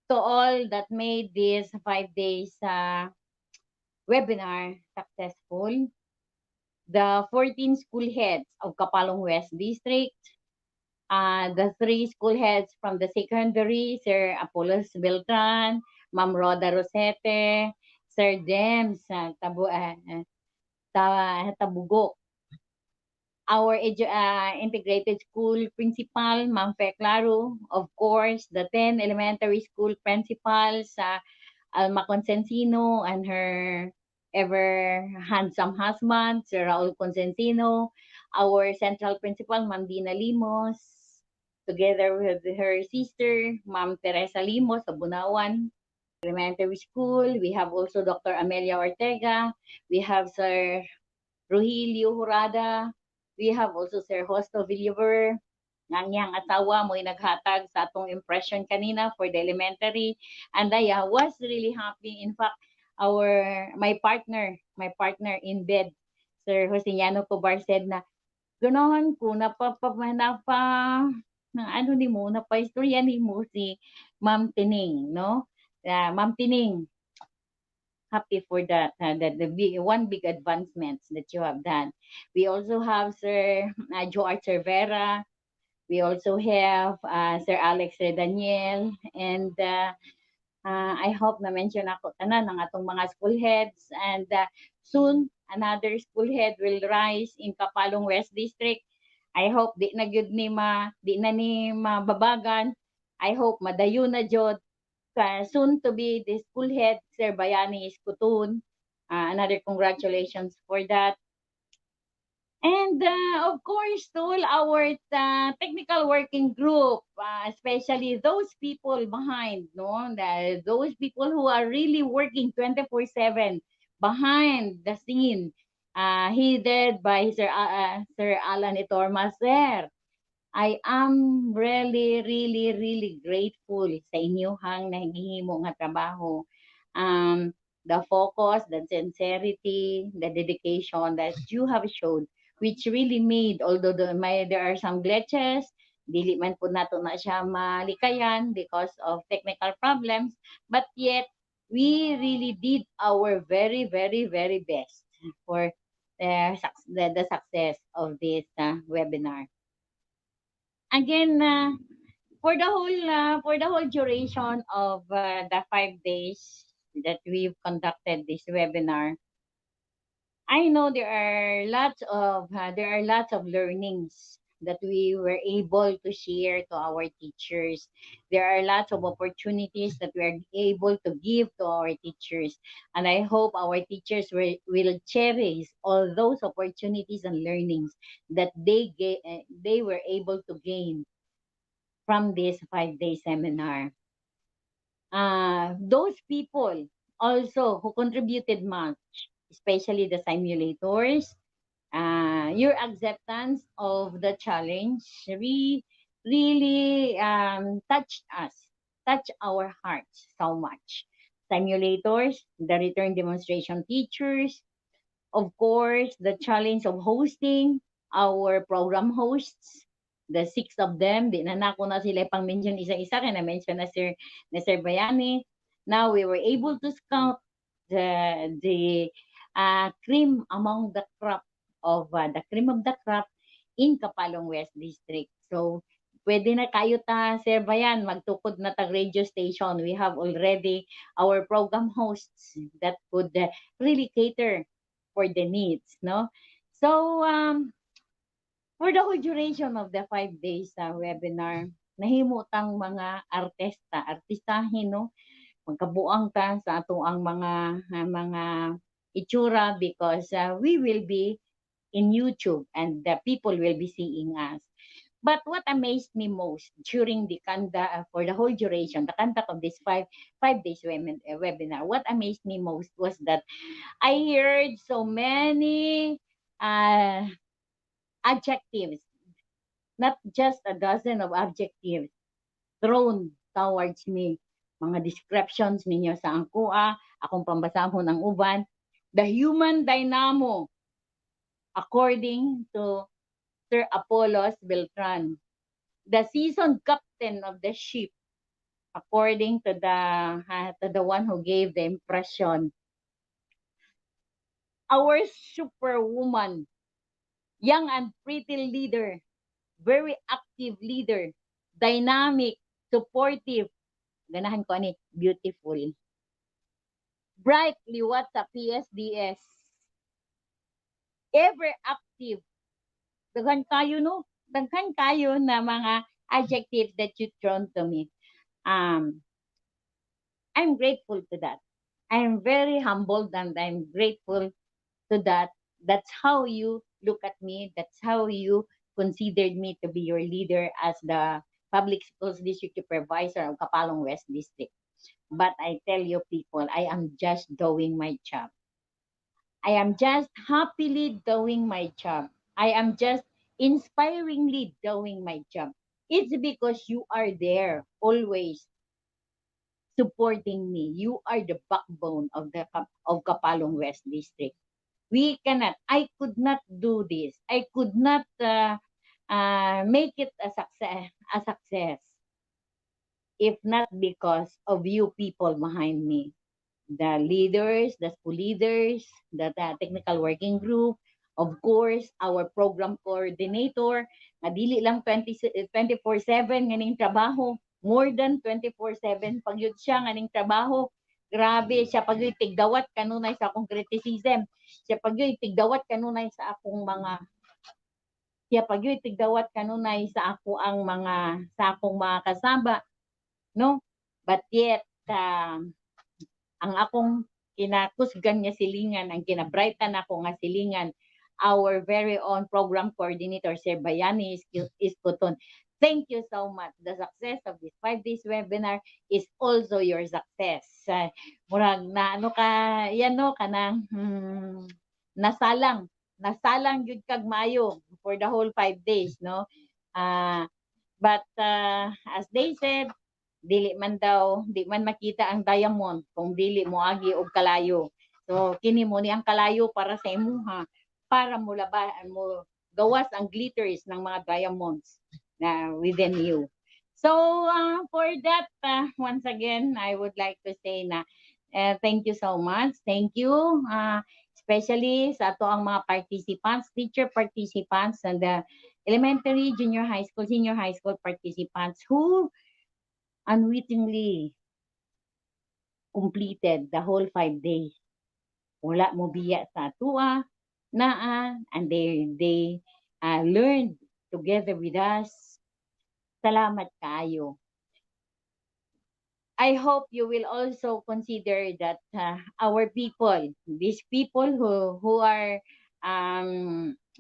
to all that made this 5 days webinar successful. The 14 school heads of Kapalong West District, the 3 school heads from the secondary, Sir Apollos Beltran, Ma'am Roda Rosete, Sir James Tabugok, our integrated school principal, Ma'am Fe Claro, of course, the 10 elementary school principals, Alma Consensino and her ever handsome husband, Sir Raul Consensino, our central principal, Ma'am Dina Limos, together with her sister, Ma'am Teresa Limos of Bunawan Elementary School. We have also Dr. Amelia Ortega. We have Sir Rogelio Jurada. We have also Sir Hosto Villaver. Ngangyang asawa mo'y naghatag sa atong impression kanina for the elementary. And I was really happy. In fact, my partner in bed, Sir Josiniano Cobar said na, ganoon ko, na ano ni mo, istorya ni mo si Ma'am Tining, no? Ma'am Tining, happy for that, one big advancements that you have done. We also have Sir Joart Cervera. We also have Sir Alex Daniel. And I hope na mention ako tanan ng atong mga school heads. And soon, another school head will rise in Kapalong West District. I hope di na ni mababagan. I hope madayon na jud soon to be the school head, Sir Bayani Iskutun. Another congratulations for that. And of course, to all our technical working group, especially those people behind, those people who are really working 24/7 behind the scene, headed by Sir Alan Itorma, Sir. I am really, really, really grateful sa inyong nahihimo nga trabaho. The focus, the sincerity, the dedication that you have shown, which really made, although there are some glitches, dili man po nato na siya malikayan because of technical problems, but yet, we really did our very, very, very best for the success of this webinar. Again, for the whole duration of the 5 days that we've conducted this webinar, I know there are lots of learnings that we were able to share to our teachers. There are lots of opportunities that we are able to give to our teachers, and I hope our teachers will cherish all those opportunities and learnings that they were able to gain from this 5-day seminar. Those people also who contributed much, especially the simulators, your acceptance of the challenge really touched our hearts so much. Simulators, the return demonstration teachers, of course, the challenge of hosting our program hosts, the 6 of them, di na nako na sila pang-mention isa-isa, kaya na-mention na Sir Bayani. Now, we were able to scout the cream among the crop of the cream of the crop in Kapalong West District. So, pwede na kayo Sir Bayan, magtukod na tag radio station. We have already our program hosts that could really cater for the needs, no? So, for the whole duration of the 5 days webinar, nahimutang mga artistahin, no? Magkabuang sa ato ang mga itsura because we will be in YouTube and the people will be seeing us. But what amazed me most during the for the whole duration, the conduct of this 5 days webinar, what amazed me most was that I heard so many adjectives, not just a dozen of adjectives thrown towards me. Mga descriptions ninyo sa angkua, akong pambasahon ang uban. The human dynamo, according to Sir Apollos Beltran. The seasoned captain of the ship, according to the one who gave the impression. Our superwoman, young and pretty leader, very active leader, dynamic, supportive, ganahan ko ani, beautiful. Bright liwat sa PSDS, ever active, Daghan kayo no, daghan kayo na mga adjectives that you thrown to me. I'm grateful to that. I'm very humbled and I'm grateful to that. That's how you look at me. That's how you considered me to be your leader as the public schools district supervisor of Kapalong West District. But I tell you people, I am just doing my job. I am just happily doing my job. I am just inspiringly doing my job. It's because you are there always supporting me. You are the backbone of the of Kapalong West District. We cannot. I could not do this. I could not make it a success. A success if not because of you people behind me. The leaders, the school leaders, the technical working group, of course, our program coordinator, na dili lang 24/7 nganing trabaho, more than 24/7 pag yun siya nganing trabaho. Grabe, siya pag yun tigdawat kanunay sa akong criticism. Siya pag yun tigdawat kanunay sa akong mga siya pag yun tigdawat kanunay sa ako ang mga sa akong mga kasama, no? But yet, ang akong kinakusgan nga silingan, ang kinabrightan ako nga silingan, our very own program coordinator, Sir Bayani Iskuton. Thank you so much. The success of this 5 days webinar is also your success. Murag na ano ka, yan no, kanang nasalang yun kag mayo for the whole 5 days, no? But as they said, di man makita ang diamond kung dili mo agi og kalayo. So kini mo ni ang kalayo para sa imuha, para mo gawas ang glitters ng mga diamonds na within you. So for that, once again, I would like to say na thank you so much. Thank you. Especially sa ato ang mga participants, teacher participants, and the elementary, junior high school, senior high school participants who unwittingly completed the whole 5 days. Wala mo biya sa atua, and they learned together with us. Salamat kayo. I hope you will also consider that our people, these people who are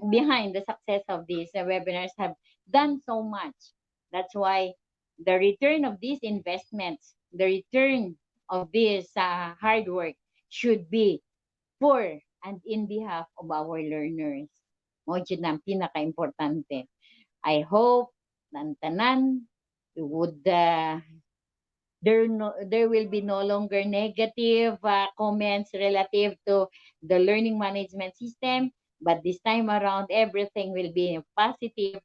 behind the success of these webinars have done so much. That's why the return of these investments, the return of this hard work should be for and in behalf of our learners. Mo jud ang pinaka-importante. I hope ng tanan would there will be no longer negative comments relative to the learning management system, but this time around everything will be positive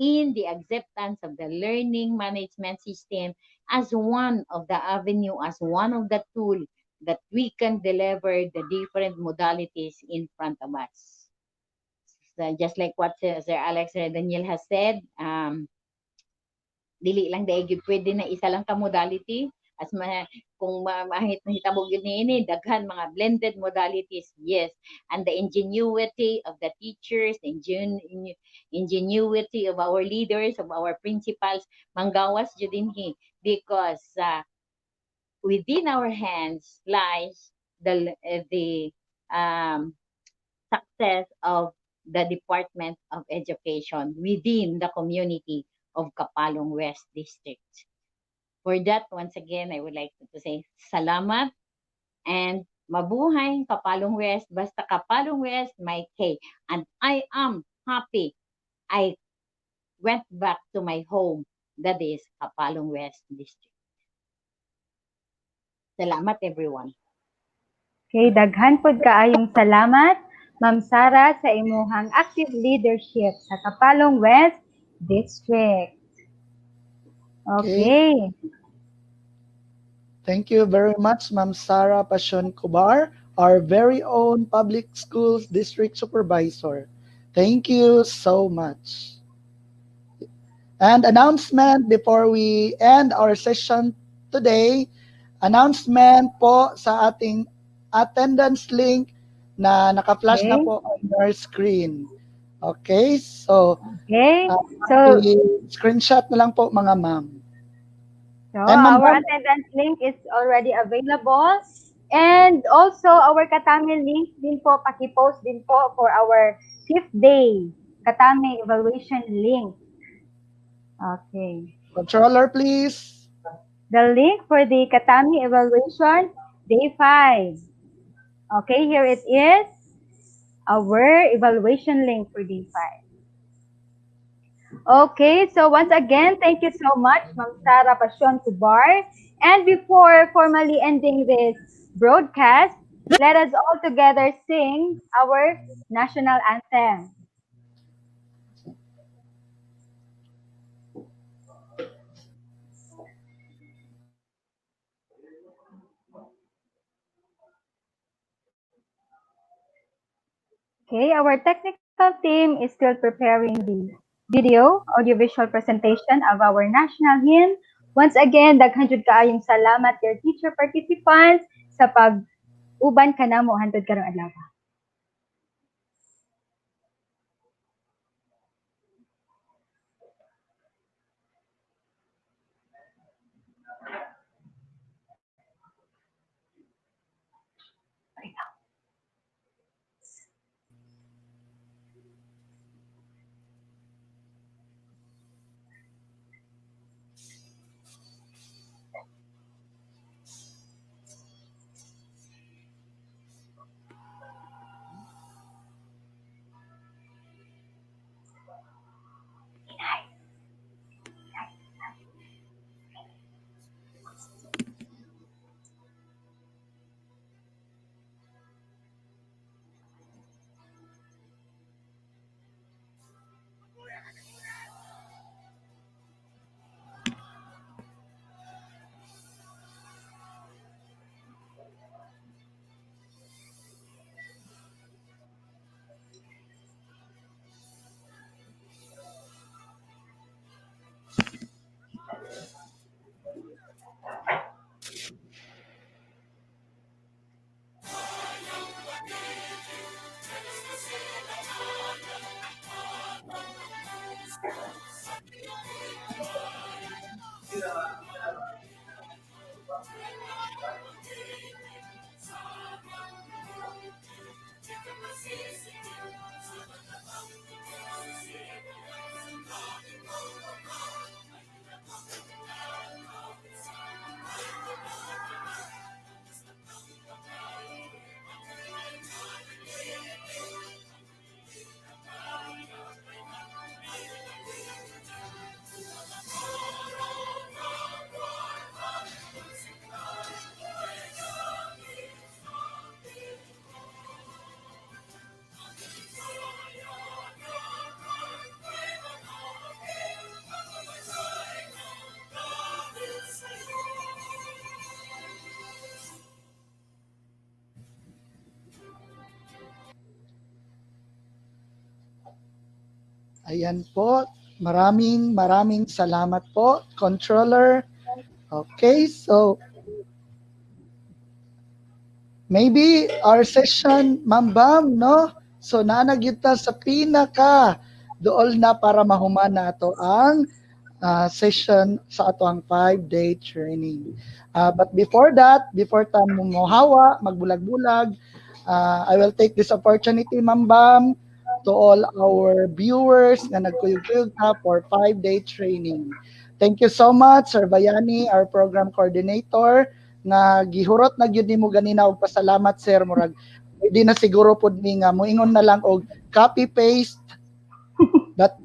in the acceptance of the learning management system as one of the avenue, as one of the tool that we can deliver the different modalities in front of us. So just like what Sir Alex Daniel has said, dili lang dahil pwede na isa lang ka modality, as kung mahitabog yun ini, daghan mga blended modalities, yes. And the ingenuity of the teachers, the ingenuity of our leaders, of our principals, manggawas jud dinhi, because within our hands lies the success of the Department of Education within the community of Kapalong West District. For that, once again, I would like to say salamat and mabuhay Kapalong West. Basta Kapalong West, may K. And I am happy I went back to my home, that is Kapalong West District. Salamat everyone. Okay, daghan pod kaayong salamat, Ma'am Sara, sa imuhang active leadership sa Kapalong West District. Okay. Thank you very much, Ma'am Sara Pasyon Kubar, our very own Public Schools District Supervisor. Thank you so much. And announcement before we end our session today, announcement po sa ating attendance link na naka-flash na po on your screen. Okay, so Okay? So, screenshot na lang po mga ma'am. And ma'am our Bam, attendance link is already available. And also, our Katame link din po, paki-post din po for our 5th day Katame evaluation link. Okay. controller please. The link for the Katami evaluation, day 5. Okay, here it is. Our evaluation link for day 5. Okay, so once again, thank you so much, Ma'am Sara Pasyon Kubar. And before formally ending this broadcast, let us all together sing our national anthem. Okay, our technical team is still preparing the video, audiovisual presentation of our national hymn. Once again, daghan jud kaayong salamat dear teacher participants sa pag-uban kanamo hantod karong adlaw. Ayan po. Maraming salamat po, controller. Okay, so maybe our session, Ma'am Bam, no? So naanagyud ta sa pinaka dool na para mahuman nato ang session sa ato ang 5-day training. But before that, before ta mohawa, magbulag-bulag, I will take this opportunity, Ma'am Bam, to all our viewers nga nagkuyog-kuyog ta for 5-day training. Thank you so much, Sir Bayani, our program coordinator, nga gihurot na gyud nimo ganina og pasalamat, sir. Murag pwede na siguro pud mi nga moingon na lang og copy paste. But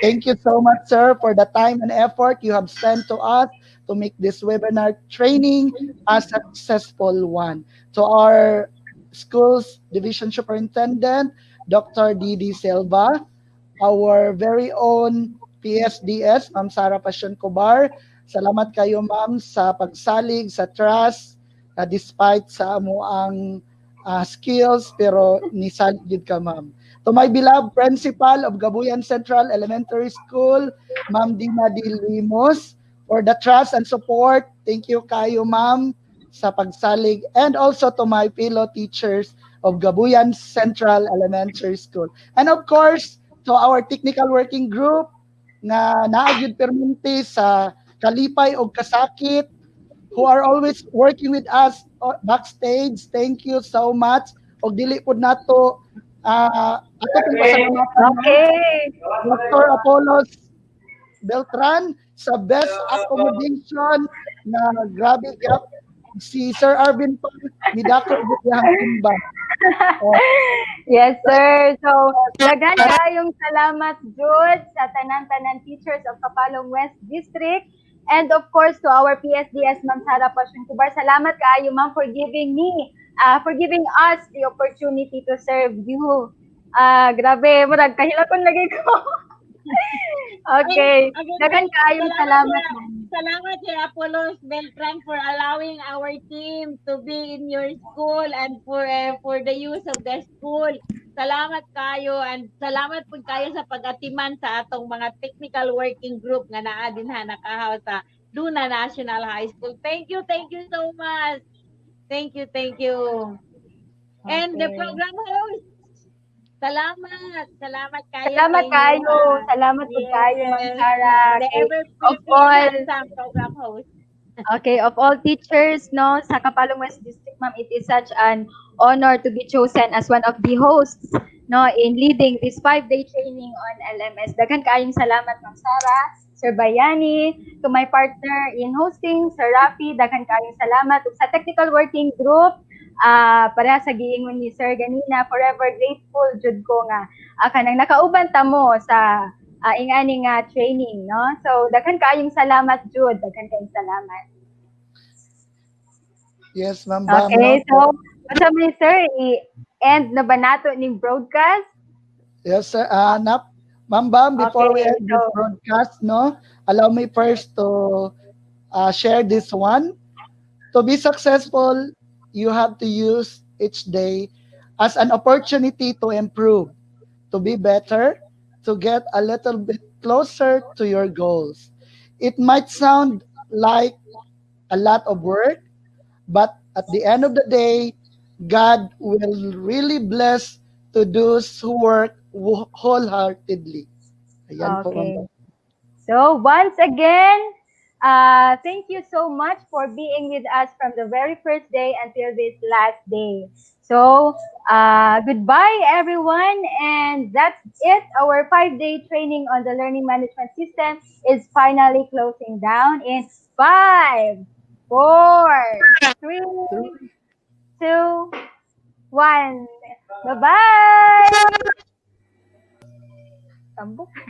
thank you so much, sir, for the time and effort you have spent to us to make this webinar training a successful one. To our school's division superintendent, Dr. Didi Silva, our very own PSDS, Ma'am Sara Pasyon Cobar. Salamat kayo, ma'am, sa pagsalig, sa trust, despite sa amo ang skills, pero nisalig yun ka, ma'am. To my beloved principal of Gabuyan Central Elementary School, Ma'am Dina D. Limos, for the trust and support. Thank you kayo, ma'am, sa pagsalig. And also to my fellow teachers of Gabuyan Central Elementary School. And of course, to our technical working group nga naagyud permente sa kalipay o kasakit who are always working with us backstage. Thank you so much. Og dili pud nato ato pong pasalamatan no Okay. Dr. Apollos Beltran sa best accommodation na grabe gyap si Sir Arvin pa ni Dako Gutiyang Timba. Yes, sir. So, daghan kayong salamat, Jude, sa tanan-tanan teachers of Kapalong West District. And of course, to our PSDS, Ma'am Sara Pasyon Kubar. Salamat kaayo, ma'am, for giving us the opportunity to serve you. Grabe, murag kahilakon lagi ko. Okay. Daghan kaayong salamat, ma'am. Salamat, Sir Apollos Beltran, for allowing our team to be in your school and for the use of the school. Salamat kayo and salamat po kayo sa pag-atiman sa atong mga technical working group nga naa dinha nakahaw sa Luna National High School. Thank you so much. Thank you. And the Okay. program host, salamat kayo. Salamat sa inyo, kayo. Salamat po kayo, Ma'am Sara. The Okay. ever Of pretty all, handsome program host. Okay, of all teachers, no, sa Kapalong West District, ma'am, it is such an honor to be chosen as one of the hosts, no, in leading this 5-day training on LMS. Daghan kaayong salamat, Ma'am Sara, Sir Bayani, to my partner in hosting, Sir Rafi, daghan kaayong salamat. Ug sa technical working group, para sa giingon ni Sir ganina, forever grateful jud ko nga kanang nakauban ta mo sa ingani nga training, no? So, daghan kaayong salamat, Jude. Daghan kaayong salamat. Yes, Ma'am Bam. Okay, No? so, basta may sir, i-end na ba nato ning broadcast? Yes, sir. Ma'am Bam, before we Okay, end this so, broadcast, no, allow me first to share this one. To be successful, you have to use each day as an opportunity to improve, to be better, to get a little bit closer to your goals. It might sound like a lot of work, but at the end of the day, God will really bless to those who work wholeheartedly. Ayan po, Ma'am okay. Bam. So, once again, thank you so much for being with us from the very first day until this last day. So, goodbye, everyone. And that's it. Our 5-day training on the learning management system is finally closing down in 5, 4, 3, 2, 1. Bye-bye! Tambok.